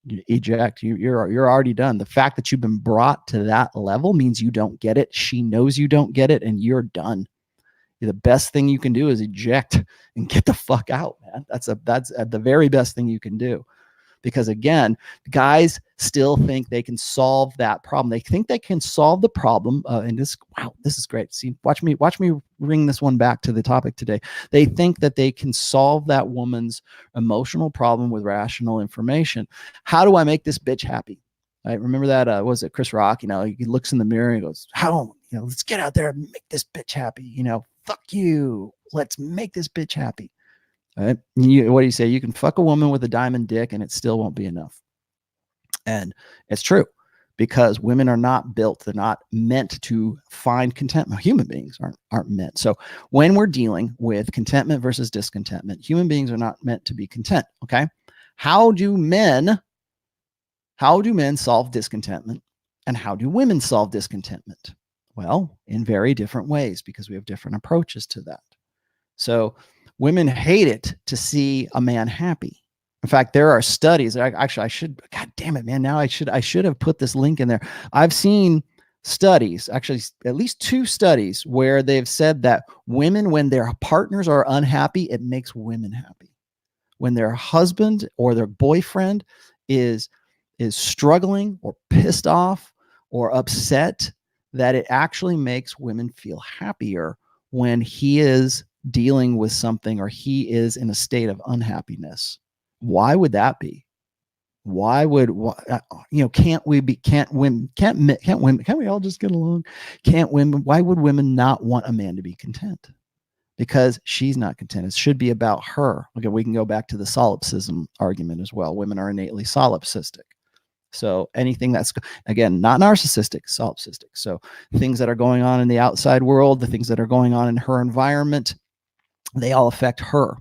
You eject. You're already done. The fact that you've been brought to that level means you don't get it. She knows you don't get it, and you're done. The best thing you can do is eject and get the fuck out, man. That's the very best thing you can do. Because again, guys still think they can solve that problem. They think they can solve the problem. And this is great. See, watch me bring this one back to the topic today. They think that they can solve that woman's emotional problem with rational information. How do I make this bitch happy? Right? Remember that, was it Chris Rock? He looks in the mirror and he goes, how, let's get out there and make this bitch happy. Fuck you. Let's make this bitch happy. Right? What do you say? You can fuck a woman with a diamond dick and it still won't be enough. And it's true, because women are not built. They're not meant to find contentment. Human beings aren't meant. So when we're dealing with contentment versus discontentment, human beings are not meant to be content. Okay. How do men solve discontentment, and how do women solve discontentment? Well, in very different ways, because we have different approaches to that. So women hate it to see a man happy. In fact, there are studies. I should, God damn it, man. Now I should have put this link in there. I've seen studies, actually at least 2 studies, where they've said that women, when their partners are unhappy, it makes women happy. When their husband or their boyfriend is struggling or pissed off or upset, that it actually makes women feel happier when he is dealing with something or he is in a state of unhappiness. Why would that be? Why would, can't we all just get along? Why would women not want a man to be content? Because she's not content. It should be about her. Okay, we can go back to the solipsism argument as well. Women are innately solipsistic. So anything that's, again, not narcissistic, solipsistic. So things that are going on in the outside world, the things that are going on in her environment, they all affect her.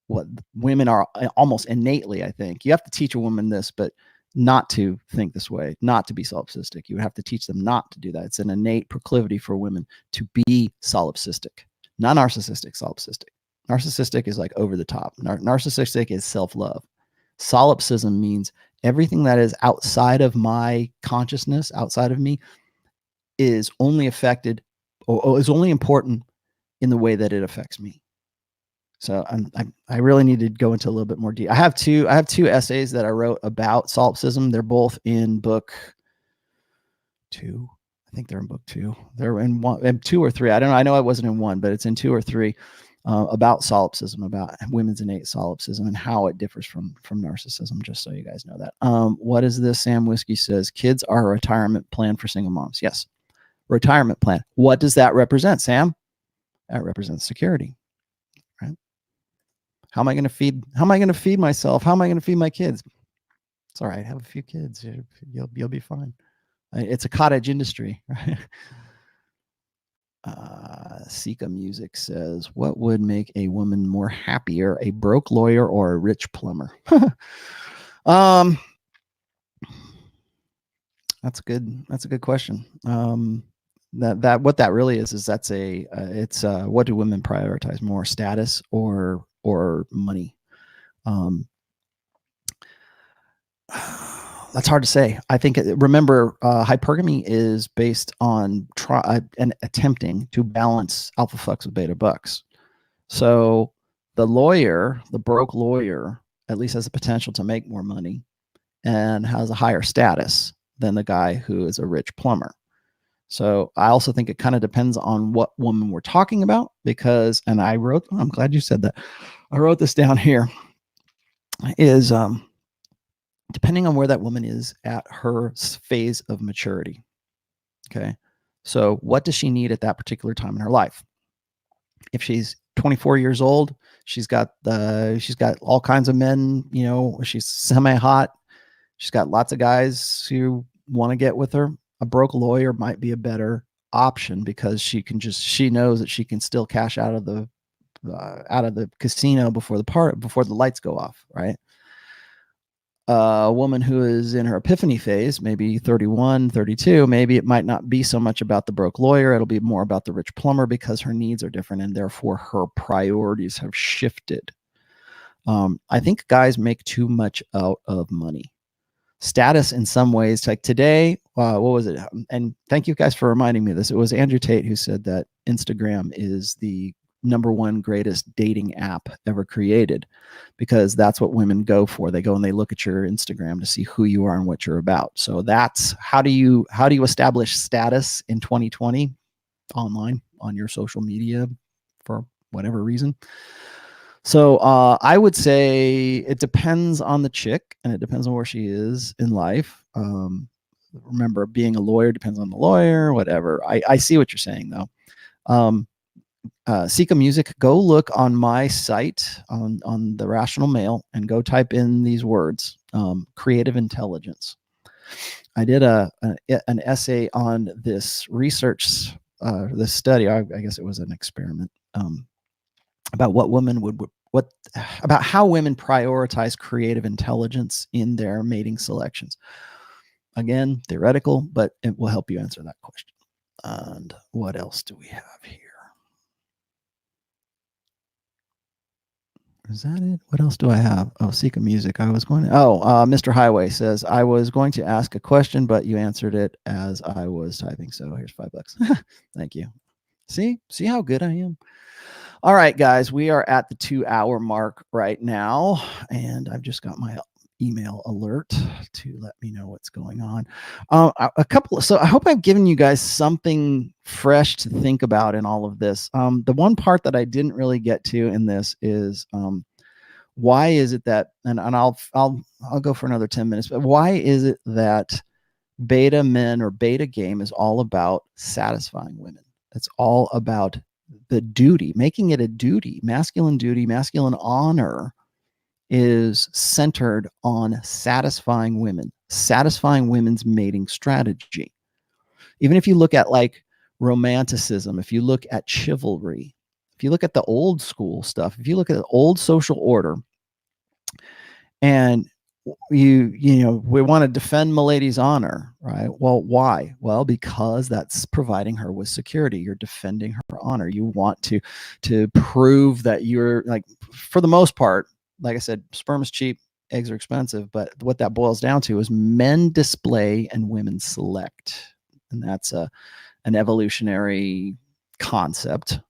What women are almost innately, I think. You have to teach a woman this, but not to think this way, not to be solipsistic. You have to teach them not to do that. It's an innate proclivity for women to be solipsistic, not narcissistic, solipsistic. Narcissistic is like over the top. Narcissistic is self-love. Solipsism means everything that is outside of my consciousness, outside of me, is only affected or is only important in the way that it affects me. So I really need to go into a little bit more detail. I have two essays that I wrote about solipsism. They're both in book 2. I think they're in book 2. They're in 1 and 2 or 3. I don't know. I know I wasn't in 1, but it's in 2 or 3 about solipsism, about women's innate solipsism and how it differs from narcissism. Just so you guys know that. What is this? Sam Whiskey says kids are a retirement plan for single moms. Yes, retirement plan. What does that represent, Sam? That represents security. How am I going to feed? How am I going to feed myself? How am I going to feed my kids? It's all right. Have a few kids. You'll be fine. It's a cottage industry, right? Sika Music says, what would make a woman more happier, a broke lawyer or a rich plumber? That's a good question. What that really is that's it's what do women prioritize more, status or money? That's hard to say. I think, remember, hypergamy is based on and attempting to balance alpha fucks with beta bucks. So the broke lawyer, at least has the potential to make more money and has a higher status than the guy who is a rich plumber. So I also think it kind of depends on what woman we're talking about, because, and I'm glad you said that. I wrote this down here, is depending on where that woman is at her phase of maturity. Okay. So what does she need at that particular time in her life? If she's 24 years old, she's got all kinds of men, she's semi-hot. She's got lots of guys who want to get with her. A broke lawyer might be a better option because she knows that she can still cash out of the casino before the lights go off, right? A woman who is in her epiphany phase, maybe 31, 32, maybe it might not be so much about the broke lawyer. It'll be more about the rich plumber because her needs are different and therefore her priorities have shifted. I think guys make too much out of money. Status in some ways, like today, what was it? And thank you guys for reminding me of this. It was Andrew Tate who said that Instagram is the #1 greatest dating app ever created, because that's what women go for. They go and they look at your Instagram to see who you are and what you're about. So that's how do you establish status in 2020 online on your social media for whatever reason. So I would say it depends on the chick and it depends on where she is in life. Remember, being a lawyer depends on the lawyer, whatever. I see what you're saying though. Sika Music, go look on my site on the Rational Male and go type in these words, creative intelligence. I did an essay on this research, this study. I guess it was an experiment about about how women prioritize creative intelligence in their mating selections. Again, theoretical, but it will help you answer that question. And what else do we have here? Is that it? What else do I have? Oh, Sika Music. Mr. Highway says, I was going to ask a question, but you answered it as I was typing. So here's $5. Thank you. See how good I am? All right, guys, we are at the 2-hour mark right now, and I've just got my email alert to let me know what's going on. So I hope I've given you guys something fresh to think about in all of this. The one part that I didn't really get to in this is why is it that, and I'll go for another 10 minutes, but why is it that beta men or beta game is all about satisfying women? It's all about the duty, making it a duty, masculine honor is centered on satisfying women, satisfying women's mating strategy. Even if you look at like romanticism, if you look at chivalry, if you look at the old school stuff, if you look at the old social order, and you know, we want to defend milady's honor, right? Well, why? Well, because that's providing her with security. You're defending her honor. You want to prove that you're, like, for the most part, like I said, sperm is cheap, eggs are expensive, but what that boils down to is men display and women select. And that's an evolutionary concept.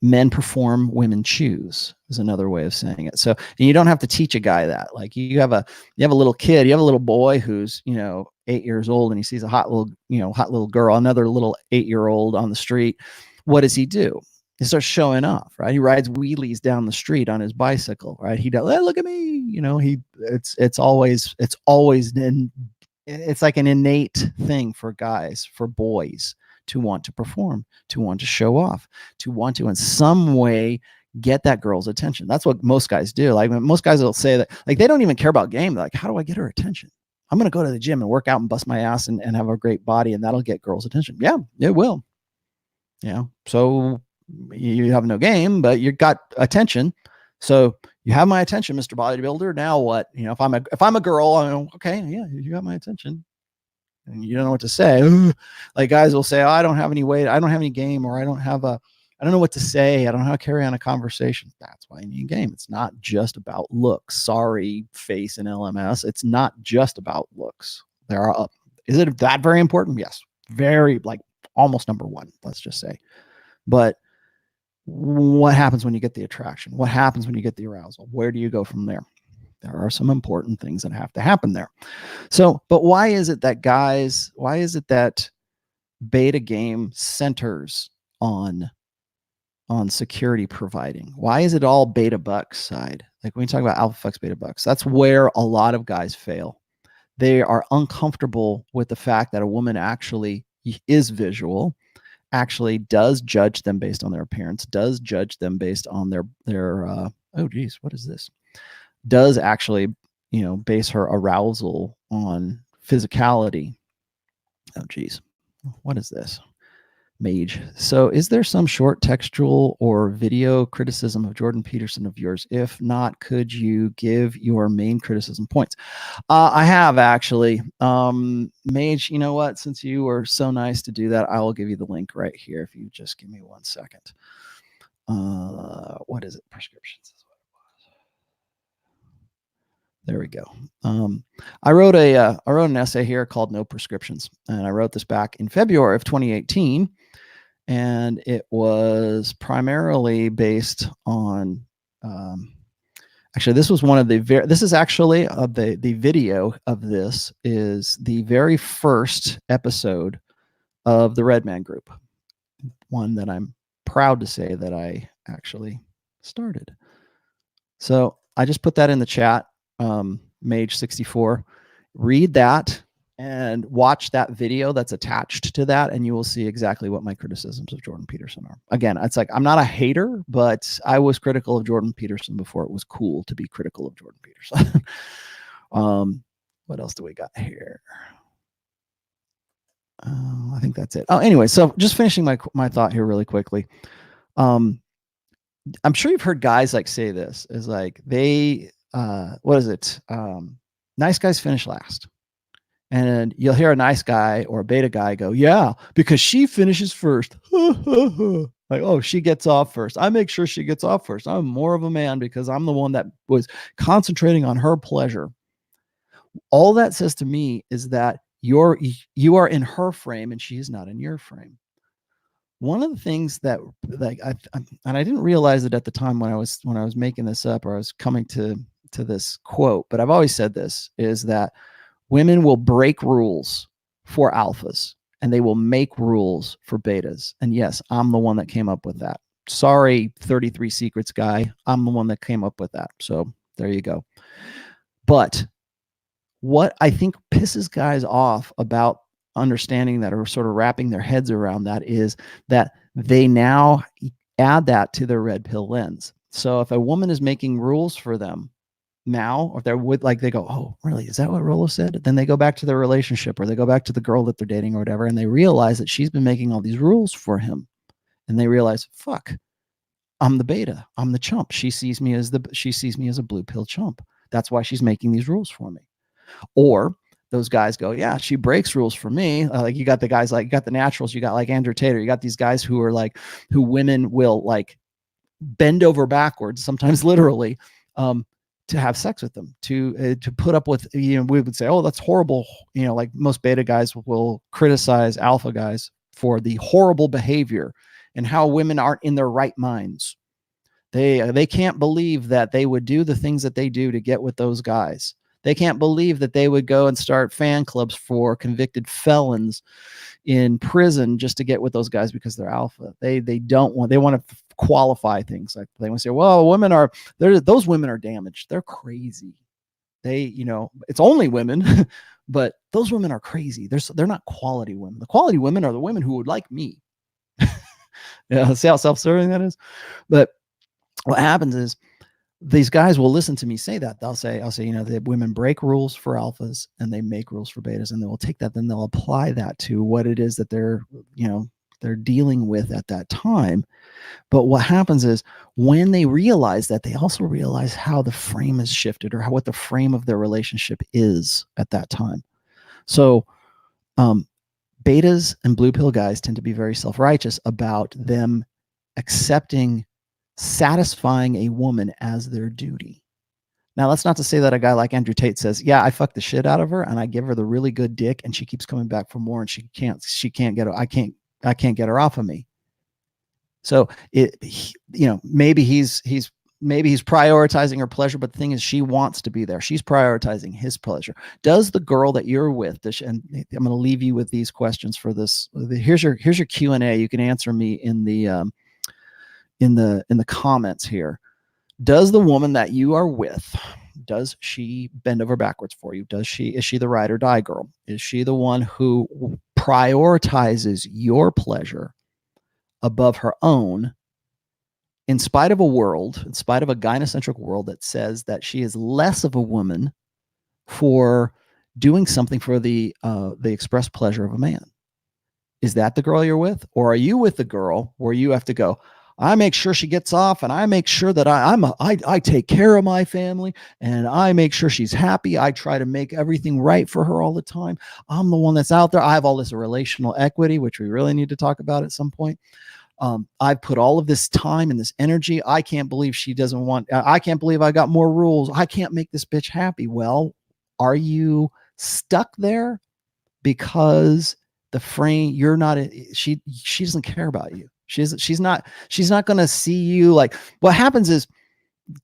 Men perform, women choose is another way of saying it. So, and you don't have to teach a guy that. Like, you have a little kid, you have a little boy who's, you know, 8 years old, and he sees a hot little girl, another little 8-year-old on the street. What does he do? He starts showing off, right? He rides wheelies down the street on his bicycle, right? He does, hey, look at me, you know. It's always it's like an innate thing for guys, for boys, to want to perform, to want to show off, to want to in some way get that girl's attention. That's what most guys do. Like, most guys will say that, like, they don't even care about game. They're like, how do I get her attention? I'm going to go to the gym and work out and bust my ass and have a great body, and that'll get girls' attention. Yeah, it will. Yeah. So you have no game, but you got attention. So you have my attention, Mr. Bodybuilder. Now what? You know, if I'm a girl, I go, okay, yeah, you got my attention. And you don't know what to say. Like, guys will say, oh, I don't have any weight, I don't have any game, or I don't know what to say, I don't know how to carry on a conversation. That's why you need game. It's not just about looks. Sorry, face and LMS. It's not just about looks. Is it that very important? Yes. Very, like, almost number one, let's just say. But what happens when you get the attraction? What happens when you get the arousal? Where do you go from there? There are some important things that have to happen there. So, but why is it that beta game centers on security providing? Why is it all beta bucks side? Like, when we talk about alpha fucks, beta bucks, that's where a lot of guys fail. They are uncomfortable with the fact that a woman actually is visual, actually does judge them based on their appearance, does judge them based on their oh geez, what is this? Does actually, you know, base her arousal on physicality. Oh geez, what is this? Mage. So, is there some short textual or video criticism of Jordan Peterson of yours? If not, could you give your main criticism points? I have, actually. Mage, you know what? Since you were so nice to do that, I will give you the link right here. If you just give me 1 second. What is it? Prescriptions is what it was. There we go. I wrote an essay here called "No Prescriptions," and I wrote this back in February of 2018. And it was primarily based on, actually, this was one of the this is actually the video of this is the very first episode of the Red Man Group, one that I'm proud to say that I actually started. So I just put that in the chat, Mage 64. Read that and watch that video that's attached to that, and you will see exactly what my criticisms of Jordan Peterson are. Again, it's like, I'm not a hater, but I was critical of Jordan Peterson before it was cool to be critical of Jordan Peterson. What else do we got here? I think that's it. Oh, anyway, so just finishing my thought here really quickly. I'm sure you've heard guys like say this, is like, they what is it? Nice guys finish last. And you'll hear a nice guy or a beta guy go, yeah, because she finishes first. Like, oh, she gets off first. I make sure she gets off first. I'm more of a man because I'm the one that was concentrating on her pleasure. All that says to me is that you are in her frame and she is not in your frame. One of the things that, like, and I didn't realize it at the time when I was making this up, or I was coming to this quote, but I've always said this, is that women will break rules for alphas and they will make rules for betas. And yes, I'm the one that came up with that. Sorry, 33 Secrets guy. I'm the one that came up with that. So there you go. But what I think pisses guys off about understanding that, or sort of wrapping their heads around that, is that they now add that to their red pill lens. So if a woman is making rules for them now, or they're with, like, they go, oh, really? Is that what Rollo said? Then they go back to their relationship, or they go back to the girl that they're dating or whatever, and they realize that she's been making all these rules for him. And they realize, fuck, I'm the beta. I'm the chump. She sees me as a blue pill chump. That's why she's making these rules for me. Or those guys go, yeah, she breaks rules for me. Like you got the guys, like you got the naturals, you got like Andrew Tate, you got these guys who are like, who women will like bend over backwards, sometimes literally, to have sex with them, to put up with, we would say, oh, that's horrible. Like most beta guys will criticize alpha guys for the horrible behavior and how women aren't in their right minds. They can't believe that they would do the things that they do to get with those guys. They can't believe that they would go and start fan clubs for convicted felons in prison just to get with those guys because they're alpha. They want to qualify things. Like they want to say, well, those women are damaged. They're crazy. It's only women, but those women are crazy. They're not quality women. The quality women are the women who would like me. Yeah, see how self-serving that is? But what happens is these guys will listen to me say that. I'll say, the women break rules for alphas and they make rules for betas, and they will take that, then they'll apply that to what it is that they're dealing with at that time. But what happens is when they realize that, they also realize how the frame has shifted, or what the frame of their relationship is at that time. So, betas and blue pill guys tend to be very self-righteous about them accepting satisfying a woman as their duty. Now, that's not to say that a guy like Andrew Tate says, yeah, I fuck the shit out of her and I give her the really good dick and she keeps coming back for more and she can't get her. I can't get her off of me. So maybe he's prioritizing her pleasure, but the thing is, she wants to be there. She's prioritizing his pleasure. Does the girl that you're with, and I'm going to leave you with these questions for this. Here's your Q&A. You can answer me in the comments here. Does the woman that you are with, does she bend over backwards for you? Is she the ride or die girl? Is she the one who prioritizes your pleasure above her own, in spite of a gynocentric world that says that she is less of a woman for doing something for the express pleasure of a man? Is that the girl you're with? Or are you with the girl where you have to go, I make sure she gets off, and I make sure that I take care of my family, and I make sure she's happy. I try to make everything right for her all the time. I'm the one that's out there. I have all this relational equity, which we really need to talk about at some point. I've put all of this time and this energy. I can't believe she doesn't want, I can't believe I got more rules. I can't make this bitch happy. Well, are you stuck there because the frame, you're not, she doesn't care about you. She's not going to see you. Like, what happens is,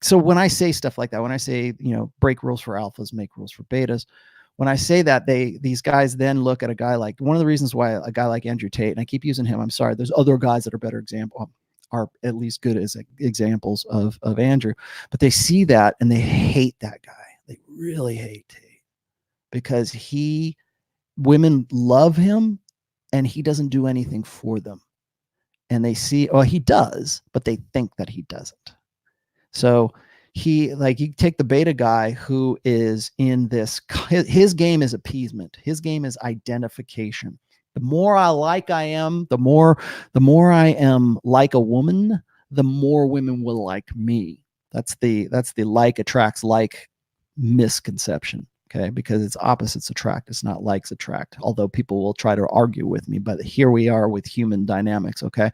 so when I say stuff like that, when I say, break rules for alphas, make rules for betas, when I say that, these guys then look at a guy like, one of the reasons why a guy like Andrew Tate, and I keep using him, I'm sorry, there's other guys that are better example, are at least good as examples of Andrew, but they see that and they hate that guy. They really hate Tate because women love him and he doesn't do anything for them. And they see, well, he does, but they think that he doesn't. So you take the beta guy who is in this, his game is appeasement. His game is identification. The more I am, the more I am like a woman, the more women will like me. That's the like attracts like misconception. Okay, because it's opposites attract. It's not likes attract, although people will try to argue with me, but here we are with human dynamics. Okay,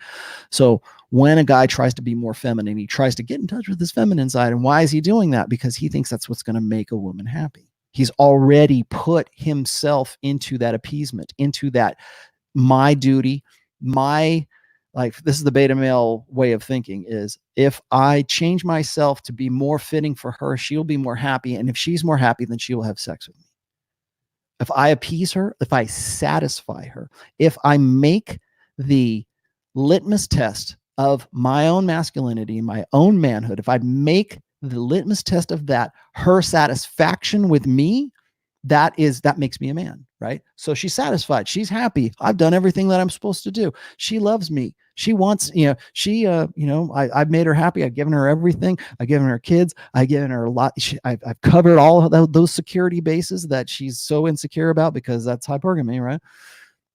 so when a guy tries to be more feminine, he tries to get in touch with his feminine side. And why is he doing that? Because he thinks that's what's going to make a woman happy. He's already put himself into that appeasement, into that my duty, this is the beta male way of thinking, is if I change myself to be more fitting for her, she'll be more happy. And if she's more happy, then she will have sex with me. If I appease her, if I satisfy her, if I make the litmus test of my own masculinity, my own manhood, if I make the litmus test of that, her satisfaction with me, that makes me a man, right? So she's satisfied. She's happy. I've done everything that I'm supposed to do. She loves me. She wants, I've made her happy. I've given her everything. I've given her kids. I've given her a lot. I've covered all of those security bases that she's so insecure about, because that's hypergamy, right?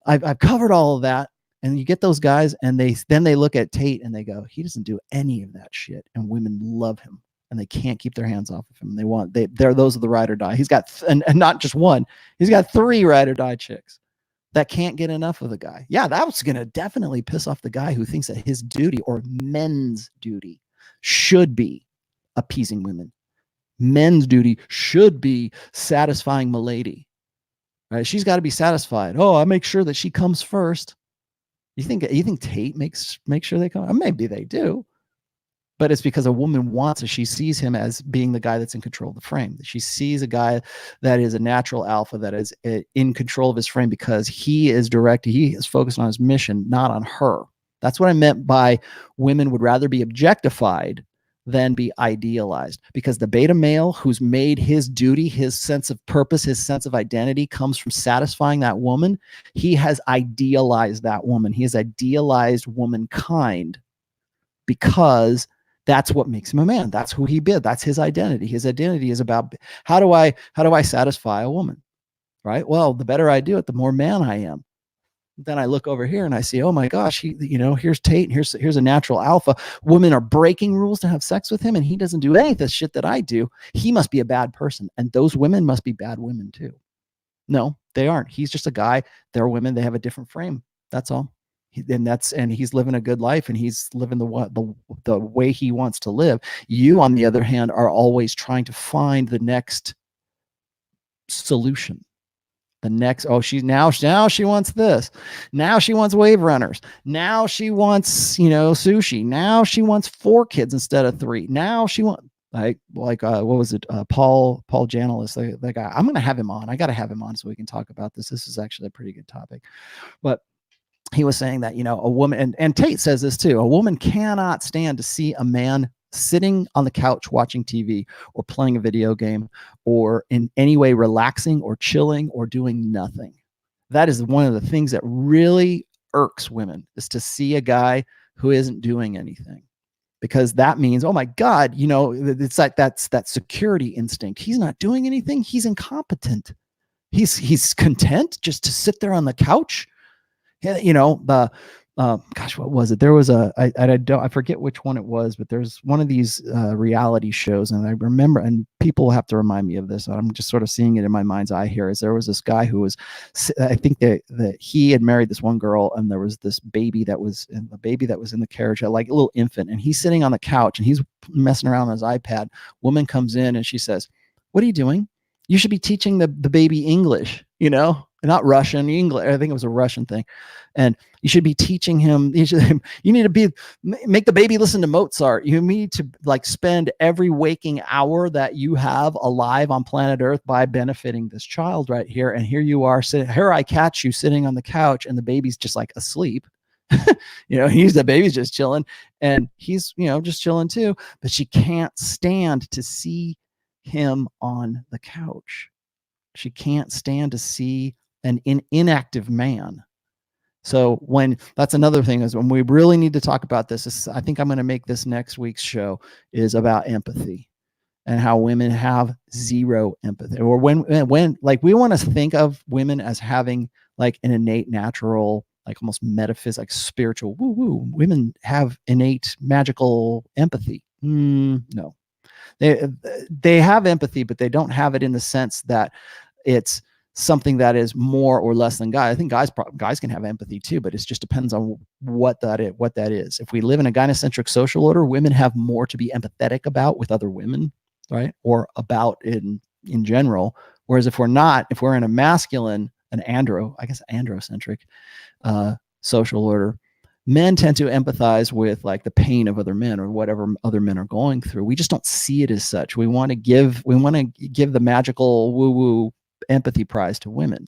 I've covered all of that. And you get those guys, and then they look at Tate and they go, he doesn't do any of that shit, and women love him, and they can't keep their hands off of him. Those are the ride or die. He's got and not just one, he's got 3 ride or die chicks that can't get enough of the guy. Yeah, that was going to definitely piss off the guy who thinks that his duty, or men's duty, should be appeasing women. Men's duty should be satisfying milady. Right? She's got to be satisfied. Oh, I make sure that she comes first. You think Tate makes sure they come? Maybe they do. But it's because a woman wants it. She sees him as being the guy that's in control of the frame. She sees a guy that is a natural alpha, that is in control of his frame, because he is directed. He is focused on his mission, not on her. That's what I meant by women would rather be objectified than be idealized, because the beta male who's made his duty, his sense of purpose, his sense of identity comes from satisfying that woman. He has idealized that woman. He has idealized womankind, because that's what makes him a man. That's who he be. That's his identity. His identity is about, how do I satisfy a woman, right? Well, the better I do it, the more man I am. Then I look over here and I see, oh my gosh, here's Tate, and here's a natural alpha. Women are breaking rules to have sex with him, and he doesn't do any of the shit that I do. He must be a bad person, and those women must be bad women too. No, they aren't. He's just a guy. They're women. They have a different frame. That's all. And he's living a good life, and he's living the way he wants to live. You, on the other hand, are always trying to find the next solution. The next, now she wants this. Now she wants wave runners. Now she wants, sushi. Now she wants 4 kids instead of 3. Now she wants what was it? Paul Janolis, that guy. I'm going to have him on. I got to have him on so we can talk about this. This is actually a pretty good topic. But he was saying that, a woman, and Tate says this too, a woman cannot stand to see a man sitting on the couch watching TV or playing a video game or in any way relaxing or chilling or doing nothing. That is one of the things that really irks women, is to see a guy who isn't doing anything, because that means, oh my God, it's like that's that security instinct. He's not doing anything. He's incompetent. He's content just to sit there on the couch. Gosh, what was it? There was I forget which one it was, but there's one of these reality shows, and I remember, and people have to remind me of this. I'm just sort of seeing it in my mind's eye here. Is there was this guy who was, I think that he had married this one girl, and there was this baby that was in the carriage, like a little infant, and he's sitting on the couch and he's messing around on his iPad. Woman comes in and she says, "What are you doing? You should be teaching the baby English, not Russian, English." I think it was a Russian thing. And you should be teaching him, you need to make the baby listen to Mozart. You need to spend every waking hour that you have alive on planet Earth by benefiting this child right here. And here you are here I catch you sitting on the couch, and the baby's just asleep. The baby's just chilling, and he's, just chilling too, but she can't stand to see him on the couch. She can't stand to see an inactive man. So that's another thing, is when we really need to talk about this, I think I'm going to make this next week's show, is about empathy, and how women have zero empathy, or when we want to think of women as having an innate, natural, almost metaphysical, spiritual woo-woo. Women have innate magical empathy. No, they have empathy, but they don't have it in the sense that it's something that is more or less than guys. I think guys can have empathy too, but it just depends on what that is. If we live in a gynocentric social order, women have more to be empathetic about with other women, right? Or about in general. Whereas if we're in a masculine, androcentric social order, men tend to empathize with the pain of other men or whatever other men are going through. We just don't see it as such. We want to give the magical woo-woo empathy prize to women.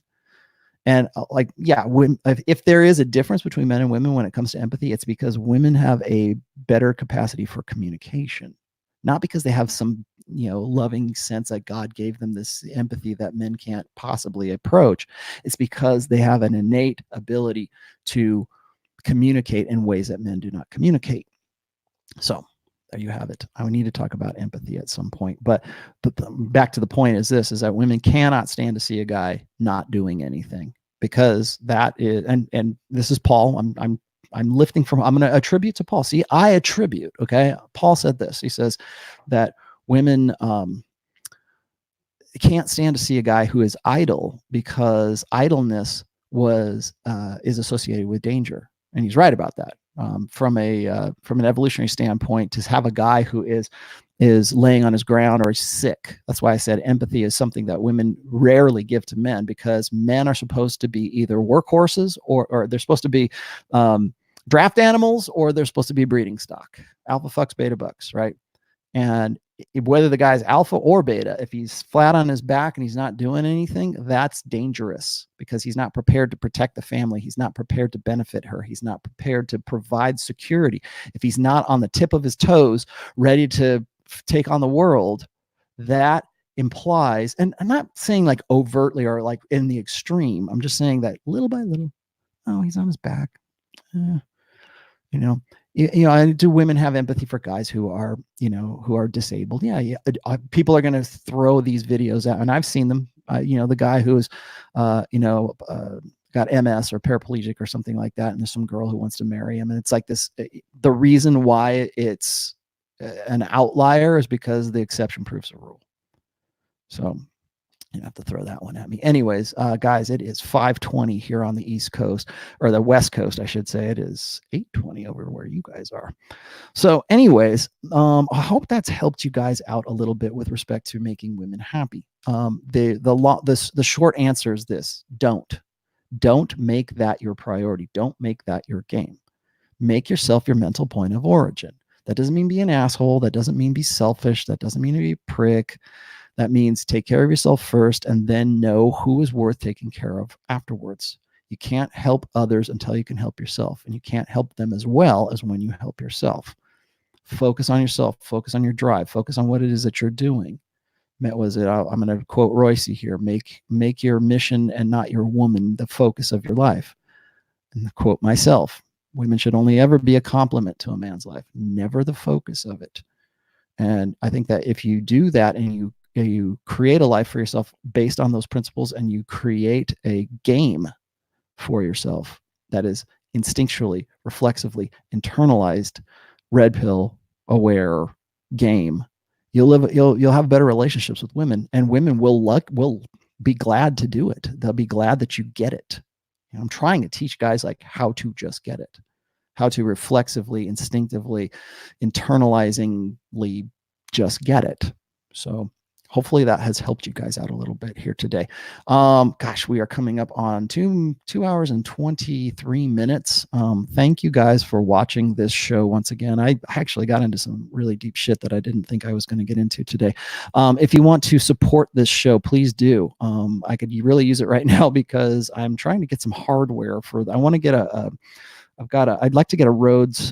And if there is a difference between men and women when it comes to empathy, it's because women have a better capacity for communication, not because they have some loving sense that God gave them this empathy that men can't possibly approach. It's because they have an innate ability to communicate in ways that men do not communicate. So there you have it. I need to talk about empathy at some point, but back to the point is that women cannot stand to see a guy not doing anything. because that is, and this is Paul. I'm lifting from, I'm going to attribute to Paul. See, I attribute, okay? Paul said this. He says that women can't stand to see a guy who is idle, because idleness is associated with danger. And he's right about that. From an evolutionary standpoint, to have a guy who is laying on his ground or is sick. That's why I said empathy is something that women rarely give to men, because men are supposed to be either workhorses or they're supposed to be draft animals, or they're supposed to be breeding stock. Alpha fucks beta bucks, right? And whether the guy's alpha or beta, if he's flat on his back and he's not doing anything, that's dangerous, because he's not prepared to protect the family. He's not prepared to benefit her. He's not prepared to provide security. If he's not on the tip of his toes, ready to take on the world, that implies, and I'm not saying like overtly or like in the extreme, I'm just saying that little by little, oh, he's on his back. Do women have empathy for guys who are, who are disabled? Yeah. People are going to throw these videos out, and I've seen them. The guy who's, got MS or paraplegic or something like that, and there's some girl who wants to marry him, and it's like this. The reason why it's an outlier is because the exception proves the rule. So you have to throw that one at me. Anyways, guys, it is 5:20 here on the East Coast, or the West Coast, I should say. It is 8:20 over where you guys are. So anyways, I hope that's helped you guys out a little bit with respect to making women happy. The short answer is this: don't make that your priority. Don't make that your game. Make yourself your mental point of origin. That doesn't mean be an asshole. That doesn't mean be selfish. That doesn't mean to be a prick. That means take care of yourself first, and then know who is worth taking care of afterwards. You can't help others until you can help yourself, and you can't help them as well as when you help yourself. Focus on yourself. Focus on your drive. Focus on what it is that you're doing. I'm going to quote Royce here: make your mission and not your woman the focus of your life. And quote myself: women should only ever be a complement to a man's life, never the focus of it. And I think that if you do that, and you create a life for yourself based on those principles, and you create a game for yourself that is instinctually, reflexively, internalized, red pill aware game, you'll have better relationships with women, and women will be glad to do it. They'll be glad that you get it. I'm trying to teach guys like how to just get it, how to reflexively, instinctively, internalizingly just get it. So hopefully that has helped you guys out a little bit here today. Gosh, we are coming up on 2 hours and 23 minutes. Thank you guys for watching this show once again. I actually got into some really deep shit that I didn't think I was going to get into today. If you want to support this show, please do. I could really use it right now, because I'm trying to get some hardware I want to get I'd like to get a Rhodes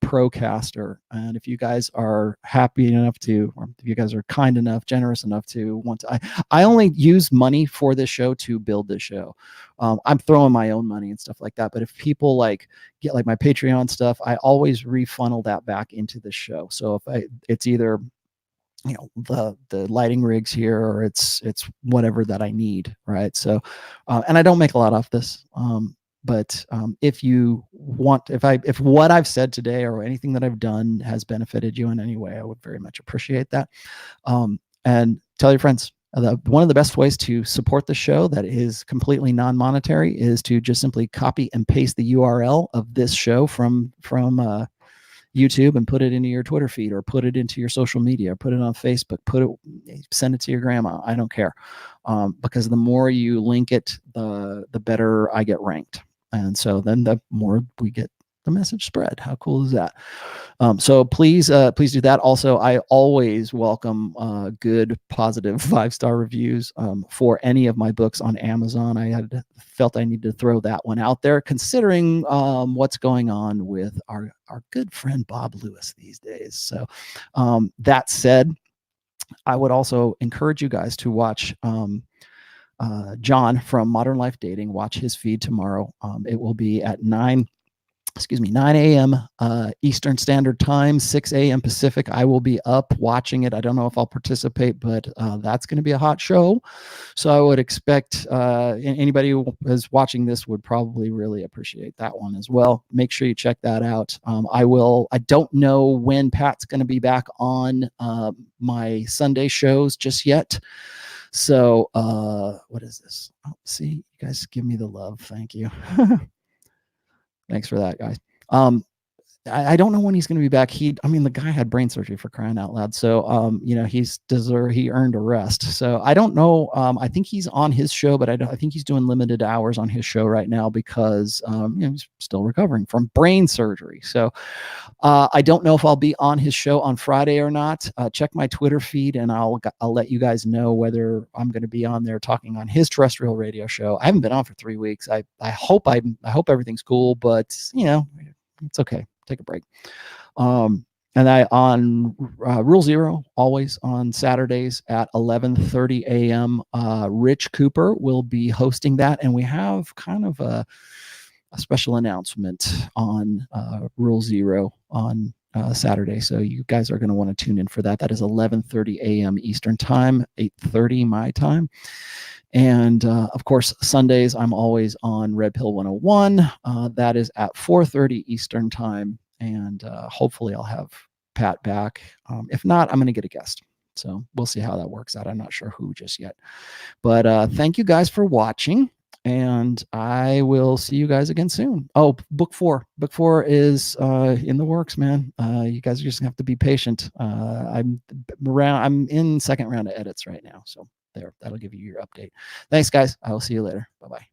Procaster, and if you guys are happy enough to, or if you guys are kind enough, generous enough to want to, I only use money for this show to build this show. I'm throwing my own money and stuff like that, but if people get my Patreon stuff, I always refunnel that back into the show. So if it's either the lighting rigs here, or it's whatever that I need, right? So and I don't make a lot off this. But if you want, if what I've said today or anything that I've done has benefited you in any way, I would very much appreciate that. And tell your friends. One of the best ways to support the show that is completely non-monetary is to just simply copy and paste the URL of this show from YouTube and put it into your Twitter feed, or put it into your social media, or put it on Facebook, send it to your grandma. I don't care. Because the more you link it, the better I get ranked. And so then the more we get the message spread. How cool is that? So please do that. Also, I always welcome good, positive 5-star reviews for any of my books on Amazon. I had felt I needed to throw that one out there, considering what's going on with our good friend Bob Lewis these days. So that said, I would also encourage you guys to watch John from Modern Life Dating. Watch his feed tomorrow. It will be at 9 excuse me, 9 a.m. Eastern Standard Time, 6 a.m. Pacific. I will be up watching it. I don't know if I'll participate, but that's going to be a hot show. So I would expect anybody who is watching this would probably really appreciate that one as well. Make sure you check that out. I don't know when Pat's going to be back on my Sunday shows just yet. So what is this? Oh, see, you guys give me the love. Thank you. Thanks for that, guys. I don't know when he's going to be back. I mean, the guy had brain surgery, for crying out loud. So, you know, he earned a rest. So I don't know. I think he's on his show, but I think he's doing limited hours on his show right now because, you know, he's still recovering from brain surgery. So I don't know if I'll be on his show on Friday or not. Check my Twitter feed and I'll let you guys know whether I'm going to be on there talking on his terrestrial radio show. I haven't been on for 3 weeks. I hope everything's cool, but you know, it's okay. Take a break. And I on Rule Zero, always on Saturdays at 11:30 a.m. Rich Cooper will be hosting that, and we have kind of a special announcement on Rule Zero on Saturday. So you guys are going to want to tune in for that. That is 11:30 a.m. Eastern Time, 8:30 my time. And of course, Sundays, I'm always on Red Pill 101. That is at 4:30 Eastern Time. And hopefully I'll have Pat back. If not, I'm going to get a guest. So we'll see how that works out. I'm not sure who just yet. But thank you guys for watching. And I will see you guys again soon. Oh, book four is in the works, man. You guys just have to be patient. I'm in second round of edits right now. So that'll give you your update. Thanks, guys. I will see you later. Bye-bye.